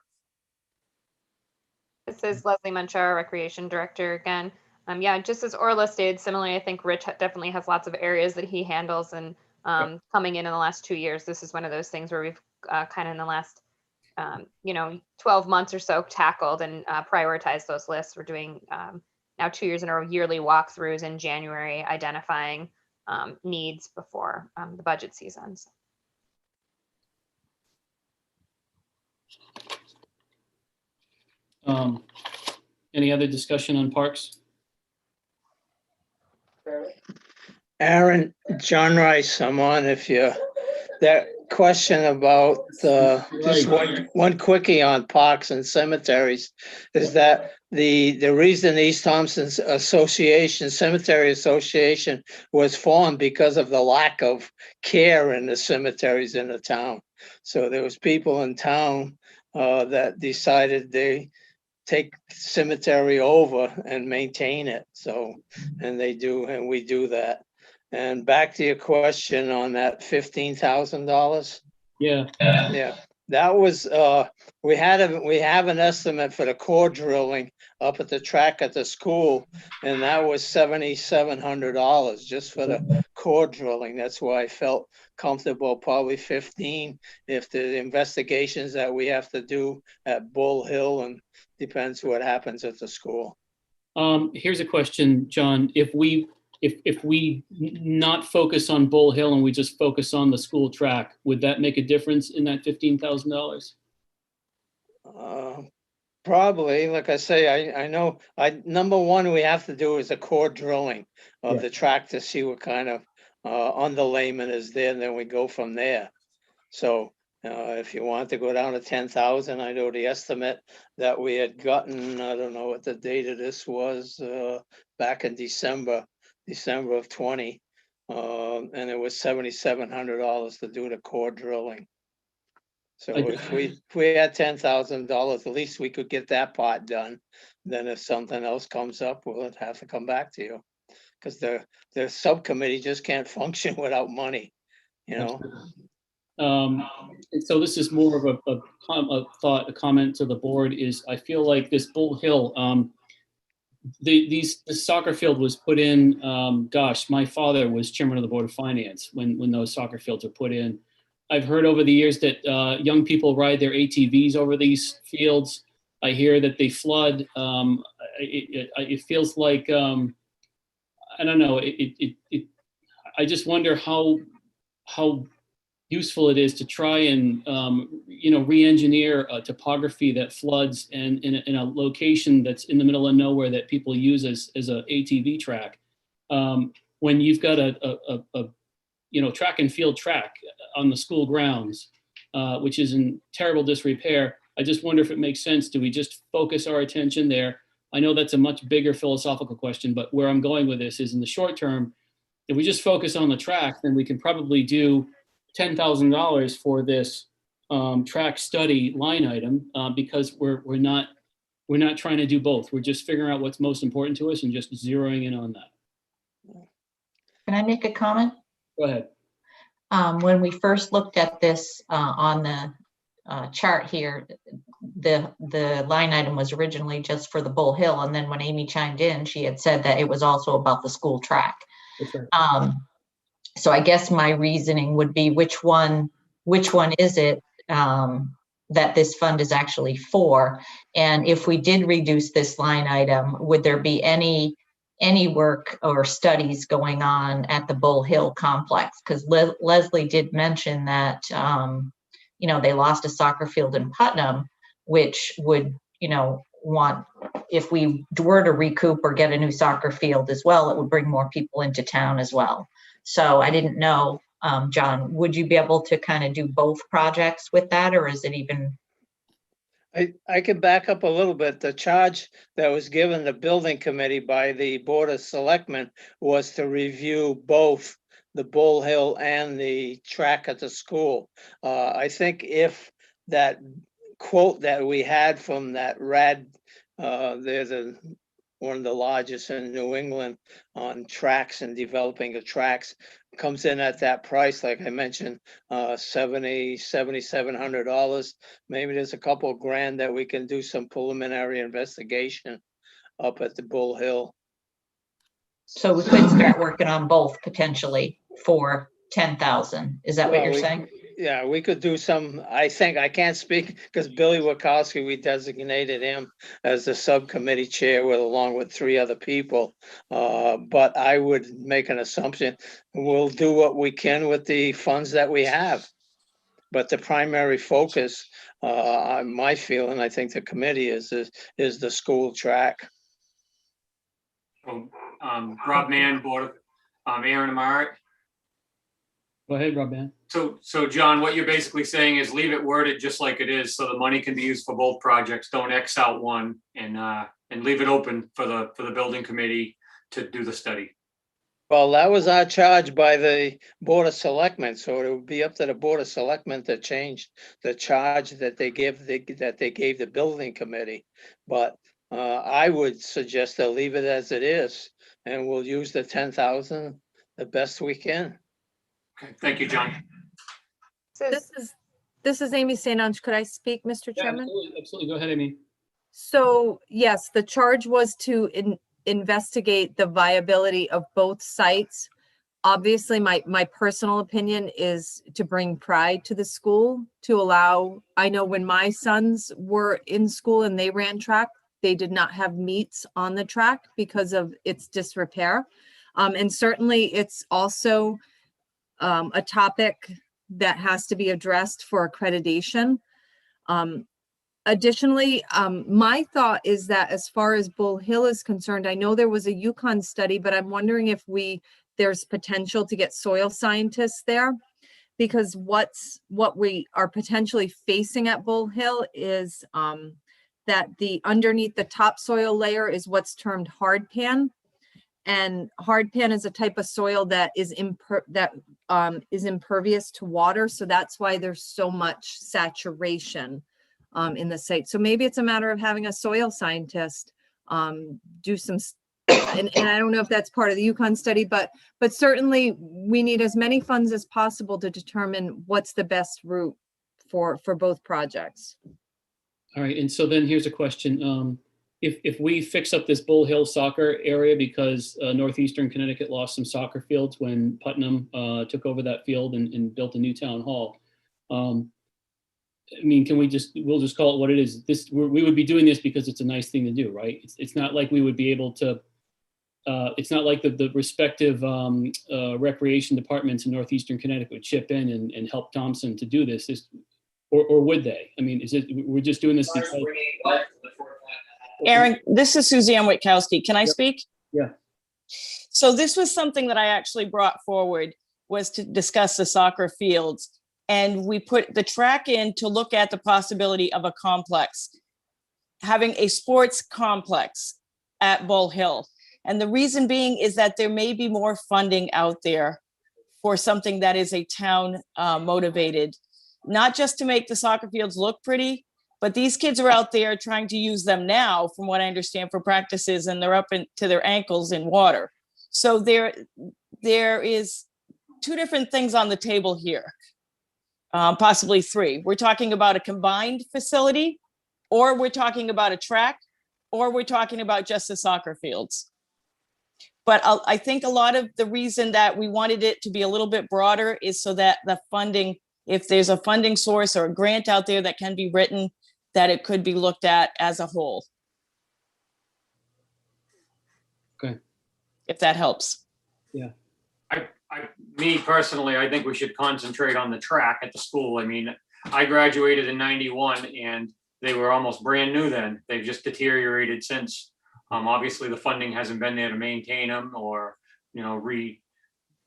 This is Leslie Muncher, Recreation Director again. Yeah, just as Orla stated, similarly, I think Rich definitely has lots of areas that he handles, and coming in the last 2 years, this is one of those things where we've kind of in the last 12 months or so tackled and prioritized those lists. We're doing now 2 years in a row yearly walkthroughs in January, identifying needs before the budget seasons. Any other discussion on parks? Aaron, John Rice, I'm on that question about just one quickie on parks and cemeteries is that the reason East Thompson's Cemetery Association was formed because of the lack of care in the cemeteries in the town. So there was people in town that decided they take cemetery over and maintain it. So, and they do, and we do that. And back to your question on that $15,000. Yeah. Yeah, that was, we have an estimate for the core drilling up at the track at the school, and that was $7,700 just for the core drilling. That's why I felt comfortable, probably 15 if the investigations that we have to do at Bull Hill, and depends what happens at the school. Here's a question, John. If we not focus on Bull Hill and we just focus on the school track, would that make a difference in that $15,000? Probably, like I say, I know, number one, we have to do is a core drilling of the track to see what kind of underlayment is there, and then we go from there. So if you want to go down to 10,000, I know the estimate that we had gotten, I don't know what the date of this was, back in December of 20, And it was $7,700 to do the core drilling. So if we had $10,000, at least we could get that part done. Then if something else comes up, we'll have to come back to you. Because the subcommittee just can't function without money, you know? And so this is more of a comment to the board is, I feel like this Bull Hill, the soccer field was put in, gosh, my father was chairman of the Board of Finance when those soccer fields were put in. I've heard over the years that young people ride their ATVs over these fields. I hear that they flood. It feels like, I don't know, I just wonder how useful it is to try and re-engineer a topography that floods and in a location that's in the middle of nowhere that people use as a ATV track. When you've got a track and field track on the school grounds, which is in terrible disrepair. I just wonder if it makes sense. Do we just focus our attention there? I know that's a much bigger philosophical question, but where I'm going with this is in the short term, if we just focus on the track, then we can probably do $10,000 for this track study line item because we're not trying to do both. We're just figuring out what's most important to us and just zeroing in on that. Can I make a comment? Go ahead. When we first looked at this on the chart here, the line item was originally just for the Bull Hill, and then when Amy chimed in, she had said that it was also about the school track. That's right. So I guess my reasoning would be which one is it that this fund is actually for? And if we did reduce this line item, would there be any work or studies going on at the Bull Hill complex? Because Leslie did mention that they lost a soccer field in Putnam, which would want, if we were to recoup or get a new soccer field as well, it would bring more people into town as well. So I didn't know, John, would you be able to kind of do both projects with that, or is it even? I can back up a little bit. The charge that was given the building committee by the Board of Selectmen was to review both the Bull Hill and the track at the school. I think if that quote that we had from that they're one of the largest in New England on tracks and developing the tracks, comes in at that price, like I mentioned, $7,700. Maybe there's a couple grand that we can do some preliminary investigation up at the Bull Hill. So we could start working on both potentially for 10,000. Is that what you're saying? Yeah, we could do some. I think I can't speak because Billy Wachowski, we designated him as the subcommittee chair along with 3 other people. But I would make an assumption we'll do what we can with the funds that we have. But the primary focus, my feeling, I think the committee is the school track. Rob Mann, Board of Aaron Amart. Go ahead, Rob Mann. So John, what you're basically saying is leave it worded just like it is, so the money can be used for both projects. Don't X out one, and leave it open for the building committee to do the study. Well, that was our charge by the Board of Selectmen, so it would be up to the Board of Selectmen to change the charge that they gave the building committee. But I would suggest to leave it as it is, and we'll use the 10,000 the best we can. Okay, thank you, John. This is Amy St. Ange. Could I speak, Mr. Yeah, Chairman? absolutely. Go ahead, Amy. So yes, the charge was to investigate the viability of both sites. Obviously, my personal opinion is to bring pride to the school, to allow, I know when my sons were in school and they ran track, they did not have meets on the track because of its disrepair. And certainly it's also a topic that has to be addressed for accreditation. Additionally, my thought is that as far as Bull Hill is concerned, I know there was a Yukon study, but I'm wondering if there's potential to get soil scientists there, because what we are potentially facing at Bull Hill is that underneath the topsoil layer is what's termed hard pan. And hardpan is a type of soil that is impervious to water. So that's why there's so much saturation in the site. So maybe it's a matter of having a soil scientist do some, and I don't know if that's part of the Yukon study, but certainly we need as many funds as possible to determine what's the best route for both projects. All right, and so then here's a question. If we fix up this Bull Hill soccer area because Northeastern Connecticut lost some soccer fields when Putnam took over that field and built a new town hall. I mean, we'll just call it what it is. We would be doing this because it's a nice thing to do, right? It's not like we would be able to, it's not like the respective recreation departments in Northeastern Connecticut would chip in and help Thompson to do this. Or would they? I mean, we're just doing this because. Aaron, this is Suzanne Witkowski. Can I speak? Yeah. So this was something that I actually brought forward, was to discuss the soccer fields. And we put the track in to look at the possibility of a complex, having a sports complex at Bull Hill. And the reason being is that there may be more funding out there for something that is a town motivated, not just to make the soccer fields look pretty, but these kids are out there trying to use them now, from what I understand, for practices, and they're up to their ankles in water. So there is two different things on the table here, possibly three. We're talking about a combined facility, or we're talking about a track, or we're talking about just the soccer fields. But I think a lot of the reason that we wanted it to be a little bit broader is so that the funding, if there's a funding source or a grant out there that can be written, that it could be looked at as a whole. Okay. If that helps. Yeah. Me personally, I think we should concentrate on the track at the school. I mean, I graduated in '91 and they were almost brand new then. They've just deteriorated since. Obviously the funding hasn't been there to maintain them or, redo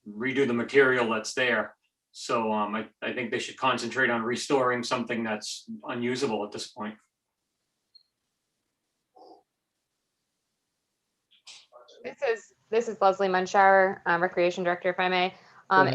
the material that's there. So I think they should concentrate on restoring something that's unusable at this point. This is Leslie Munshauer, Recreation Director, if I may. Sure.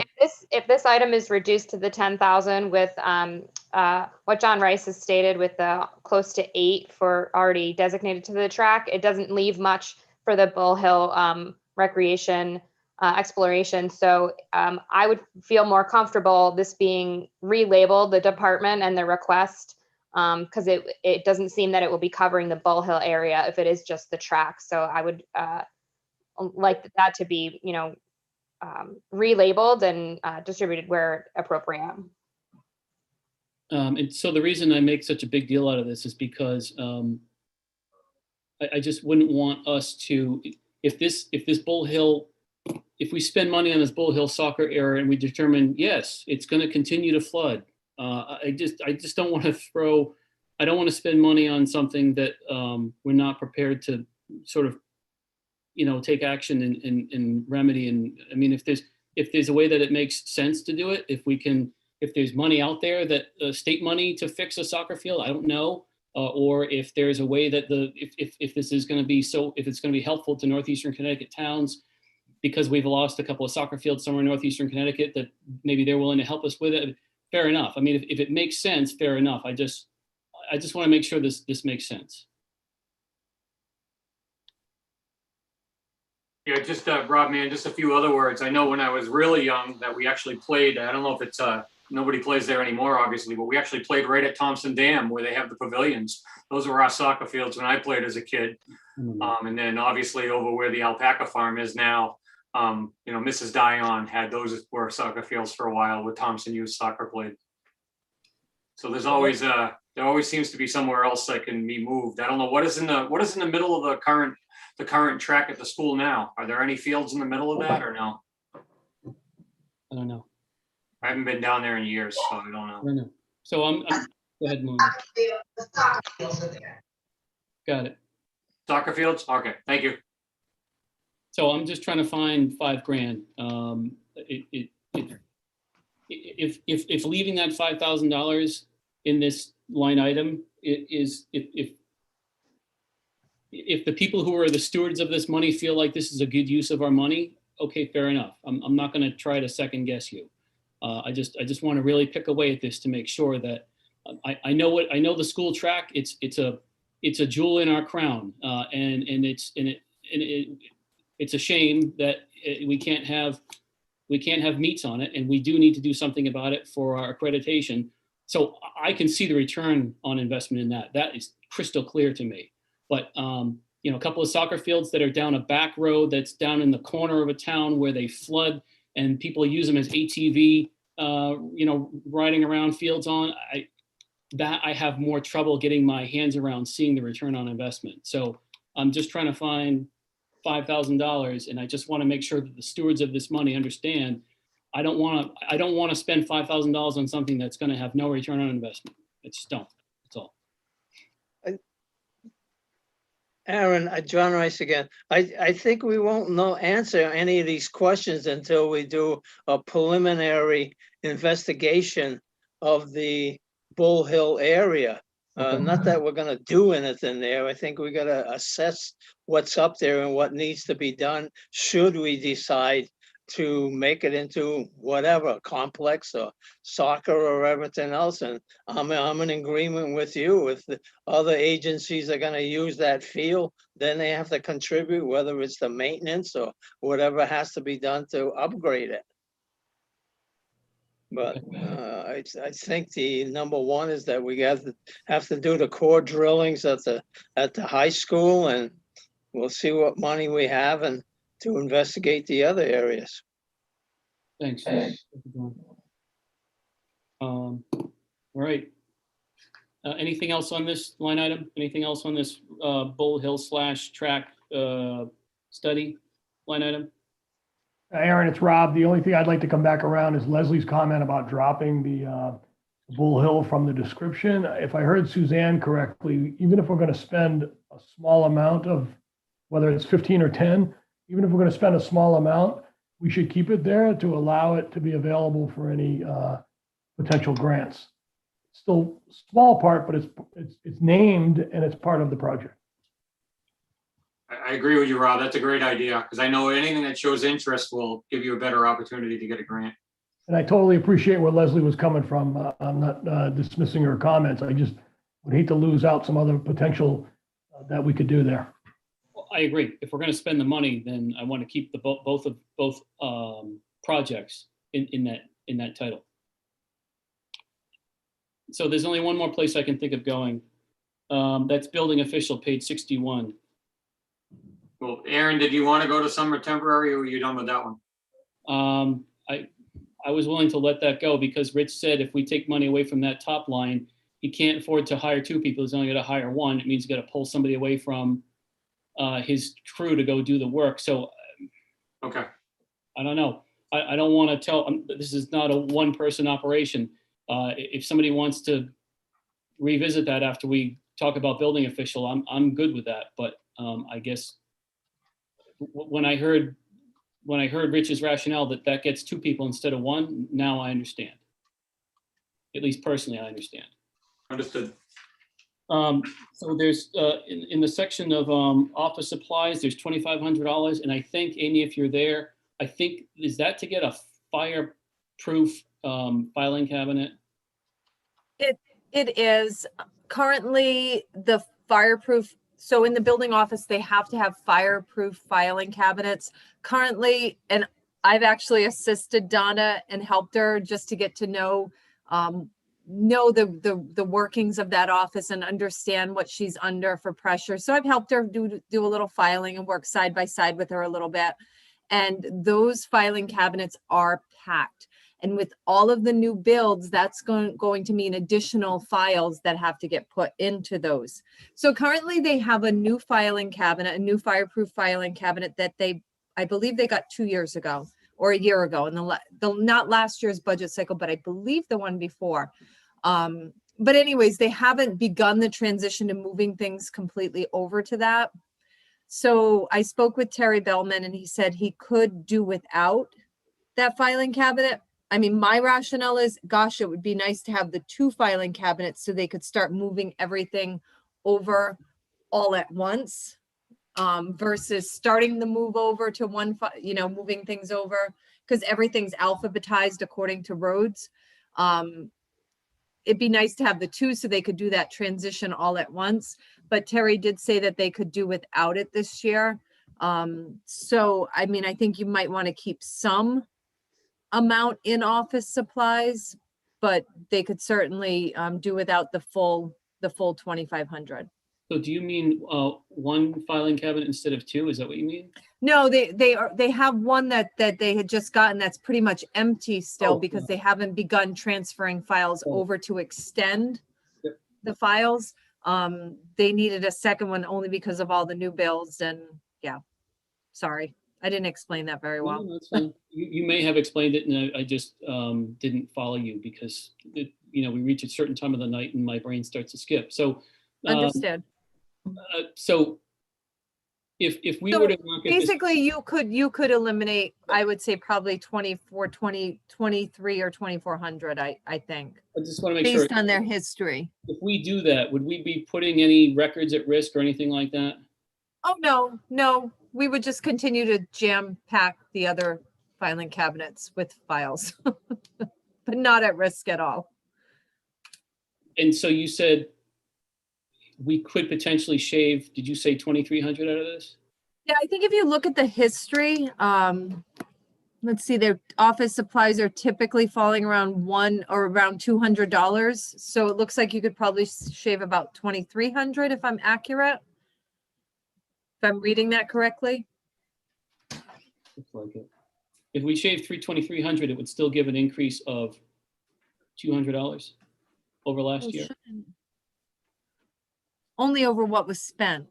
If this item is reduced to the 10,000 with what John Rice has stated, with the close to 8 for already designated to the track, it doesn't leave much for the Bull Hill recreation exploration. So I would feel more comfortable this being relabeled, the department and the request, because it doesn't seem that it will be covering the Bull Hill area if it is just the track. So I would like that to be, relabeled and distributed where appropriate. And so the reason I make such a big deal out of this is because I just wouldn't want us to, if this Bull Hill, if we spend money on this Bull Hill soccer area and we determine, yes, it's going to continue to flood. I just don't want to I don't want to spend money on something that we're not prepared to sort of, take action and remedy. And I mean, if there's a way that it makes sense to do it, if there's money out there that state money to fix a soccer field, I don't know. Or if there's a way that if this is going to be if it's going to be helpful to Northeastern Connecticut towns, because we've lost a couple of soccer fields somewhere in Northeastern Connecticut, that maybe they're willing to help us with it. Fair enough. I mean, if it makes sense, fair enough. I just want to make sure this makes sense. Yeah, just Rob, man, just a few other words. I know when I was really young that we actually played, I don't know if it's nobody plays there anymore, obviously, but we actually played right at Thompson Dam where they have the pavilions. Those were our soccer fields when I played as a kid. And then obviously over where the alpaca farm is now, Mrs. Dion had those were soccer fields for a while with Thompson Youth Soccer played. So there's always there always seems to be somewhere else that can be moved. I don't know what is in the middle of the current track at the school now. Are there any fields in the middle of that or no? I don't know. I haven't been down there in years, so I don't know. I don't know. So I'm go ahead, Moon. The soccer fields are there. Got it. Soccer fields? Okay, thank you. So I'm just trying to find $5,000. If leaving that $5,000 in this line item is if if the people who are the stewards of this money feel like this is a good use of our money, okay, fair enough. I'm not going to try to second guess you. I just want to really pick away at this to make sure that I know the school track. It's a jewel in our crown, and it's a shame that we can't have meets on it, and we do need to do something about it for our accreditation. So I can see the return on investment in that. That is crystal clear to me. But a couple of soccer fields that are down a back road that's down in the corner of a town where they flood and people use them as ATV, riding around fields on. I have more trouble getting my hands around seeing the return on investment. So I'm just trying to find $5,000, and I just want to make sure that the stewards of this money understand. I don't want to spend $5,000 on something that's going to have no return on investment. I just don't. That's all. Aaron, John Rice again. I think we won't answer any of these questions until we do a preliminary investigation of the Bull Hill area. Not that we're going to do anything there. I think we got to assess what's up there and what needs to be done should we decide to make it into whatever, complex or soccer or everything else. And I'm in agreement with you. If the other agencies are going to use that field, then they have to contribute, whether it's the maintenance or whatever has to be done to upgrade it. But I think the number one is that we have to do the core drillings at the high school, and we'll see what money we have and to investigate the other areas. Thanks. All right. Anything else on this line item? Anything else on this Bull Hill / track study line item? Aaron, it's Rob. The only thing I'd like to come back around is Leslie's comment about dropping the Bull Hill from the description. If I heard Suzanne correctly, even if we're going to spend a small amount of, whether it's 15 or 10, even if we're going to spend a small amount, we should keep it there to allow it to be available for any potential grants. Still small part, but it's named and it's part of the project. I agree with you, Rob. That's a great idea, because I know anything that shows interest will give you a better opportunity to get a grant. And I totally appreciate where Leslie was coming from. I'm not dismissing her comments. I just would hate to lose out some other potential that we could do there. Well, I agree. If we're going to spend the money, then I want to keep the both projects in that title. So there's only one more place I can think of going. That's building official, page 61. Well, Aaron, did you want to go to summer temporary, or are you done with that one? I was willing to let that go because Rich said if we take money away from that top line, he can't afford to hire 2 people. He's only going to hire 1. It means he's got to pull somebody away from his crew to go do the work. So, okay, I don't know. I don't want to tell. This is not a one-person operation. If somebody wants to revisit that after we talk about building official, I'm good with that. But I guess when I heard Rich's rationale that gets 2 people instead of 1, now I understand. At least personally, I understand. Understood. So there's in the section of office supplies, there's $2,500, and I think, Amy, if you're there, I think is that to get a fireproof filing cabinet? It is currently the fireproof. So in the building office, they have to have fireproof filing cabinets currently. And I've actually assisted Donna and helped her just to get to know the workings of that office and understand what she's under for pressure. So I've helped her do a little filing and work side by side with her a little bit. And those filing cabinets are packed. And with all of the new builds, that's going to mean additional files that have to get put into those. So currently they have a new filing cabinet, a new fireproof filing cabinet that I believe they got 2 years ago or a year ago, in the not last year's budget cycle, but I believe the one before. But anyways, they haven't begun the transition to moving things completely over to that. So I spoke with Terry Bellman and he said he could do without that filing cabinet. I mean, my rationale is, gosh, it would be nice to have the 2 filing cabinets so they could start moving everything over all at once. versus starting the move over to moving things over, because everything's alphabetized according to roads. It'd be nice to have the two so they could do that transition all at once. But Terry did say that they could do without it this year. So, I mean, I think you might want to keep some amount in office supplies, but they could certainly do without the full 2,500. So do you mean one filing cabinet instead of two? Is that what you mean? No, they have one that they had just gotten that's pretty much empty still, because they haven't begun transferring files over to extend the files. They needed a second one only because of all the new bills, and yeah, sorry, I didn't explain that very well. No, that's fine. You may have explained it, and I just didn't follow you because we reach a certain time of the night and my brain starts to skip. So Understood. So if we were to look at basically you could eliminate, I would say probably 23 or 2,400, I think. I just want to make sure, based on their history. if we do that, would we be putting any records at risk or anything like that? Oh, no, we would just continue to jam pack the other filing cabinets with files, but not at risk at all. And so you said we could potentially shave, did you say 2,300 out of this? Yeah, I think if you look at the history, let's see, their office supplies are typically falling around around $200. So it looks like you could probably shave about 2,300 if I'm accurate. If I'm reading that correctly. Looks like it. If we shave 2,300, it would still give an increase of $200 over last year. Only over what was spent.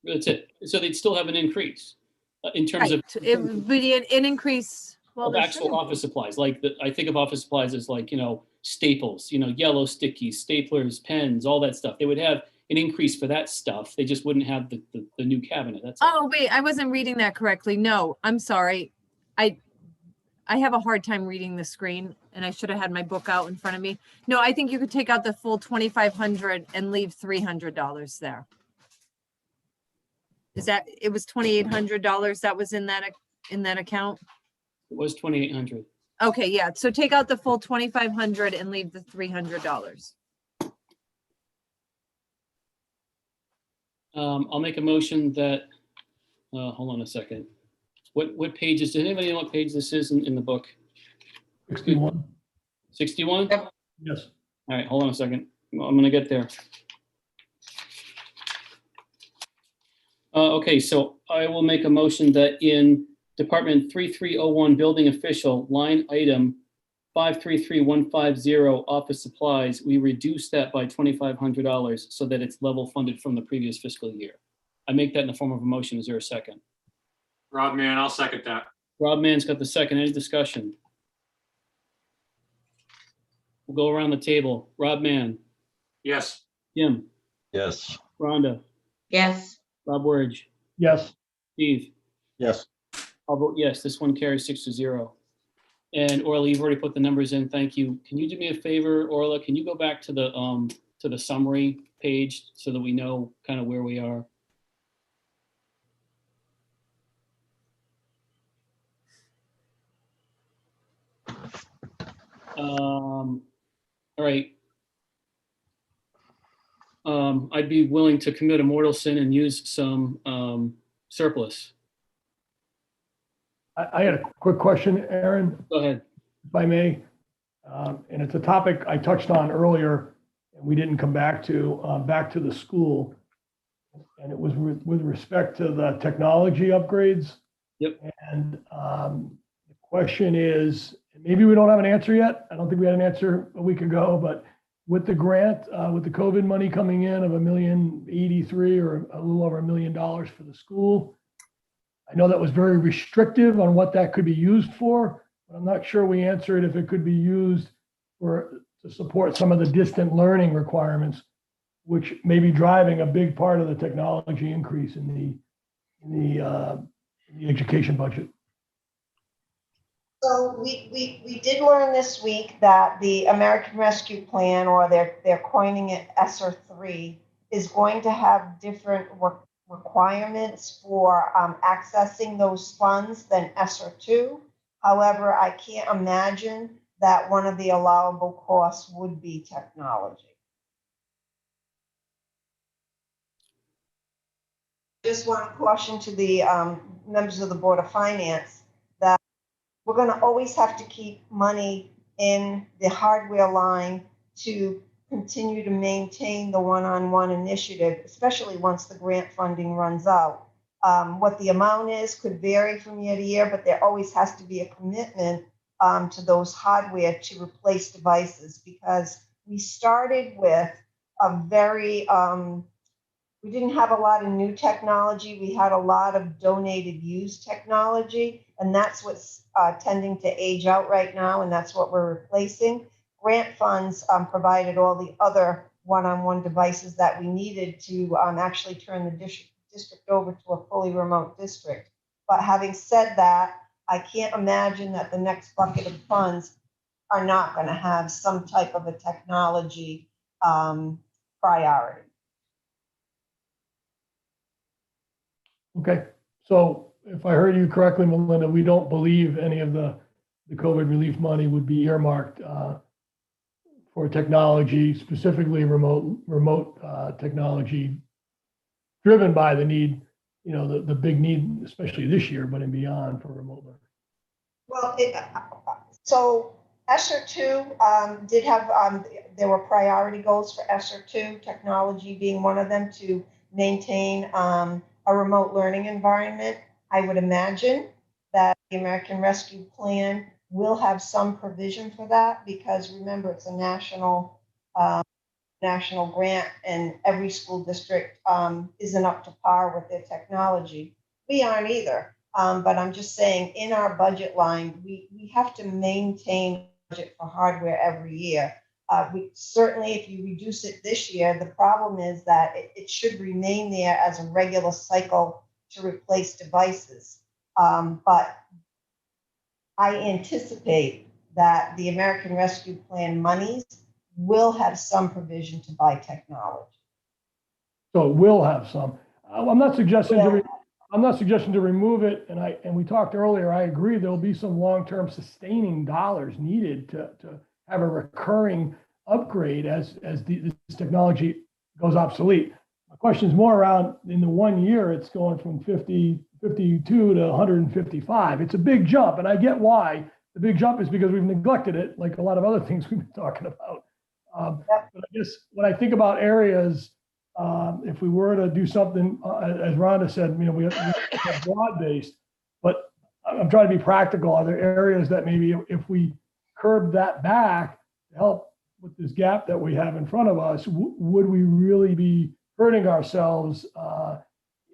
That's it. So they'd still have an increase in terms Right. It would be an increase. Well, of there actual shouldn't office supplies. Like I think of office supplies as like, staples, yellow stickies, staplers, pens, all that stuff. They would have an increase for that stuff. They just wouldn't have the new cabinet. That's Oh, wait, I wasn't reading that correctly. No, I'm sorry. I have a hard time reading the screen, and I should have had my book out in front of me. No, I think you could take out the full 2,500 and leave $300 there. It was $2,800 that was in that account? It was 2,800. Okay, yeah. So take out the full 2,500 and leave the $300. I'll make a motion that, hold on a second. What page does anybody know what page this is in the book? 61. 61? Yes. All right, hold on a second. I'm gonna get there. Okay, so I will make a motion that in Department 3301 Building Official, line item 533150 Office Supplies, we reduce that by $2,500 so that it's level funded from the previous fiscal year. I make that in the form of a motion. Is there a second? Rob Mann, I'll second that. Rob Mann's got the second. Any discussion? We'll go around the table. Rob Mann, Yes. Jim, Yes. Rhonda, Yes. Rob Wurge, Yes. Steve. Yes. I'll vote yes. This one carries 6-0. And Orla, you've already put the numbers in. Thank you. Can you do me a favor, Orla? Can you go back to the summary page so that we know kind of where we are? All right. I'd be willing to commit a mortal sin and use some surplus. I had a quick question, Aaron, Go ahead. if I may. And it's a topic I touched on earlier and we didn't come back to the school. And it was with respect to the technology upgrades. Yep. And the question is, maybe we don't have an answer yet. I don't think we had an answer a week ago, but with the grant, with the COVID money coming in of $1,083,000 or a little over $1 million for the school, I know that was very restrictive on what that could be used for, but I'm not sure we answered if it could be used to support some of the distant learning requirements, which may be driving a big part of the technology increase in the education budget. So we did learn this week that the American Rescue Plan, or they're coining it ESSER 3, is going to have different requirements for accessing those funds than ESSER 2. However, I can't imagine that one of the allowable costs would be technology. Just want to caution to the members of the Board of Finance that we're going to always have to keep money in the hardware line to continue to maintain the one-on-one initiative, especially once the grant funding runs out. What the amount is could vary from year to year, but there always has to be a commitment to those hardware to replace devices, because we started with a very, we didn't have a lot of new technology. We had a lot of donated used technology, and that's what's tending to age out right now, and that's what we're replacing. Grant funds provided all the other one-on-one devices that we needed to actually turn the district over to a fully remote district. But having said that, I can't imagine that the next bucket of funds are not going to have some type of a technology priority. Okay, so if I heard you correctly, Melinda, we don't believe any of the COVID relief money would be earmarked for technology, specifically remote technology, driven by the need, you know, the big need, especially this year, but and beyond, for remote learning. Well, so ESSER 2 did have, there were priority goals for ESSER 2, technology being one of them, to maintain a remote learning environment. I would imagine that the American Rescue Plan will have some provision for that, because remember, it's a national grant, and every school district isn't up to par with their technology. We aren't either. But I'm just saying, in our budget line, we have to maintain budget for hardware every year. We certainly, if you reduce it this year, the problem is that it should remain there as a regular cycle to replace devices. But I anticipate that the American Rescue Plan monies will have some provision to buy technology. So it will have some. I'm not suggesting to remove it. And we talked earlier, I agree, there'll be some long-term sustaining dollars needed to have a recurring upgrade as this technology goes obsolete. My question is more around, in the 1 year, it's going from 52 to 155. It's a big jump, and I get why. The big jump is because we've neglected it, like a lot of other things we've been talking about. But I guess when I think about areas, if we were to do something, as Rhonda said, you know, we have broad-based, but I'm trying to be practical. Are there areas that maybe if we curb that back to help with this gap that we have in front of us, would we really be hurting ourselves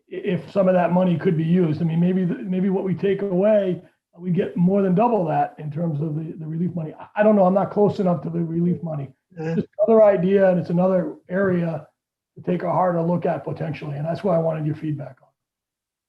if some of that money could be used? I mean, maybe what we take away, we get more than double that in terms of the relief money. I don't know. I'm not close enough to the relief money. Just another idea, and it's another area to take a harder look at potentially, and that's why I wanted your feedback on.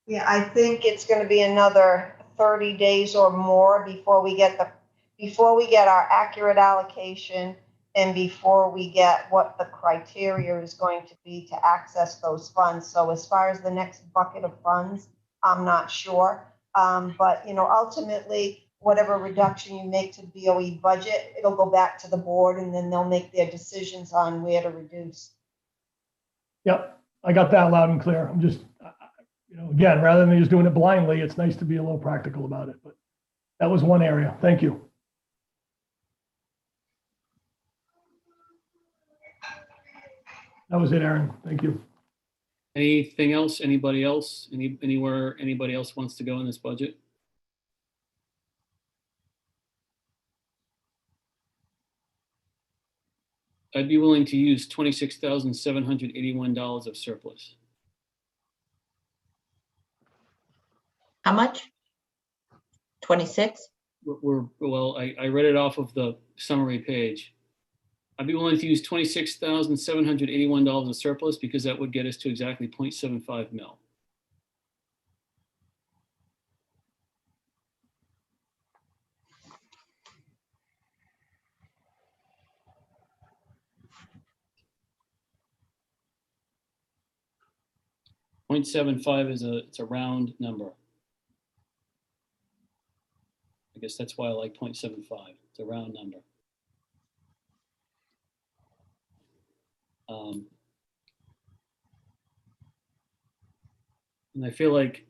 Yeah, I think it's going to be another 30 days or more before we get our accurate allocation, and before we get what the criteria is going to be to access those funds. So as far as the next bucket of funds, I'm not sure. But you know, ultimately, whatever reduction you make to the BOE budget, it'll go back to the board, and then they'll make their decisions on where to reduce. Yep, I got that loud and clear. I'm just, you know, again, rather than just doing it blindly, it's nice to be a little practical about it. But that was one area. Thank you. That was it, Aaron. Thank you. Anything else? Anybody else? Anywhere anybody else wants to go in this budget? I'd be willing to use $26,781 of surplus. How much? 26? Well, I read it off of the summary page. I'd be willing to use $26,781 of surplus, because that would get us to exactly 0.75 mil. 0.75 is it's a round number. I guess that's why I like 0.75. It's a round number. And I feel like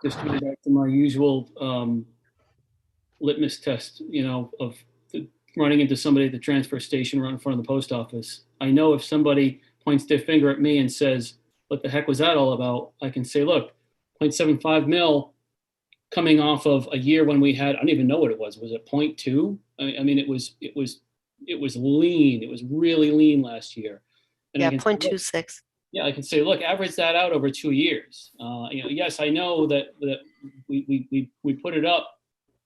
just going back to my usual litmus test, of running into somebody at the transfer station right in front of the post office. I know if somebody points their finger at me and says, what the heck was that all about? I can say, look, 0.75 mil coming off of a year when we had, I don't even know what it was. Was it 0.2? I mean, it was lean. It was really lean last year. And Yeah, I can say, look, 0.26. yeah, I can say, look, average that out over 2 years. Yes, I know that we put it up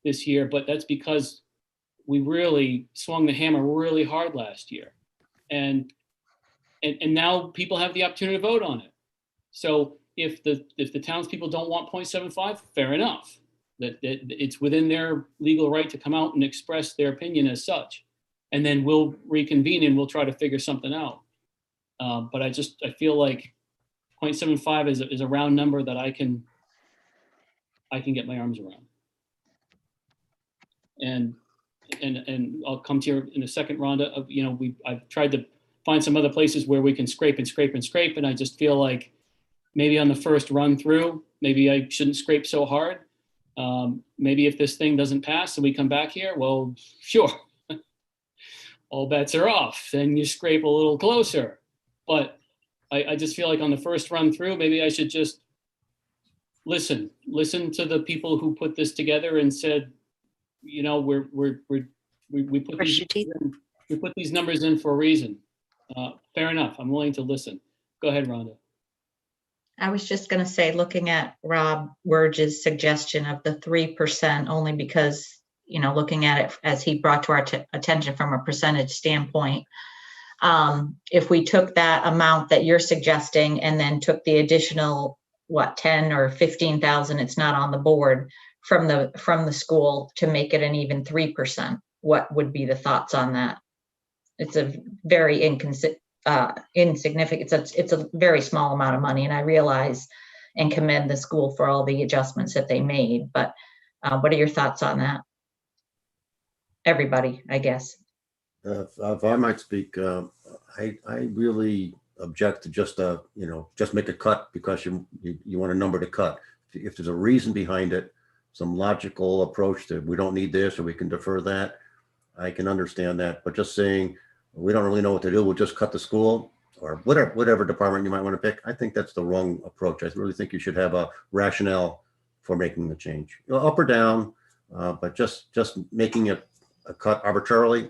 this year, but that's because we really swung the hammer really hard last year, and now people have the opportunity to vote on it. So if the townspeople don't want 0.75, fair enough. That it's within their legal right to come out and express their opinion as such, and then we'll reconvene and we'll try to figure something out. But I feel like 0.75 is a round number that I can get my arms around. And I'll come to you in a second, Rhonda. I've tried to find some other places where we can scrape and scrape and scrape, and I just feel like maybe on the first run through, maybe I shouldn't scrape so hard. Maybe if this thing doesn't pass and we come back here, well, sure, all bets are off. Then you scrape a little closer. But I just feel like on the first run through, maybe I should just listen to the people who put this together and said, we put these numbers in for a reason. Fair enough. I'm willing to listen. Go ahead, Rhonda. I was just going to say, looking at Rob Wurge's suggestion of the 3%, only because, looking at it as he brought to our attention from a percentage standpoint, if we took that amount that you're suggesting and then took the additional, 10 or 15,000, it's not on the board, from the school to make it an even 3%, what would be the thoughts on that? It's a very insignificant. It's a very small amount of money, and I realize and commend the school for all the adjustments that they made. But what are your thoughts on that? Everybody, I guess. If I might speak, I really object to just make a cut because you want a number to cut. If there's a reason behind it, some logical approach to we don't need this or we can defer that, I can understand that. But just saying we don't really know what to do, we'll just cut the school or whatever department you might want to pick, I think that's the wrong approach. I really think you should have a rationale for making the change, up or down, but just making it a cut arbitrarily,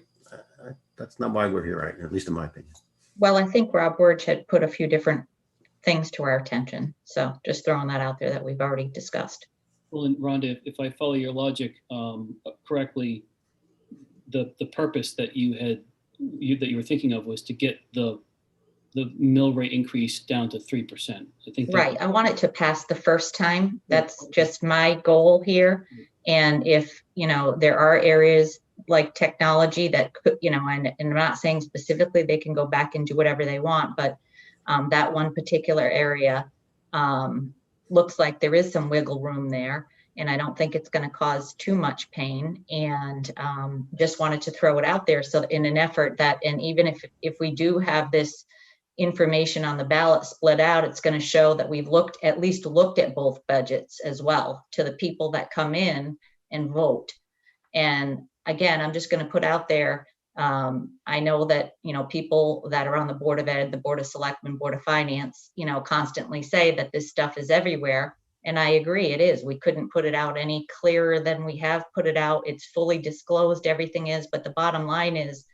that's not why we're here, right? At least in my opinion. Well, I think Rob Wurge had put a few different things to our attention. So just throwing that out there that we've already discussed. Well, and Rhonda, if I follow your logic correctly, the purpose that you were thinking of was to get the mill rate increase down to 3%. I think right. I want it to pass the first time. That's just my goal here. And if there are areas like technology that could, and I'm not saying specifically they can go back and do whatever they want, but that one particular area looks like there is some wiggle room there. And I don't think it's going to cause too much pain, and just wanted to throw it out there. So in an effort that, and even if we do have this information on the ballot split out, it's going to show that we've at least looked at both budgets as well to the people that come in and vote. And again, I'm just going to put out there, I know that, people that are on the Board of Ed, the Board of Selectmen, Board of Finance, constantly say that this stuff is everywhere. And I agree, it is. We couldn't put it out any clearer than we have put it out. It's fully disclosed, everything is. But the bottom line is,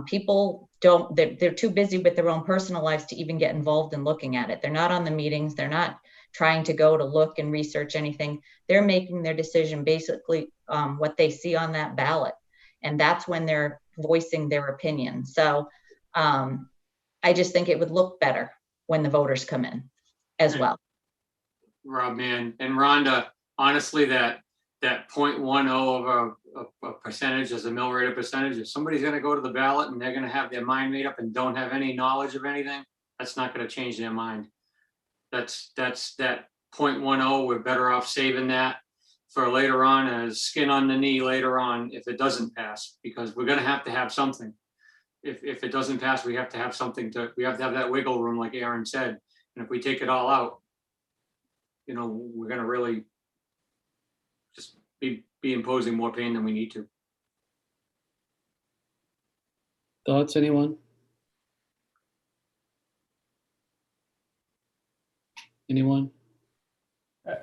people they're too busy with their own personal lives to even get involved in looking at it. They're not on the meetings. They're not trying to go to look and research anything. They're making their decision basically what they see on that ballot. And that's when they're voicing their opinion. So I just think it would look better when the voters come in as well. Rob, man, and Rhonda, honestly, that 0.10 of a percentage as a mill rate of percentage, if somebody's going to go to the ballot and they're going to have their mind made up and don't have any knowledge of anything, That's not gonna change their mind. That's that 0.10, we're better off saving that for later on as skin on the knee later on if it doesn't pass, because we're gonna have to have something. If it doesn't pass, we have to have something we have to have that wiggle room, like Aaron said. And if we take it all out, we're gonna really just be imposing more pain than we need to. Thoughts, anyone? Anyone?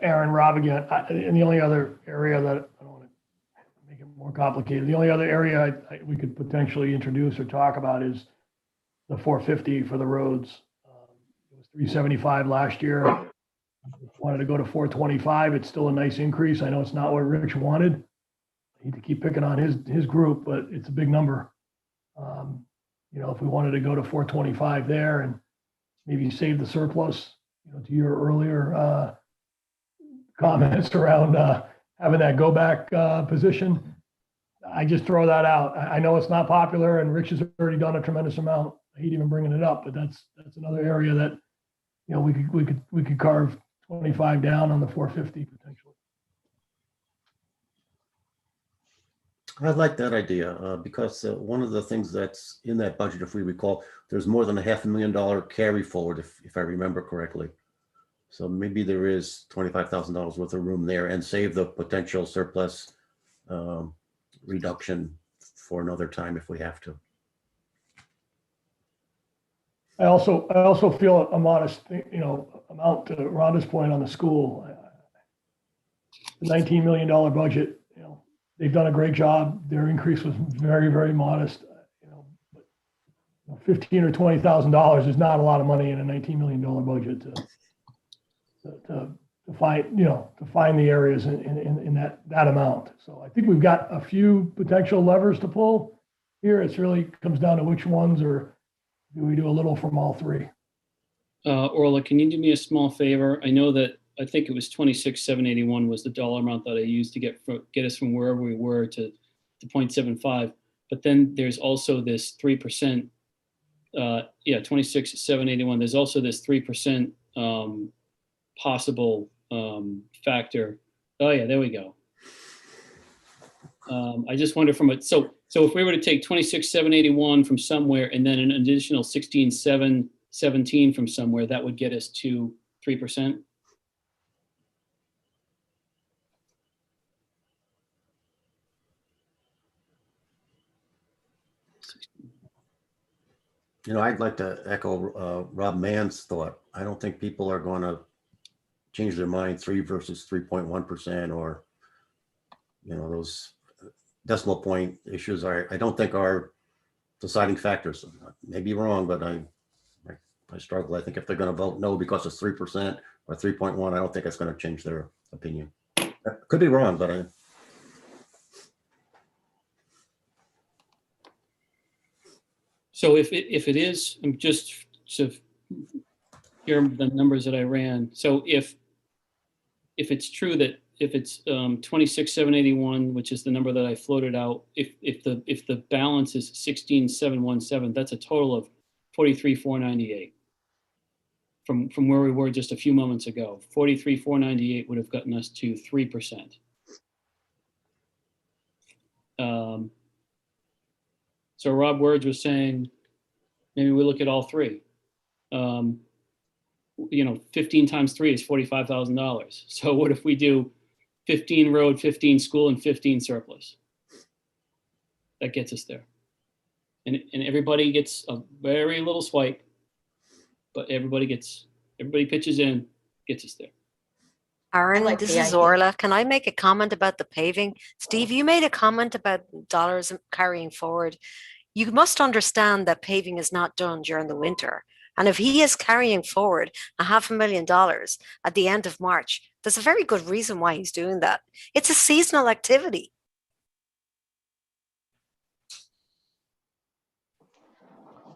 Aaron, Rob again, and the only other area that, I don't want to make it more complicated, the only other area we could potentially introduce or talk about is the 450 for the roads. It was 375 last year. Wanted to go to 425. It's still a nice increase. I know it's not what Rich wanted. I hate to keep picking on his group, but it's a big number. If we wanted to go to 425 there and maybe save the surplus, to your earlier comments around having that go back position, I just throw that out. I know it's not popular, and Rich has already done a tremendous amount. I hate even bringing it up, but that's another area that we could carve 25 down on the 450 potentially. I like that idea because one of the things that's in that budget, if we recall, there's more than $500,000 carry forward, if I remember correctly. So maybe there is $25,000 worth of room there, and save the potential surplus reduction for another time if we have to. I also feel a modest, amount to Rhonda's point on the school. The $19 million budget, they've done a great job. Their increase was very, very modest. But $15,000 or $20,000 is not a lot of money in a $19 million budget to find the areas in that amount. So I think we've got a few potential levers to pull here. It's really comes down to which ones, or do we do a little from all three? Orla, can you do me a small favor? I know that I think it was 26,781 was the dollar amount that I used to get us from wherever we were to 0.75. But then there's also this 3%. 26,781. There's also this 3% possible factor. Oh yeah, there we go. I just wonder so if we were to take 26,781 from somewhere and then an additional 16,717 from somewhere, that would get us to 3%. I'd like to echo Rob Mann's thought. I don't think people are going to change their mind 3 versus 3.1%, or those decimal point issues I don't think are deciding factors. I may be wrong, but I struggle. I think if they're going to vote no because it's 3% or 3.1, I don't think it's going to change their opinion. I could be wrong, but So if it is, I'm just so here are the numbers that I ran. So if it's true that if it's 26,781, which is the number that I floated out, if the balance is 16,717, that's a total of 43,498 from where we were just a few moments ago. 43,498 would have gotten us to 3%. So Rob Words was saying, maybe we look at all three. 15 times 3 is $45,000. So what if we do 15 road, 15 school, and 15 surplus? That gets us there. And everybody gets a very little swipe, but everybody pitches in, gets us there. Aaron, like this the is idea. Orla. Can I make a comment about the paving? Steve, you made a comment about dollars carrying forward. You must understand that paving is not done during the winter. And if he is carrying forward $500,000 at the end of March, there's a very good reason why he's doing that. It's a seasonal activity.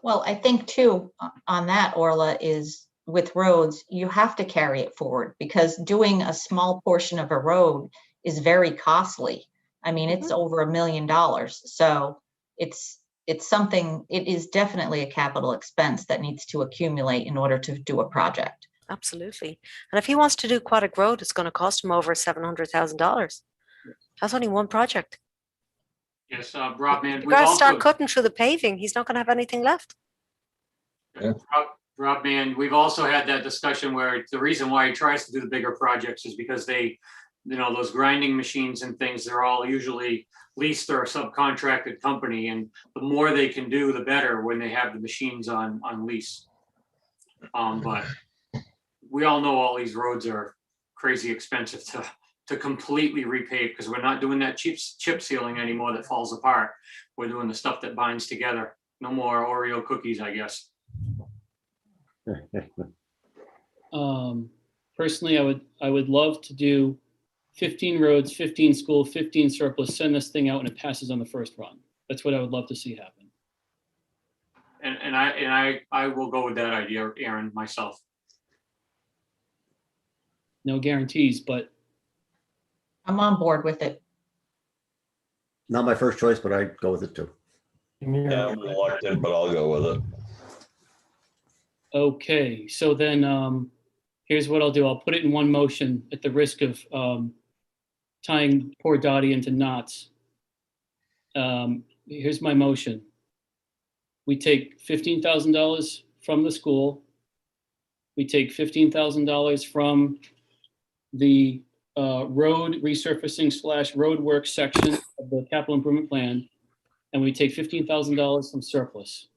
Well, I think too, on that, Orla, is with roads, you have to carry it forward because doing a small portion of a road is very costly. I mean, it's over $1 million. So it's it's something, it is definitely a capital expense that needs to accumulate in order to do a project. Absolutely. And if he wants to do Aquatic Road, it's going to cost him over $700,000. That's only one project. Yes, Rob, man, You we've got to also, start cutting through the paving. He's not going to have anything left. Rob, man, we've also had that discussion where the reason why he tries to do the bigger projects is because they, those grinding machines and things, they're all usually leased or a subcontracted company, and the more they can do, the better when they have the machines on lease. But we all know all these roads are crazy expensive to completely repave, because we're not doing that chip sealing anymore that falls apart. We're doing the stuff that binds together. No more Oreo cookies, I guess. Personally, I would love to do 15 roads, 15 school, 15 surplus, send this thing out and it passes on the first run. That's what I would love to see happen. And I will go with that idea, Aaron, myself. No guarantees, but I'm on board with it. Not my first choice, but I'd go with it too. Yeah, I'm reluctant, but I'll go with it. okay. So then here's what I'll do. I'll put it in one motion at the risk of tying poor Dottie into knots. Here's my motion. We take $15,000 from the school. We take $15,000 from the road resurfacing / road work section of the capital improvement plan, and we take $15,000 from surplus.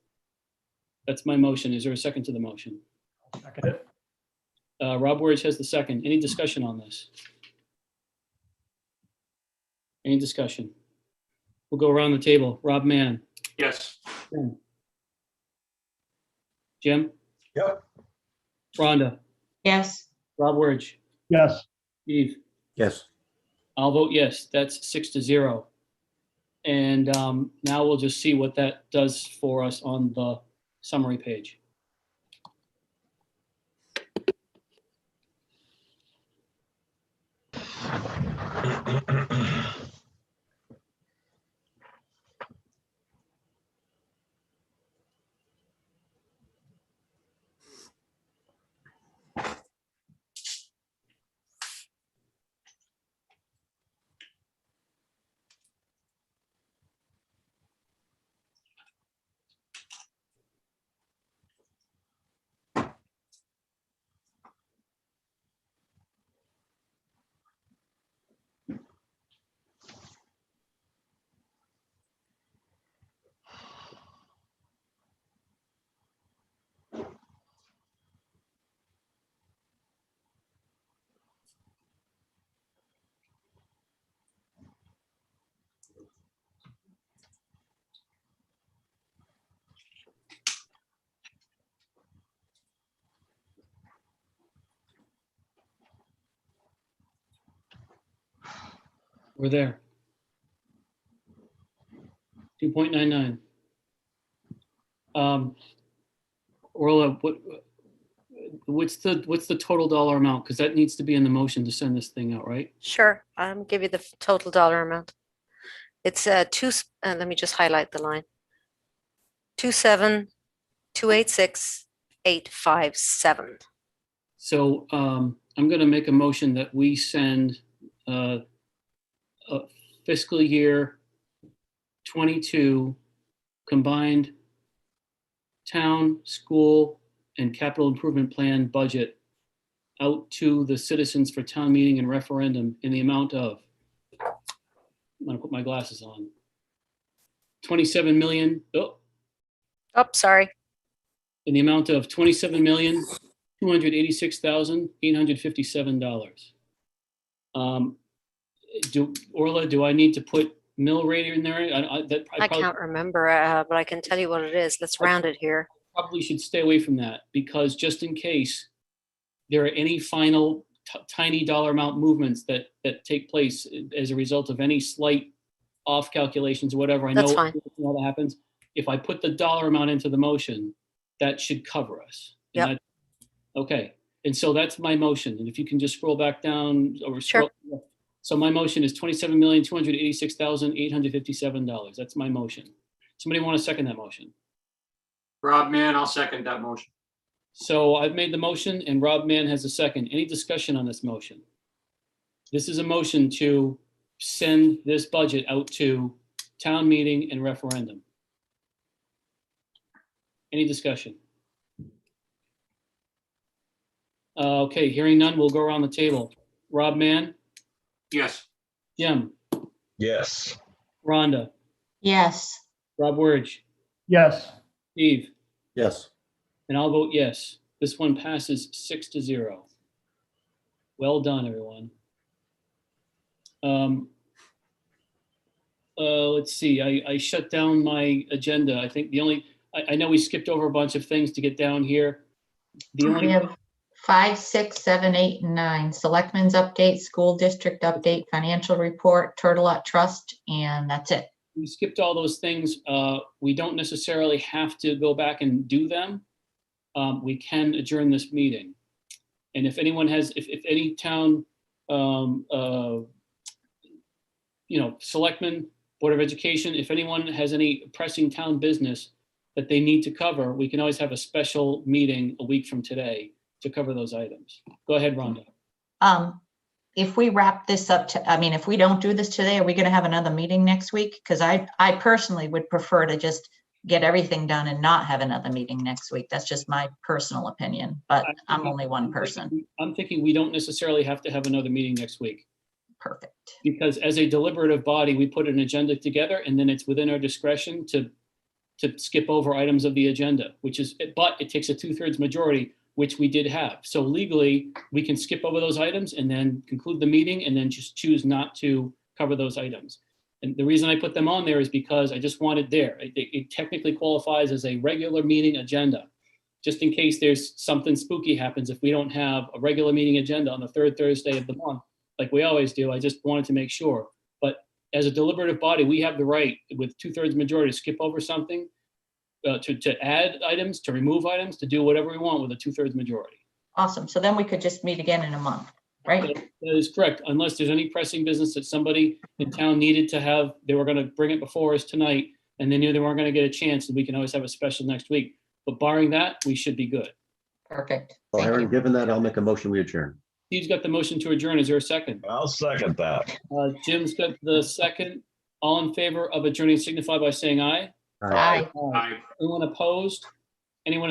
That's my motion. Is there a second to the motion? Second it. Rob Wurich has the second. Any discussion on this? Any discussion? We'll go around the table. Rob Mann. Yes. Jim? Yep. Rhonda? Yes. Rob Wurich? Yes. Steve? Yes. I'll vote yes. That's 6-0. And now we'll just see what that does for us on the summary page. We're there. 2.99. Orla, what's the total dollar amount? Because that needs to be in the motion to send this thing out, right? Sure. I'll give you the total dollar amount. It's let me just highlight the line. 27,286,857. So I'm going to make a motion that we send a fiscal year 22 combined town, school, and capital improvement plan budget out to the citizens for town meeting and referendum in the amount of, I'm going to put my glasses on, 27 million, Sorry. in the amount of $27,286,857. Orla, do I need to put mill rate in there? I can't remember, but I can tell you what it is. Let's round it here. Probably should stay away from that, because just in case there are any final tiny dollar amount movements that take place as a result of any slight off calculations or whatever, I That's know fine. all that happens. If I put the dollar amount into the motion, that should cover us. And Yep. Okay, and so that's my motion. And if you can just scroll back down or Sure. So my motion is $27,286,857. That's my motion. Somebody want to second that motion? Rob Mann, I'll second that motion. So I've made the motion and Rob Mann has a second. Any discussion on this motion? This is a motion to send this budget out to town meeting and referendum. Any discussion? Okay, hearing none, we'll go around the table. Rob Mann, Yes. Jim, Yes. Rhonda, Yes. Rob Wirge, Yes. Steve, Yes. and I'll vote yes. This one passes 6-0. Well done, everyone. Let's see, I shut down my agenda. I think I know we skipped over a bunch of things to get down here. The We only, have 5, 6, 7, 8, and 9. Selectmen's update, school district update, financial report, Turtle Trust, and that's it. we skipped all those things. We don't necessarily have to go back and do them. We can adjourn this meeting. And if anyone has, if any town, selectmen, Board of Education, if anyone has any pressing town business that they need to cover, we can always have a special meeting a week from today to cover those items. Go ahead, Rhonda. If we wrap this up if we don't do this today, are we going to have another meeting next week? Because I personally would prefer to just get everything done and not have another meeting next week. That's just my personal opinion, but I'm only one person. I'm thinking we don't necessarily have to have another meeting next week. Perfect. Because as a deliberative body, we put an agenda together and then it's within our discretion to skip over items of the agenda, but it takes a 2/3 majority, which we did have. So legally, we can skip over those items and then conclude the meeting and then just choose not to cover those items. And the reason I put them on there is because I just want it there. It technically qualifies as a regular meeting agenda. Just in case there's something spooky happens if we don't have a regular meeting agenda on the third Thursday of the month, like we always do. I just wanted to make sure. But as a deliberative body, we have the right with 2/3 majority to skip over something, to add items, to remove items, to do whatever we want with a 2/3 majority. Awesome. So then we could just meet again in a month, right? That is correct, unless there's any pressing business that somebody in town needed to have, they were gonna bring it before us tonight, and they knew they weren't gonna get a chance, and we can always have a special next week. But barring that, we should be good. Perfect. Well, Thank Aaron, you. given that, I'll make a motion, we adjourn. Steve's got the motion to adjourn. Is there a second? I'll second that. Jim's got the second. All in favor of adjourning signify by saying aye. Bye. Aye. Anyone opposed? Anyone